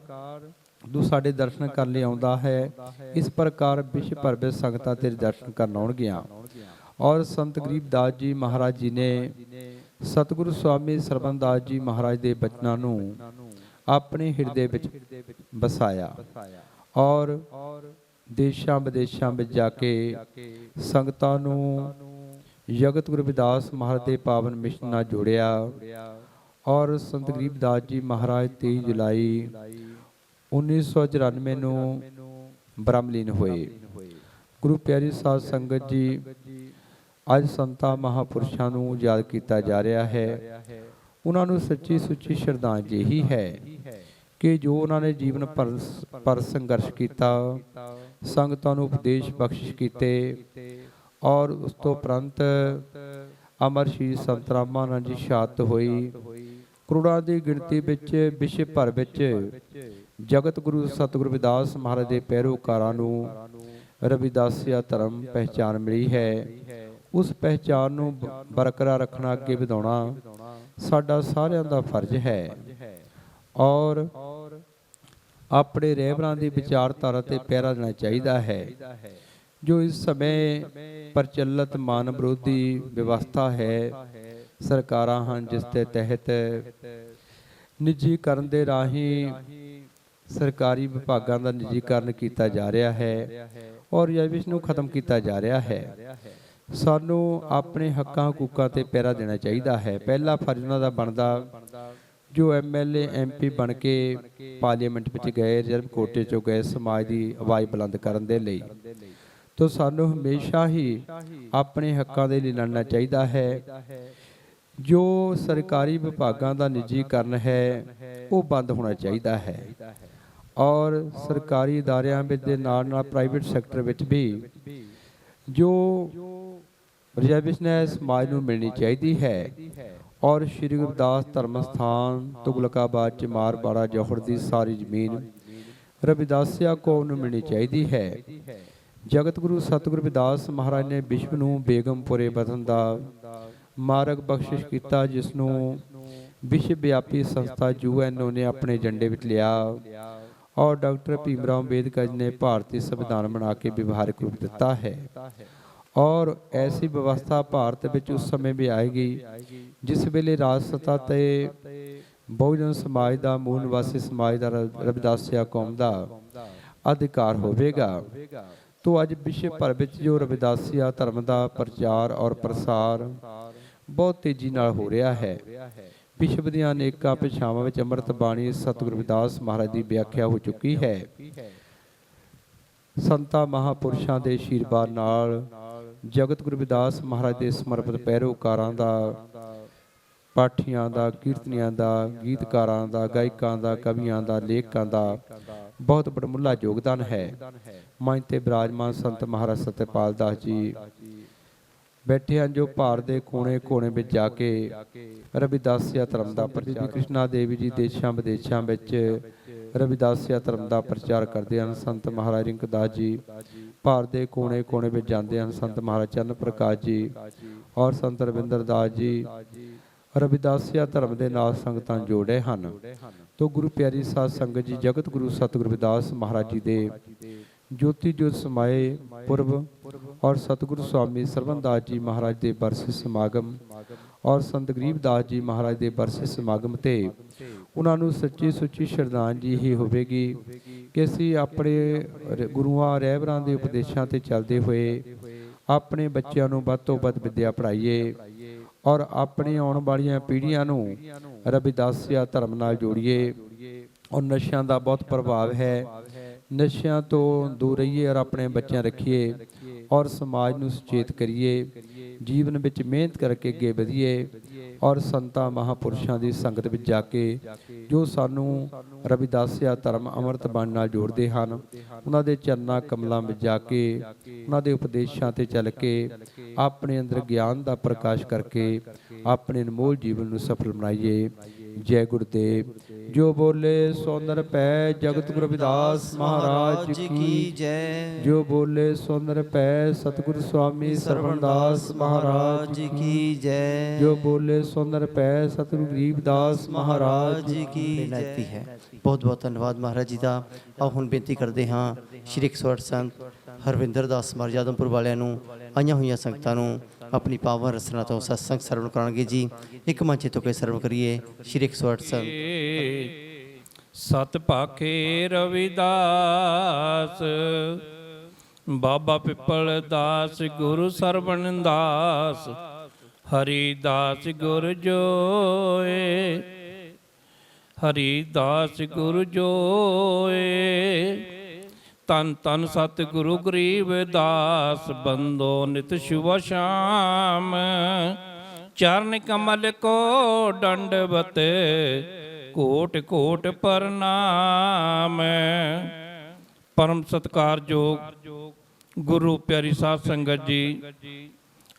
ਤੂੰ ਸਾਡੇ ਦਰਸ਼ਨ ਕਰਨ ਲਈ ਆਉਂਦਾ ਹੈ, ਇਸ ਪ੍ਰਕਾਰ ਵਿਸ਼ਵ ਭਰ ਵਿੱਚ ਸੰਗਤਾਂ ਤੇਰੇ ਦਰਸ਼ਨ ਕਰਨ ਆਉਣਗੀਆਂ। ਔਰ ਸੰਤ ਗਰੀਬਦਾਸ ਜੀ ਮਹਾਰਾਜ ਜੀ ਨੇ ਸਤਿਗੁਰੂ ਸਵਾਮੀ ਸਰਵਨਦਾਸ ਜੀ ਮਹਾਰਾਜ ਦੇ ਬਚਨਾਂ ਨੂੰ ਆਪਣੇ ਹਿਰਦੇ ਵਿੱਚ ਵਸਾਇਆ ਔਰ ਦੇਸ਼ਾਂ ਵਿਦੇਸ਼ਾਂ ਵਿੱਚ ਜਾ ਕੇ ਸੰਗਤਾਂ ਨੂੰ ਜਗਤ ਗੁਰੂ ਰਵਿਦਾਸ ਮਹਾਰਾਜ ਦੇ ਪਾਵਨ ਮਿਸ਼ਨ ਨਾਲ ਜੋੜਿਆ ਔਰ ਸੰਤ ਗਰੀਬਦਾਸ ਜੀ ਮਹਾਰਾਜ 23 ਜੁਲਾਈ 1994 ਨੂੰ ਬ੍ਰਹਮਲੀਨ ਹੋਏ। ਗੁਰੂ ਪਿਆਰੀ ਸਾਧ ਸੰਗਤ ਜੀ, ਅੱਜ ਸੰਤਾਂ ਮਹਾਂਪੁਰਸ਼ਾਂ ਨੂੰ ਯਾਦ ਕੀਤਾ ਜਾ ਰਿਹਾ ਹੈ। ਉਹਨਾਂ ਨੂੰ ਸੱਚੀ ਸੁੱਚੀ ਸ਼ਰਧਾਂਜਲੀ ਇਹੀ ਹੈ ਕਿ ਜੋ ਉਹਨਾਂ ਨੇ ਜੀਵਨ ਭਰ ਸੰਘਰਸ਼ ਕੀਤਾ, ਸੰਗਤਾਂ ਨੂੰ ਉਪਦੇਸ਼ ਬਖਸ਼ਿਸ਼ ਕੀਤੇ ਔਰ ਉਸ ਤੋਂ ਉਪਰੰਤ ਅਮਰ ਸ਼੍ਰੀ ਸੰਤ ਰਾਮਾਨੰਦ ਜੀ ਸ਼ਹਾਦਤ ਹੋਈ। ਕਰੋੜਾਂ ਦੀ ਗਿਣਤੀ ਵਿੱਚ ਵਿਸ਼ਵ ਭਰ ਵਿੱਚ ਜਗਤ ਗੁਰੂ ਸਤਿਗੁਰੂ ਰਵਿਦਾਸ ਮਹਾਰਾਜ ਦੇ ਪੈਰੋਕਾਰਾਂ ਨੂੰ ਰਵਿਦਾਸੀਆ ਧਰਮ ਪਹਿਚਾਨ ਮਿਲੀ ਹੈ। ਉਸ ਪਹਿਚਾਨ ਨੂੰ ਬਰਕਰਾਰ ਰੱਖਣਾ, ਅੱਗੇ ਵਧਾਉਣਾ ਸਾਡਾ ਸਾਰਿਆਂ ਦਾ ਫਰਜ਼ ਹੈ ਔਰ ਆਪਣੇ ਰਹਿਬਰਾਂ ਦੀ ਵਿਚਾਰਧਾਰਾ ਤੇ ਪਹਿਰਾ ਦੇਣਾ ਚਾਹੀਦਾ ਹੈ। ਜੋ ਇਸ ਸਮੇਂ ਪ੍ਰਚਲਿਤ ਮਾਨਵ ਵਿਰੋਧੀ ਵਿਵਸਥਾ ਹੈ, ਸਰਕਾਰਾਂ ਹਨ ਜਿਸ ਦੇ ਤਹਿਤ ਨਿੱਜੀਕਰਨ ਦੇ ਰਾਹੀਂ ਸਰਕਾਰੀ ਵਿਭਾਗਾਂ ਦਾ ਨਿੱਜੀਕਰਨ ਕੀਤਾ ਜਾ ਰਿਹਾ ਹੈ ਔਰ ਇਸ ਨੂੰ ਖਤਮ ਕੀਤਾ ਜਾ ਰਿਹਾ ਹੈ। ਸਾਨੂੰ ਆਪਣੇ ਹੱਕਾਂ ਹਕੂਕਾਂ ਤੇ ਪਹਿਰਾ ਦੇਣਾ ਚਾਹੀਦਾ ਹੈ। ਪਹਿਲਾ ਫਰਜ਼ ਉਹਨਾਂ ਦਾ ਬਣਦਾ ਜੋ MLA MP ਬਣ ਕੇ ਪਾਰਲੀਮੈਂਟ ਵਿੱਚ ਗਏ, ਰਿਜ਼ਰਵ ਕੋਟੇ 'ਚੋਂ ਗਏ ਸਮਾਜ ਦੀ ਆਵਾਜ਼ ਬੁਲੰਦ ਕਰਨ ਦੇ ਲਈ। ਤੋ ਸਾਨੂੰ ਹਮੇਸ਼ਾ ਹੀ ਆਪਣੇ ਹੱਕਾਂ ਦੇ ਲਈ ਲੜਨਾ ਚਾਹੀਦਾ ਹੈ। ਜੋ ਸਰਕਾਰੀ ਵਿਭਾਗਾਂ ਦਾ ਨਿੱਜੀਕਰਨ ਹੈ ਉਹ ਬੰਦ ਹੋਣਾ ਚਾਹੀਦਾ ਹੈ, ਔਰ ਸਰਕਾਰੀ ਅਦਾਰਿਆਂ ਵਿੱਚ ਦੇ ਨਾਲ ਨਾਲ ਪ੍ਰਾਈਵੇਟ ਸੈਕਟਰ ਵਿੱਚ ਵੀ ਜੋ ਰਿਜ਼ਰਵੇਸ਼ਨ ਹੈ ਸਮਾਜ ਨੂੰ ਮਿਲਣੀ ਚਾਹੀਦੀ ਹੈ। ਔਰ ਸ਼੍ਰੀ ਗੁਰਦਾਸ ਧਰਮ ਸਥਾਨ ਤੁਗਲਕਾਬਾਦ ਚ ਮਾਰਵਾੜਾ ਜੌਹਰ ਦੀ ਸਾਰੀ ਜ਼ਮੀਨ ਰਵਿਦਾਸੀਆ ਕੌਮ ਨੂੰ ਮਿਲਣੀ ਚਾਹੀਦੀ ਹੈ। ਜਗਤ ਗੁਰੂ ਸਤਿਗੁਰੂ ਰਵਿਦਾਸ ਮਹਾਰਾਜ ਨੇ ਵਿਸ਼ਵ ਨੂੰ ਬੇਗਮਪੁਰੇ ਵਤਨ ਦਾ ਮਾਰਗ ਬਖਸ਼ਿਸ਼ ਕੀਤਾ, ਜਿਸ ਨੂੰ ਵਿਸ਼ਵ ਵਿਆਪੀ ਸੰਸਥਾ UNO ਨੇ ਆਪਣੇ ਏਜੰਡੇ ਵਿੱਚ ਲਿਆ, ਔਰ ਡਾਕਟਰ ਭੀਮ ਰਾਓ ਅੰਬੇਦਕਰ ਜੀ ਨੇ ਭਾਰਤੀ ਸੰਵਿਧਾਨ ਬਣਾ ਕੇ ਵਿਵਹਾਰਿਕ ਰੂਪ ਦਿੱਤਾ ਹੈ। ਔਰ ਐਸੀ ਵਿਵਸਥਾ ਭਾਰਤ ਵਿੱਚ ਉਸ ਸਮੇਂ ਵੀ ਆਏਗੀ ਜਿਸ ਵੇਲੇ ਰਾਜ ਸੱਤਾ ਤੇ ਬਹੁਜਨ ਸਮਾਜ ਦਾ, ਮੂਲ ਨਿਵਾਸੀ ਸਮਾਜ ਦਾ, ਰਵਿਦਾਸੀਆ ਕੌਮ ਦਾ ਅਧਿਕਾਰ ਹੋਵੇਗਾ। ਤੋ ਅੱਜ ਵਿਸ਼ਵ ਭਰ ਵਿੱਚ ਜੋ ਰਵਿਦਾਸੀਆ ਧਰਮ ਦਾ ਪ੍ਰਚਾਰ ਔਰ ਪ੍ਰਸਾਰ ਬਹੁਤ ਤੇਜ਼ੀ ਨਾਲ ਹੋ ਰਿਹਾ ਹੈ। ਵਿਸ਼ਵ ਦੀਆਂ ਅਨੇਕਾਂ ਭਾਸ਼ਾਵਾਂ ਵਿੱਚ ਅੰਮ੍ਰਿਤ ਬਾਣੀ ਸਤਿਗੁਰੂ ਰਵਿਦਾਸ ਮਹਾਰਾਜ ਦੀ ਵਿਆਖਿਆ ਹੋ ਚੁੱਕੀ ਹੈ। ਸੰਤਾਂ ਮਹਾਂਪੁਰਸ਼ਾਂ ਦੇ ਅਸ਼ੀਰਵਾਦ ਨਾਲ ਜਗਤ ਗੁਰੂ ਰਵਿਦਾਸ ਮਹਾਰਾਜ ਦੇ ਸਮਰਪਿਤ ਪੈਰੋਕਾਰਾਂ ਦਾ, ਪਾਠੀਆਂ ਦਾ, ਕੀਰਤਨੀਆਂ ਦਾ, ਗੀਤਕਾਰਾਂ ਦਾ, ਗਾਇਕਾਂ ਦਾ, ਕਵੀਆਂ ਦਾ, ਲੇਖਕਾਂ ਦਾ ਬਹੁਤ ਬੜਮੁੱਲਾ ਯੋਗਦਾਨ ਹੈ। ਮੰਚ ਤੇ ਬਿਰਾਜਮਾਨ ਸੰਤ ਮਹਾਰਾਜ ਸਤਿਪਾਲ ਦਾਸ ਜੀ ਬੈਠੇ ਹਨ, ਜੋ ਭਾਰਤ ਦੇ ਕੋਨੇ-ਕੋਨੇ ਵਿੱਚ ਜਾ ਕੇ ਰਵਿਦਾਸੀਆ ਧਰਮ ਦਾ ਪ੍ਰਚਾਰ, ਕ੍ਰਿਸ਼ਨਾ ਦੇਵੀ ਜੀ ਦੇਸ਼ਾਂ ਵਿਦੇਸ਼ਾਂ ਵਿੱਚ ਰਵਿਦਾਸੀਆ ਧਰਮ ਦਾ ਪ੍ਰਚਾਰ ਕਰਦੇ ਹਨ। ਸੰਤ ਮਹਾਰਾਜ ਰਿੰਕਦਾਸ ਜੀ ਭਾਰਤ ਦੇ ਕੋਨੇ-ਕੋਨੇ ਵਿੱਚ ਜਾਂਦੇ ਹਨ। ਸੰਤ ਮਹਾਰਾਜ ਚਰਨ ਪ੍ਰਕਾਸ਼ ਜੀ ਔਰ ਸੰਤ ਰਵਿੰਦਰ ਦਾਸ ਜੀ ਰਵਿਦਾਸੀਆ ਧਰਮ ਦੇ ਨਾਲ ਸੰਗਤਾਂ ਜੋੜੇ ਹਨ। ਤੋ ਗੁਰੂ ਪਿਆਰੀ ਸਾਧ ਸੰਗਤ ਜੀ, ਜਗਤ ਗੁਰੂ ਸਤਿਗੁਰੂ ਰਵਿਦਾਸ ਮਹਾਰਾਜ ਜੀ ਦੇ ਜੋਤੀ ਜੋਤ ਸਮਾਏ ਪੁਰਬ ਔਰ ਸਤਿਗੁਰੂ ਸਵਾਮੀ ਸਰਵਨਦਾਸ ਜੀ ਮਹਾਰਾਜ ਦੇ ਬਰਸੀ ਸਮਾਗਮ ਔਰ ਸੰਤ ਗਰੀਬਦਾਸ ਜੀ ਮਹਾਰਾਜ ਦੇ ਬਰਸੀ ਸਮਾਗਮ ਤੇ ਉਹਨਾਂ ਨੂੰ ਸੱਚੀ ਸੁੱਚੀ ਸ਼ਰਧਾਂਜਲੀ ਹੀ ਹੋਵੇਗੀ ਕਿ ਅਸੀਂ ਆਪਣੇ ਗੁਰੂਆਂ ਰਹਿਬਰਾਂ ਦੇ ਉਪਦੇਸ਼ਾਂ ਤੇ ਚੱਲਦੇ ਹੋਏ ਆਪਣੇ ਬੱਚਿਆਂ ਨੂੰ ਵੱਧ ਤੋਂ ਵੱਧ ਵਿੱਦਿਆ ਪੜ੍ਹਾਈਏ ਔਰ ਆਪਣੀ ਆਉਣ ਵਾਲੀਆਂ ਪੀੜ੍ਹੀਆਂ ਨੂੰ ਰਵਿਦਾਸੀਆ ਧਰਮ ਨਾਲ ਜੋੜੀਏ। ਔਰ ਨਸ਼ਿਆਂ ਦਾ ਬਹੁਤ ਪ੍ਰਭਾਵ ਹੈ, ਨਸ਼ਿਆਂ ਤੋਂ ਦੂਰ ਰਹੀਏ ਔਰ ਆਪਣੇ ਬੱਚਿਆਂ ਰੱਖੀਏ ਔਰ ਸਮਾਜ ਨੂੰ ਸੁਚੇਤ ਕਰੀਏ, ਜੀਵਨ ਵਿੱਚ ਮਿਹਨਤ ਕਰਕੇ ਅੱਗੇ ਵਧੀਏ ਔਰ ਸੰਤਾਂ ਮਹਾਂਪੁਰਸ਼ਾਂ ਦੀ ਸੰਗਤ ਵਿੱਚ ਜਾ ਕੇ ਜੋ ਸਾਨੂੰ ਰਵਿਦਾਸੀਆ ਧਰਮ ਅੰਮ੍ਰਿਤ ਬਾਣੀ ਨਾਲ ਜੋੜਦੇ ਹਨ, ਉਹਨਾਂ ਦੇ ਚਰਨਾਂ ਕਮਲਾਂ ਵਿੱਚ ਜਾ ਕੇ ਉਹਨਾਂ ਦੇ ਉਪਦੇਸ਼ਾਂ ਤੇ ਚੱਲ ਕੇ ਆਪਣੇ ਅੰਦਰ ਗਿਆਨ ਦਾ ਪ੍ਰਕਾਸ਼ ਕਰਕੇ ਆਪਣੇ ਅਨਮੋਲ ਜੀਵਨ ਨੂੰ ਸਫਲ ਬਣਾਈਏ। ਜੈ ਗੁਰਦੇਵ। ਜੋ ਬੋਲੇ ਸੋ ਨਰ ਪੈ ਜਗਤ ਗੁਰੂ ਰਵਿਦਾਸ ਮਹਾਰਾਜ ਕੀ ਜੈ। ਜੋ ਬੋਲੇ ਸੋ ਨਰ ਪੈ ਸਤਿਗੁਰੂ ਸਵਾਮੀ ਸਰਵਨਦਾਸ ਮਹਾਰਾਜ ਕੀ ਜੈ। ਜੋ ਬੋਲੇ ਸੋ ਨਰ ਪੈ ਸਤਿਗੁਰੂ ਗਰੀਬਦਾਸ ਮਹਾਰਾਜ ਕੀ ਬੇਨਤੀ ਹੈ। ਬਹੁਤ ਬਹੁਤ ਧੰਨਵਾਦ ਮਹਾਰਾਜ ਜੀ ਦਾ। ਆਓ ਹੁਣ ਬੇਨਤੀ ਕਰਦੇ ਹਾਂ ਸ਼੍ਰੀ 108 ਸੰਤ ਹਰਵਿੰਦਰ ਦਾਸ ਮਹਾਰਾਜ ਆਦਮਪੁਰ ਵਾਲਿਆਂ ਨੂੰ, ਆਈਆਂ ਹੋਈਆਂ ਸੰਗਤਾਂ ਨੂੰ ਆਪਣੀ ਪਾਵਨ ਰਸਨਾ ਤੋਂ ਸਤਸੰਗ ਸਰਵਣ ਕਰਾਂਗੇ ਜੀ। ਇੱਕ ਮੰਚੇ ਤੋਂ ਕੇ ਸਰਵ ਕਰੀਏ ਸ਼੍ਰੀ 108 ਸੰਤ। ਸਤ ਭਾਖੇ ਰਵਿਦਾਸ ਬਾਬਾ ਪਿੱਪਲ ਦਾਸ ਗੁਰੂ ਸਰਵਣ ਦਾਸ ਹਰੀ ਦਾਸ ਗੁਰ ਜੋਏ ਹਰੀ ਦਾਸ ਗੁਰ ਜੋਏ। ਤਨ ਤਨ ਸਤ ਗੁਰੂ ਗਰੀਬਦਾਸ ਬੰਦੋ ਨਿਤ ਸ਼ੁਭ ਸ਼ਾਮ ਚਰਨ ਕਮਲ ਕੋ ਦੰਡਵਤ ਕੋਟ ਕੋਟ ਪ੍ਰਣਾਮ। ਪਰਮ ਸਤਿਕਾਰਯੋਗ ਗੁਰੂ ਪਿਆਰੀ ਸਾਧ ਸੰਗਤ ਜੀ,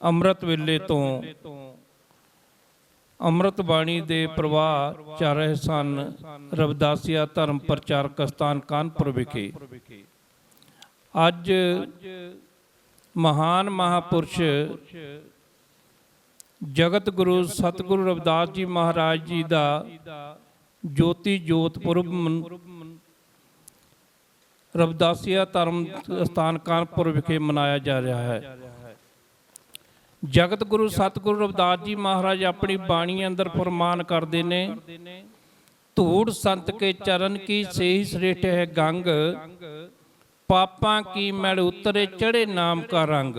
ਅੰਮ੍ਰਿਤ ਵੇਲੇ ਤੋਂ ਅੰਮ੍ਰਿਤ ਬਾਣੀ ਦੇ ਪ੍ਰਵਾਹ ਚੱਲ ਰਹੇ ਸਨ ਰਵਿਦਾਸੀਆ ਧਰਮ ਪ੍ਰਚਾਰਕ ਸਥਾਨ ਕਾਨਪੁਰ ਵਿਖੇ। ਅੱਜ ਮਹਾਨ ਮਹਾਪੁਰਸ਼ ਜਗਤ ਗੁਰੂ ਸਤਿਗੁਰੂ ਰਵਿਦਾਸ ਜੀ ਮਹਾਰਾਜ ਜੀ ਦਾ ਜੋਤੀ ਜੋਤ ਪੁਰਬ ਰਵਿਦਾਸੀਆ ਧਰਮ ਸਥਾਨ ਕਾਨਪੁਰ ਵਿਖੇ ਮਨਾਇਆ ਜਾ ਰਿਹਾ ਹੈ। ਜਗਤ ਗੁਰੂ ਸਤਿਗੁਰੂ ਰਵਿਦਾਸ ਜੀ ਮਹਾਰਾਜ ਆਪਣੀ ਬਾਣੀ ਅੰਦਰ ਫਰਮਾਨ ਕਰਦੇ ਨੇ, ਧੂੜ ਸੰਤ ਕੇ ਚਰਨ ਕੀ ਸੇਈ ਸ੍ਰੇਠ ਹੈ ਗੰਗ ਪਾਪਾਂ ਕੀ ਮੈਲ ਉਤਰੇ ਚੜੇ ਨਾਮ ਕਾ ਰੰਗ।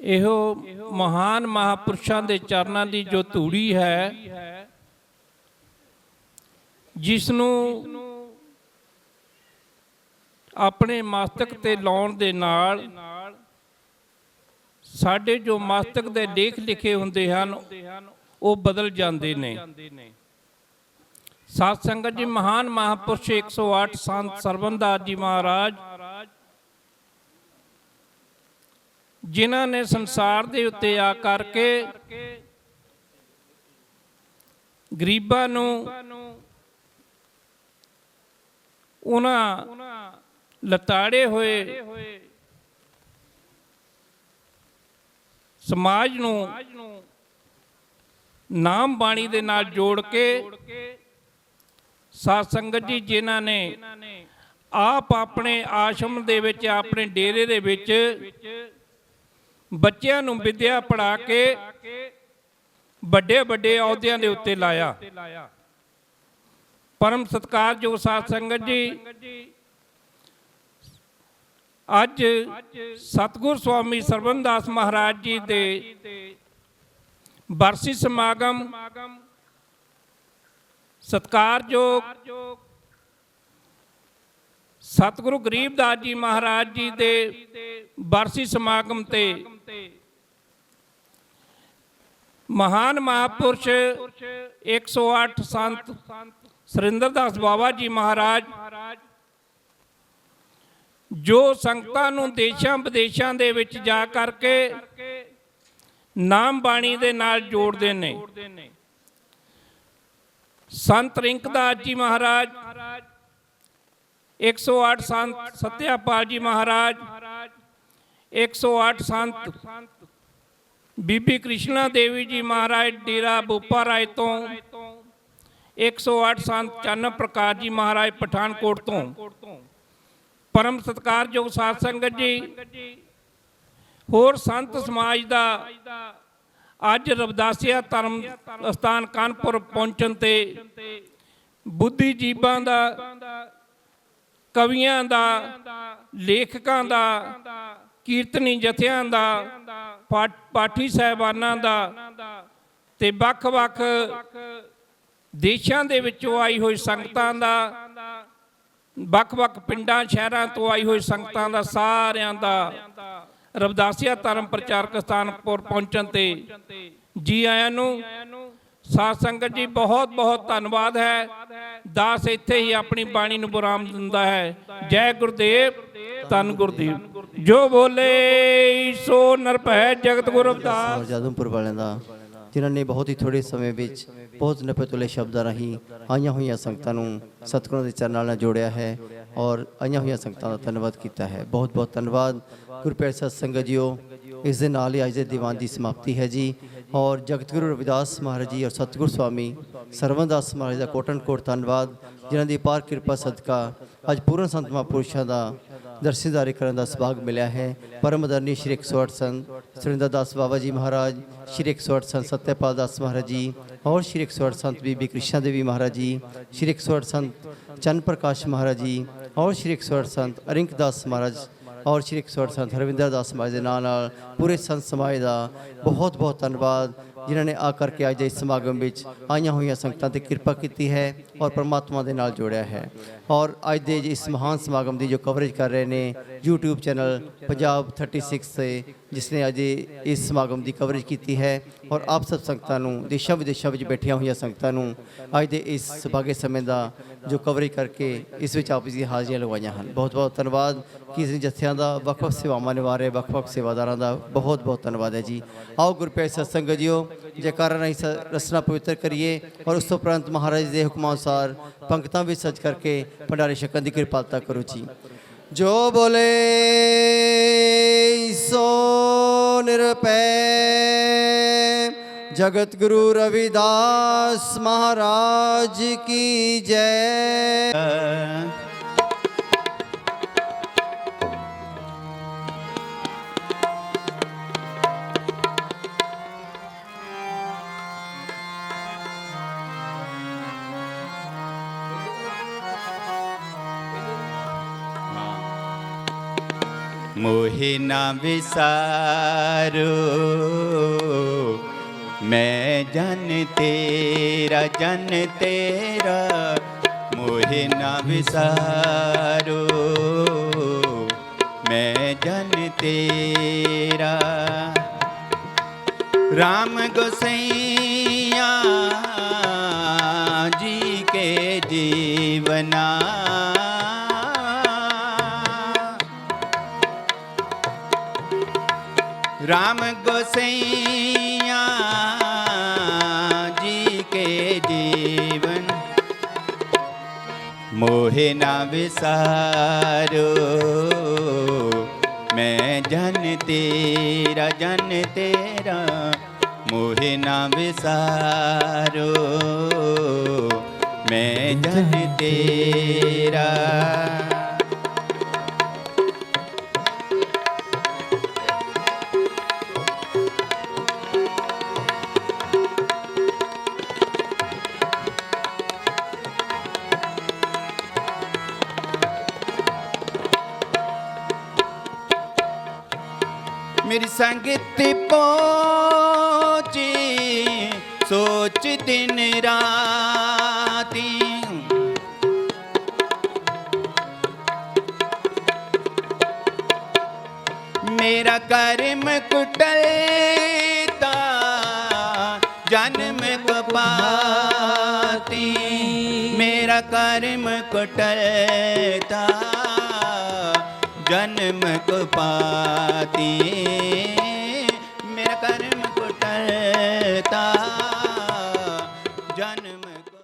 ਇਹੋ ਮਹਾਨ ਮਹਾਪੁਰਸ਼ਾਂ ਦੇ ਚਰਨਾਂ ਦੀ ਜੋ ਧੂੜੀ ਹੈ, ਜਿਸ ਨੂੰ ਆਪਣੇ ਮਸਤਕ ਤੇ ਲਾਉਣ ਦੇ ਨਾਲ ਸਾਡੇ ਜੋ ਮਸਤਕ ਦੇ ਲੇਖ ਲਿਖੇ ਹੁੰਦੇ ਹਨ ਉਹ ਬਦਲ ਜਾਂਦੇ ਨੇ। ਸਾਧ ਸੰਗਤ ਜੀ, ਮਹਾਨ ਮਹਾਪੁਰਸ਼ 108 ਸੰਤ ਸਰਵਨਦਾਸ ਜੀ ਮਹਾਰਾਜ, ਜਿਨ੍ਹਾਂ ਨੇ ਸੰਸਾਰ ਦੇ ਉੱਤੇ ਆ ਕਰਕੇ ਗਰੀਬਾਂ ਨੂੰ ਉਹਨਾਂ ਲਤਾੜੇ ਹੋਏ ਸਮਾਜ ਨੂੰ ਨਾਮ ਬਾਣੀ ਦੇ ਨਾਲ ਜੋੜ ਕੇ, ਸਾਧ ਸੰਗਤ ਜੀ, ਜਿਨ੍ਹਾਂ ਨੇ ਆਪ ਆਪਣੇ ਆਸ਼ਰਮ ਦੇ ਵਿੱਚ, ਆਪਣੇ ਡੇਰੇ ਦੇ ਵਿੱਚ ਬੱਚਿਆਂ ਨੂੰ ਵਿਦਿਆ ਪੜ੍ਹਾ ਕੇ ਵੱਡੇ ਵੱਡੇ ਅਹੁਦਿਆਂ ਦੇ ਉੱਤੇ ਲਾਇਆ। ਪਰਮ ਸਤਿਕਾਰਯੋਗ ਸਾਧ ਸੰਗਤ ਜੀ, ਅੱਜ ਸਤਿਗੁਰ ਸਵਾਮੀ ਸਰਵਨਦਾਸ ਮਹਾਰਾਜ ਜੀ ਦੇ ਬਰਸੀ ਸਮਾਗਮ, ਸਤਿਕਾਰਯੋਗ ਸਤਿਗੁਰੂ ਗਰੀਬਦਾਸ ਜੀ ਮਹਾਰਾਜ ਜੀ ਦੇ ਬਰਸੀ ਸਮਾਗਮ ਤੇ ਮਹਾਨ ਮਹਾਪੁਰਸ਼ 108 ਸੰਤ ਸੁਰਿੰਦਰਦਾਸ ਬਾਬਾ ਜੀ ਮਹਾਰਾਜ, ਜੋ ਸੰਗਤਾਂ ਨੂੰ ਦੇਸ਼ਾਂ ਵਿਦੇਸ਼ਾਂ ਦੇ ਵਿੱਚ ਜਾ ਕਰਕੇ ਨਾਮ ਬਾਣੀ ਦੇ ਨਾਲ ਜੋੜਦੇ ਨੇ। ਸੰਤ ਰਿੰਕਦਾਸ ਜੀ ਮਹਾਰਾਜ, 108 ਸੰਤ ਸਤਿਆਪਾਲ ਜੀ ਮਹਾਰਾਜ, 108 ਸੰਤ ਬੀਬੀ ਕ੍ਰਿਸ਼ਨਾ ਦੇਵੀ ਜੀ ਮਹਾਰਾਜ ਡੇਰਾ ਬੋਪਾ ਰਾਏ ਤੋਂ, 108 ਸੰਤ ਚੰਨ ਪ੍ਰਕਾਸ਼ ਜੀ ਮਹਾਰਾਜ ਪਠਾਨਕੋਟ ਤੋਂ। ਪਰਮ ਸਤਿਕਾਰਯੋਗ ਸਾਧ ਸੰਗਤ ਜੀ, ਹੋਰ ਸੰਤ ਸਮਾਜ ਦਾ ਅੱਜ ਰਵਿਦਾਸੀਆ ਧਰਮ ਅਸਥਾਨ ਕਾਨਪੁਰ ਪਹੁੰਚਣ ਤੇ ਬੁੱਧੀਜੀਵਾਂ ਦਾ, ਕਵੀਆਂ ਦਾ, ਲੇਖਕਾਂ ਦਾ, ਕੀਰਤਨੀ ਜਥਿਆਂ ਦਾ, ਪਾਠੀ ਸਾਹਿਬਾਨਾਂ ਦਾ ਤੇ ਵੱਖ-ਵੱਖ ਦੇਸ਼ਾਂ ਦੇ ਵਿੱਚੋਂ ਆਈ ਹੋਈ ਸੰਗਤਾਂ ਦਾ, ਵੱਖ-ਵੱਖ ਪਿੰਡਾਂ ਸ਼ਹਿਰਾਂ ਤੋਂ ਆਈ ਹੋਈ ਸੰਗਤਾਂ ਦਾ, ਸਾਰਿਆਂ ਦਾ ਰਵਿਦਾਸੀਆ ਧਰਮ ਪ੍ਰਚਾਰਕ ਸਥਾਨਪੁਰ ਪਹੁੰਚਣ ਤੇ ਜੀ ਆਇਆਂ ਨੂੰ। ਸਾਧ ਸੰਗਤ ਜੀ, ਬਹੁਤ ਬਹੁਤ ਧੰਨਵਾਦ ਹੈ। ਦਾਸ ਇੱਥੇ ਹੀ ਆਪਣੀ ਬਾਣੀ ਨੂੰ ਵਿਰਾਮ ਦਿੰਦਾ ਹੈ। ਜੈ ਗੁਰਦੇਵ, ਧੰਨ ਗੁਰਦੇਵ। ਜੋ ਬੋਲੇ ਸੋ ਨਿਰਭੈ ਜਗਤ ਗੁਰੂ ਰਵਿਦਾਸ। ਜਾਦਵਪੁਰ ਵਾਲਿਆਂ ਦਾ, ਜਿਨ੍ਹਾਂ ਨੇ ਬਹੁਤ ਹੀ ਥੋੜੇ ਸਮੇਂ ਵਿੱਚ ਬਹੁਤ ਨਪੇ ਤੁਲੇ ਸ਼ਬਦਾਂ ਰਾਹੀਂ ਆਈਆਂ ਹੋਈਆਂ ਸੰਗਤਾਂ ਨੂੰ ਸਤਿਗੁਰਾਂ ਦੇ ਚਰਨਾਂ ਨਾਲ ਜੋੜਿਆ ਹੈ ਔਰ ਆਈਆਂ ਹੋਈਆਂ ਸੰਗਤਾਂ ਦਾ ਧੰਨਵਾਦ ਕੀਤਾ ਹੈ। ਬਹੁਤ ਬਹੁਤ ਧੰਨਵਾਦ। ਗੁਰਪਿਆਰੀ ਸਾਧ ਸੰਗਤ ਜੀਓ, ਇਸ ਦੇ ਨਾਲ ਹੀ ਅੱਜ ਦੇ ਦੀਵਾਨ ਦੀ ਸਮਾਪਤੀ ਹੈ ਜੀ। ਔਰ ਜਗਤ ਗੁਰੂ ਰਵਿਦਾਸ ਮਹਾਰਾਜ ਜੀ ਔਰ ਸਤਿਗੁਰ ਸਵਾਮੀ ਸਰਵਨਦਾਸ ਮਹਾਰਾਜ ਦਾ ਕੋਟਨ ਕੋਟ ਧੰਨਵਾਦ, ਜਿਨ੍ਹਾਂ ਦੀ ਅਪਾਰ ਕਿਰਪਾ ਸਦਕਾ ਅੱਜ ਪੂਰਨ ਸੰਤ ਮਹਾਂਪੁਰਸ਼ਾਂ ਦਾ ਦਰਸ਼ਨਦਾਰੀ ਕਰਨ ਦਾ ਸੁਭਾਗ ਮਿਲਿਆ ਹੈ। ਪਰਮ ਆਦਰਨੀ ਸ਼੍ਰੀ 108 ਸੰਤ ਸੁਰਿੰਦਰਦਾਸ ਬਾਬਾ ਜੀ ਮਹਾਰਾਜ, ਸ਼੍ਰੀ 108 ਸੰਤ ਸਤਿਆਪਾਲ ਦਾਸ ਮਹਾਰਾਜ ਜੀ और श्री 108 संत बीबी कृष्णा देवी महाराज जी, श्री 108 संत चंद प्रकाश महाराज जी और श्री 108 संत अरिंकदास महाराज और श्री 108 संत हरविंदर दास महाराज के नाल पूरे संत समाज का बहुत बहुत धन्यवाद, जिन्होंने आ करके अज इस समागम में आईया हुई संगतां ते कृपा की है और परमात्मा के नाल जोड़िया है। और अज दे इस महान समागम की जो कवरेज कर रहे हैं यूट्यूब चैनल पंजाब 36 से, जिसने अज इस समागम की कवरेज की है और आप सब संगतां नूं देशों विदेशों में बैठिया हुई संगतां नूं अज दे इस सुभागे समय का जो कवरेज करके इस विच आप जी हाजिरियां लगवाइयां हैं। बहुत बहुत धन्यवाद। कि जत्थियां का ਵੱਖ-ਵੱਖ सेवावां निभा रहे ਵੱਖ-ਵੱਖ सेवादारां का बहुत बहुत धन्यवाद है जी। आओ गुरप्यारी सत्संग जियो जयकारा नहीं रचना पवित्र करिए और उस उपरंत महाराज के हुक्म अनुसार पंक्तां में सज करके भंडारे छकण की कृपालता करो जी। जो बोले सो निरपै जगत गुरु रविदास महाराज की जय। मोहे ना विसारो मैं जन तेरा मोहे ना विसारो मैं जन तेरा। राम गोसैया जी के जीवना राम गोसैया जी के जीवन मोहे ना विसारो मैं जन तेरा मोहे ना विसारो मैं जन तेरा। मेरी संगत पहुँची सोच दिन राती मेरा कर्म कुटलता जन्म कपाती मेरा कर्म कुटलता जन्म को पाती मेरा कर्म कुटलता